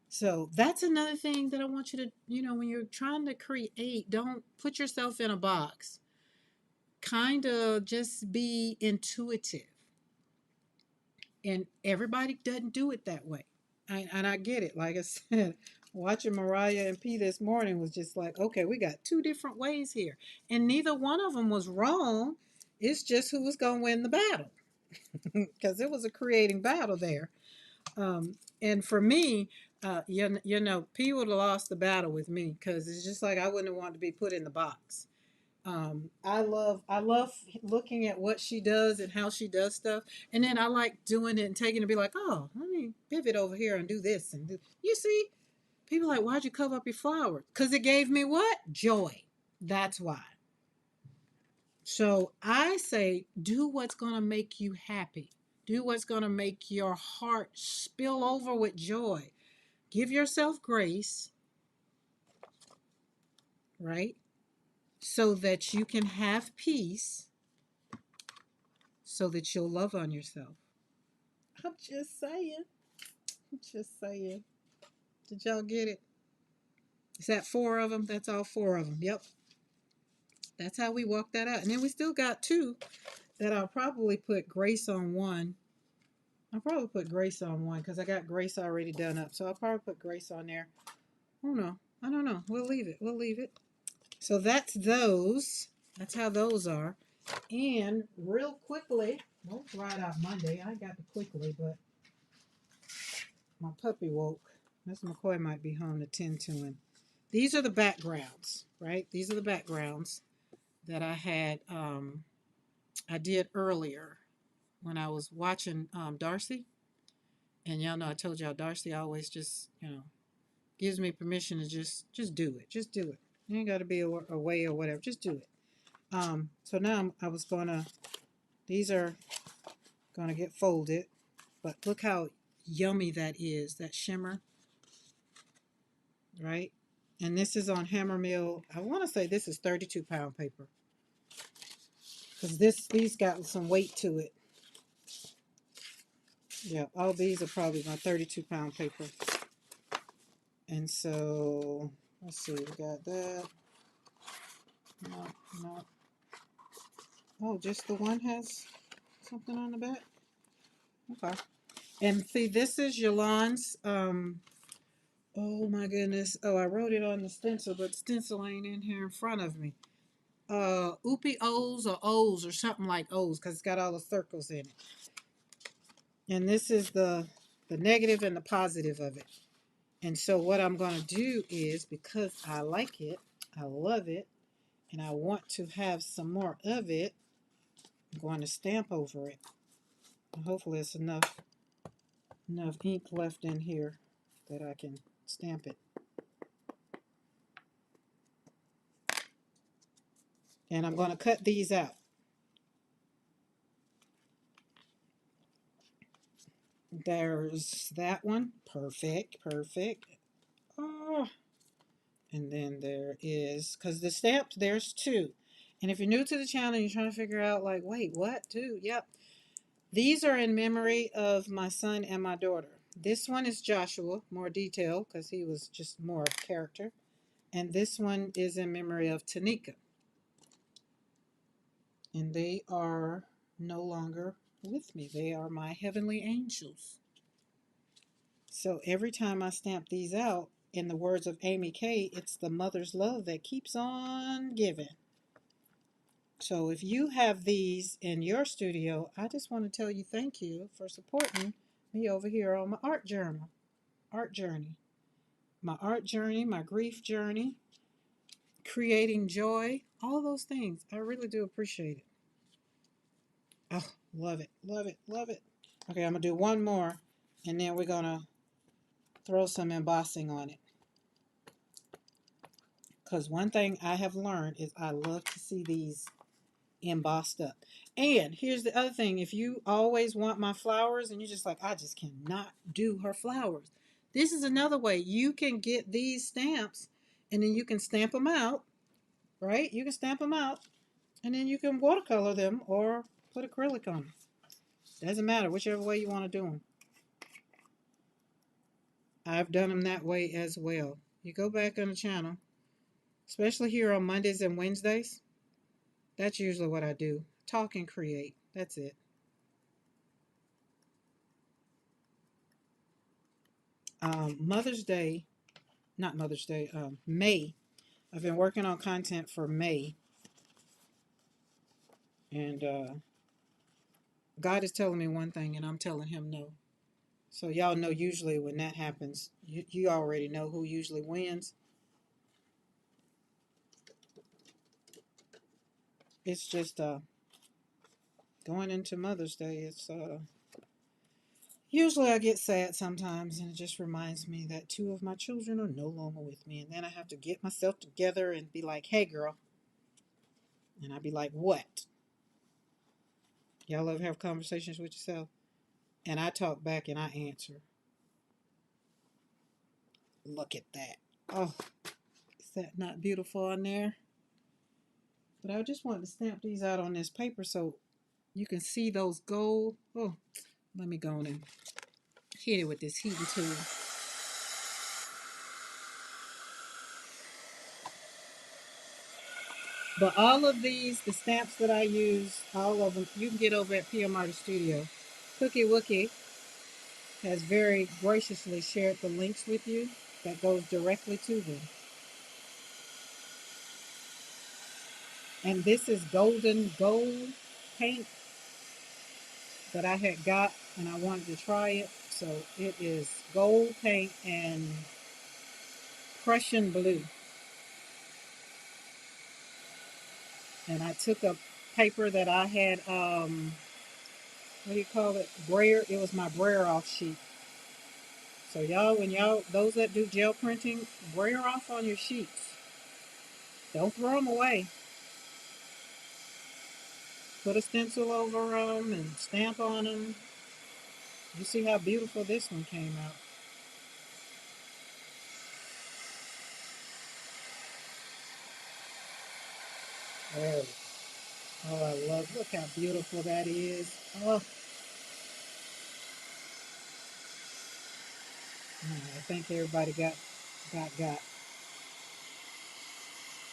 So that's another thing that I want you to, when you're trying to create, don't put yourself in a box. Kind of just be intuitive. And everybody doesn't do it that way. And I get it. Like I said, watching Mariah and P this morning was just like, okay, we got two different ways here. And neither one of them was wrong. It's just who was going to win the battle. Because it was a creating battle there. And for me, P would have lost the battle with me because it's just like I wouldn't have wanted to be put in the box. I love looking at what she does and how she does stuff, and then I like doing it and taking it and be like, oh, let me pivot over here and do this and do. You see, people are like, why'd you cover up your flowers? Because it gave me what? Joy. That's why. So I say, do what's gonna make you happy. Do what's gonna make your heart spill over with joy. Give yourself grace, right? So that you can have peace, so that you'll love on yourself. I'm just saying. I'm just saying. Did y'all get it? Is that four of them? That's all four of them. Yep. That's how we walk that out. And then we still got two that I'll probably put Grace on one. I'll probably put Grace on one because I got Grace already done up. So I'll probably put Grace on there. Oh no. I don't know. We'll leave it. We'll leave it. So that's those. That's how those are. And real quickly, well, it's right out Monday. I got to quickly, but my puppy woke. Miss McCoy might be home to tend to him. These are the backgrounds, right? These are the backgrounds that I did earlier when I was watching Darcy. And y'all know I told y'all Darcy always just, gives me permission to just do it. Just do it. You ain't got to be away or whatever. Just do it. So now I was gonna. These are gonna get folded, but look how yummy that is. That shimmer, right? And this is on Hammer Mill. I want to say this is 32-pound paper because these got some weight to it. Yeah, all these are probably my 32-pound paper. And so let's see, we got that. No, no. Oh, just the one has something on the back. Okay. And see, this is Yolande's. Oh my goodness. Oh, I wrote it on the stencil, but the stencil ain't in here in front of me. Oopie O's or something like O's because it's got all the circles in it. And this is the negative and the positive of it. And so what I'm going to do is, because I like it, I love it, and I want to have some more of it, I'm going to stamp over it. And hopefully it's enough ink left in here that I can stamp it. And I'm going to cut these out. There's that one. Perfect, perfect. Oh. And then there is, because the stamps, there's two. And if you're new to the channel and you're trying to figure out, like, wait, what? Two? Yep. These are in memory of my son and my daughter. This one is Joshua, more detail, because he was just more of character. And this one is in memory of Tanika. And they are no longer with me. They are my heavenly angels. So every time I stamp these out, in the words of Amy Kay, it's the mother's love that keeps on giving. So if you have these in your studio, I just want to tell you thank you for supporting me over here on my art journey. my art journey, my grief journey, creating joy, all those things. I really do appreciate it. Oh, love it, love it, love it. Okay, I'm gonna do one more and then we're gonna throw some embossing on it. Because one thing I have learned is I love to see these embossed up. And here's the other thing. If you always want my flowers and you're just like, I just cannot do her flowers. This is another way you can get these stamps and then you can stamp them out, right? You can stamp them out and then you can watercolor them or put acrylic on them. Doesn't matter, whichever way you want to do them. I've done them that way as well. You go back on the channel, especially here on Mondays and Wednesdays. That's usually what I do. Talk and create. That's it. Mother's Day, not Mother's Day, May. I've been working on content for May. And God is telling me one thing and I'm telling him no. So y'all know usually when that happens, you already know who usually wins. It's just going into Mother's Day. It's usually I get sad sometimes and it just reminds me that two of my children are no longer with me. And then I have to get myself together and be like, hey girl. And I'd be like, what? Y'all love have conversations with yourself? And I talk back and I answer. Look at that. Oh, is that not beautiful on there? But I just wanted to stamp these out on this paper so you can see those gold. Oh, let me go on and hit it with this heating tool. But all of these, the stamps that I use, all of them, you can get over at PM Artist Studio. Cookie Wookie has very graciously shared the links with you that goes directly to them. And this is golden gold paint that I had got and I wanted to try it. So it is gold paint and Prussian blue. And I took a paper that I had, what do you call it? Brayer. It was my brayer off sheet. So y'all, when y'all, those that do gel printing, brayer off on your sheets. Don't throw them away. Put a stencil over them and stamp on them. You see how beautiful this one came out. Oh, oh, I love, look how beautiful that is. Oh, I think everybody got.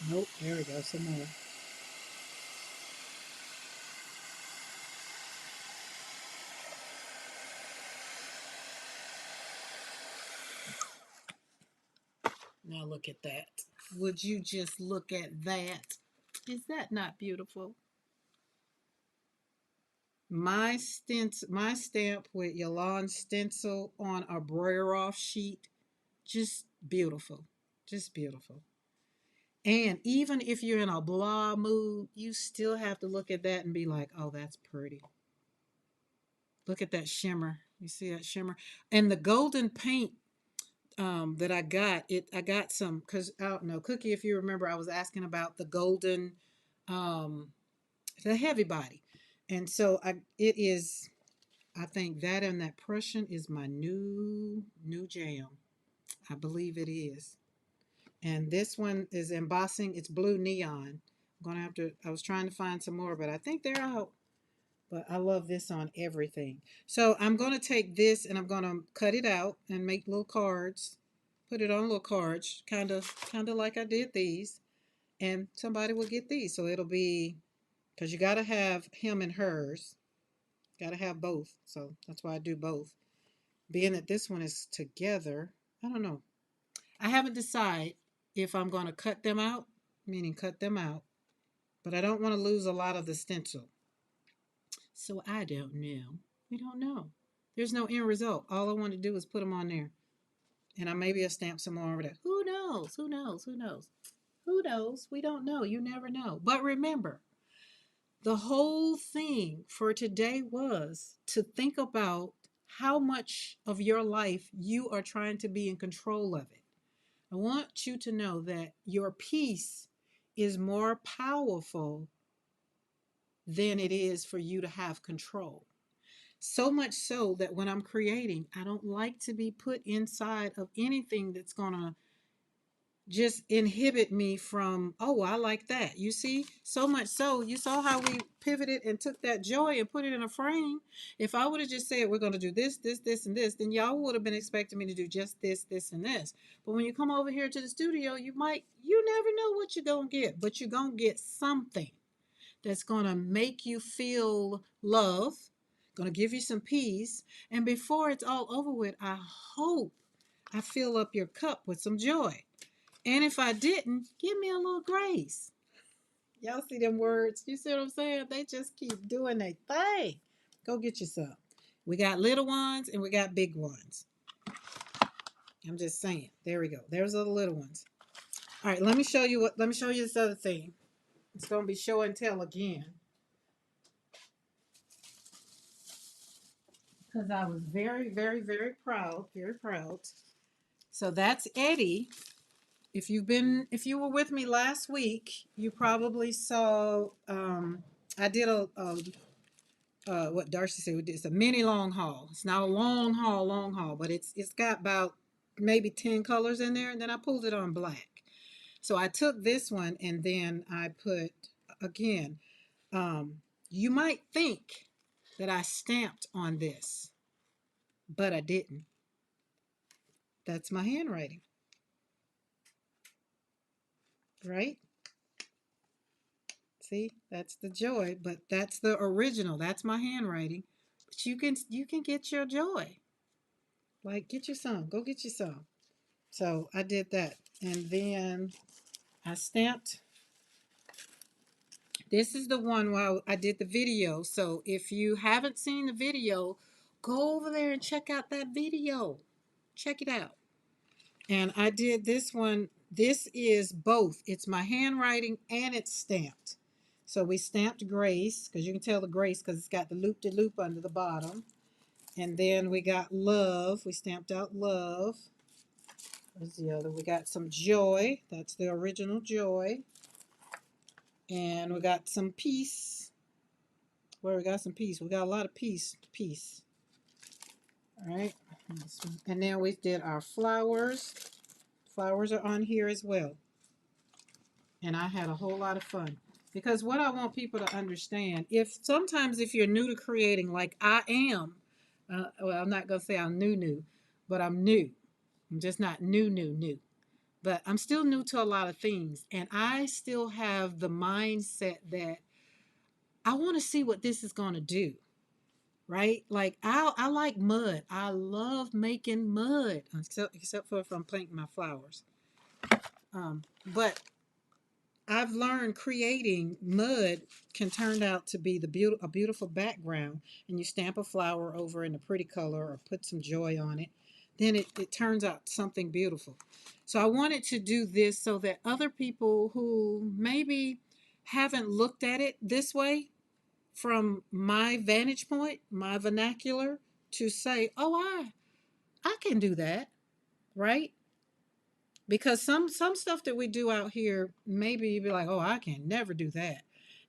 Nope, there we go, some more. Now look at that. Would you just look at that? Is that not beautiful? My stamp with Yolan stencil on a brayer off sheet, just beautiful, just beautiful. And even if you're in a blah mood, you still have to look at that and be like, oh, that's pretty. Look at that shimmer. You see that shimmer? And the golden paint that I got some because I don't know, Cookie, if you remember, I was asking about the golden, um, the heavy body, and so it is. I think that and that Prussian is my new jam. I believe it is. And this one is embossing. It's blue neon. I'm gonna have to. I was trying to find some more, but I think they're out. But I love this on everything. So I'm gonna take this and I'm gonna cut it out and make little cards. Put it on little cards, kind of like I did these. And somebody will get these. So it'll be because you gotta have him and hers. Gotta have both. So that's why I do both. Being that this one is together, I don't know. I haven't decided if I'm going to cut them out, meaning cut them out, but I don't want to lose a lot of the stencil. So I don't know. We don't know. There's no end result. All I want to do is put them on there. And I maybe I'll stamp some more over there. Who knows? Who knows? Who knows? Who knows? We don't know. You never know. But remember, the whole thing for today was to think about how much of your life you are trying to be in control of it. I want you to know that your peace is more powerful than it is for you to have control. So much so that when I'm creating, I don't like to be put inside of anything that's going to just inhibit me from, oh, I like that. You see, so much so, you saw how we pivoted and took that joy and put it in a frame. If I would have just said, we're going to do this, this, this, and this, then y'all would have been expecting me to do just this, this, and this. But when you come over here to the studio, you never know what you're going to get, but you're going to get something that's going to make you feel love, going to give you some peace. And before it's all over with, I hope I fill up your cup with some joy. And if I didn't, give me a little grace. Y'all see them words? You see what I'm saying? They just keep doing their thing. Go get you some. We got little ones and we got big ones. I'm just saying. There we go. There's the little ones. All right, let me show you this other thing. It's gonna be show and tell again. Because I was very, very, very proud. Very proud. So that's Eddie. If you were with me last week, you probably saw I did what Darcy said. It's a mini long haul. It's not a long haul, but it's got about maybe 10 colors in there, and then I pulled it on black. So I took this one and then I put again. You might think that I stamped on this, but I didn't. That's my handwriting, right? See, that's the joy, but that's the original. That's my handwriting. But you can get your joy. Like get you some. Go get you some. So I did that. And then I stamped. This is the one where I did the video. So if you haven't seen the video, go over there and check out that video. Check it out. And I did this one. This is both. It's my handwriting and it's stamped. So we stamped Grace, because you can tell the Grace because it's got the loop-de-loop under the bottom. And then we got Love. We stamped out Love. Where's the other? We got some Joy. That's the original Joy. And we got some Peace. Where we got some Peace. We got a lot of peace. Peace. All right. And then we did our flowers. Flowers are on here as well. And I had a whole lot of fun. Because what I want people to understand, sometimes if you're new to creating like I am, well, I'm not going to say I'm new, but I'm new. I'm just not new. But I'm still new to a lot of things. And I still have the mindset that I want to see what this is going to do. Right? Like I like mud. I love making mud, except for if I'm painting my flowers. But I've learned creating mud can turn out to be a beautiful background, and you stamp a flower over in a pretty color or put some joy on it, then it turns out something beautiful. So I wanted to do this so that other people who maybe haven't looked at it this way from my vantage point, my vernacular, to say, oh, I can do that, right? Because some stuff that we do out here, maybe you'd be like, oh, I can never do that.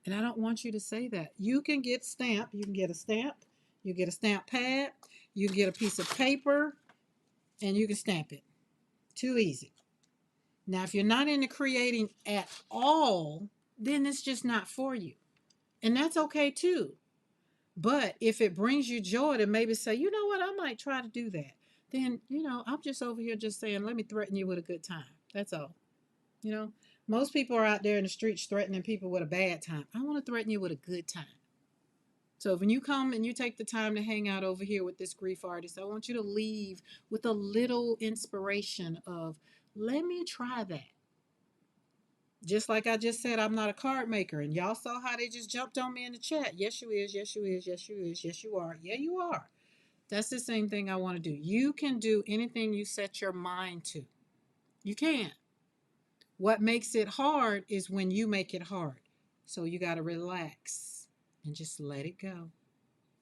And I don't want you to say that. You can get stamped. You can get a stamp. You get a stamp pad. You get a piece of paper, and you can stamp it. Too easy. Now, if you're not into creating at all, then it's just not for you. And that's okay too. But if it brings you joy to maybe say, you know what, I might try to do that, then, I'm just over here just saying, let me threaten you with a good time. That's all. Most people are out there in the streets threatening people with a bad time. I want to threaten you with a good time. So when you come and you take the time to hang out over here with this grief artist, I want you to leave with a little inspiration of, let me try that. Just like I just said, I'm not a card maker. And y'all saw how they just jumped on me in the chat. Yes, you is. Yes, you is. Yes, you is. Yes, you are. Yeah, you are. That's the same thing I want to do. You can do anything you set your mind to. You can. What makes it hard is when you make it hard. So you got to relax and just let it go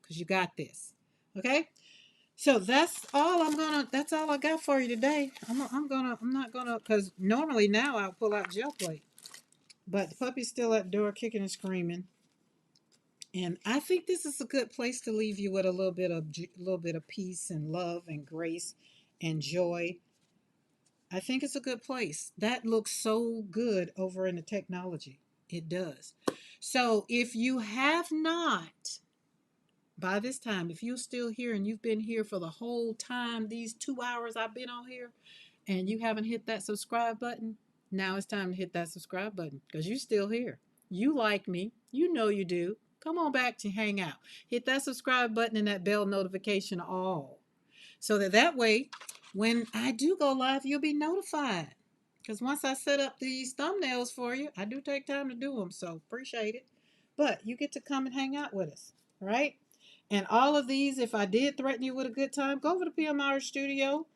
because you got this. Okay? So that's all I got for you today. I'm not gonna, because normally now I'll pull out gel plate. But the puppy's still at the door kicking and screaming. And I think this is a good place to leave you with a little bit of peace and love and grace and joy. I think it's a good place. That looks so good over in the technology. It does. So if you have not, by this time, if you're still here and you've been here for the whole time, these 2 hours I've been on here, and you haven't hit that subscribe button, now it's time to hit that subscribe button because you're still here. You like me. You know you do. Come on back to hang out. Hit that subscribe button and that bell notification all. So that way, when I do go live, you'll be notified. Because once I set up these thumbnails for you, I do take time to do them. So appreciate it. But you get to come and hang out with us. All right? And all of these, if I did threaten you with a good time, go over to PMR Studio.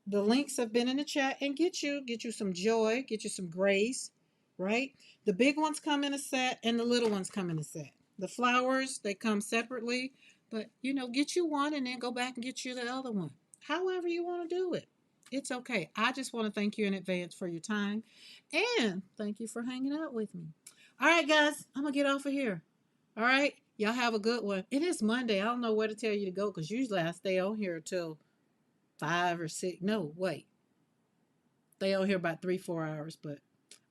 The links have been in the chat and get you some joy, get you some grace, right? The big ones come in a set and the little ones come in a set. The flowers, they come separately, but get you one and then go back and get you the other one. However you want to do it. It's okay. I just want to thank you in advance for your time and thank you for hanging out with me. All right, guys, I'm going to get off of here. All right? Y'all have a good one. It is Monday. I don't know where to tell you to go because usually I stay on here till 5 or 6. No, wait. Stay on here about 3, 4 hours, but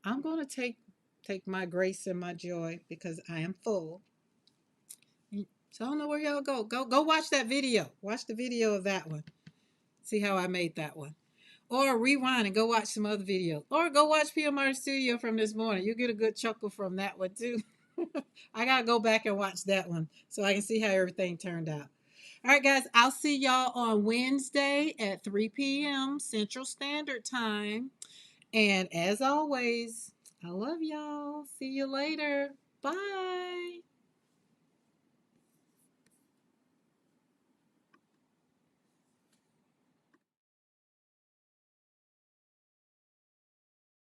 I'm going to take my grace and my joy because I am full. So I don't know where y'all go. Go watch that video. Watch the video of that one. See how I made that one. Or rewind and go watch some other videos. Or go watch PMR Studio from this morning. You'll get a good chuckle from that one too. I got to go back and watch that one so I can see how everything turned out. All right, guys, I'll see y'all on Wednesday at 3 p.m. Central Standard Time. And as always, I love y'all. See you later. Bye.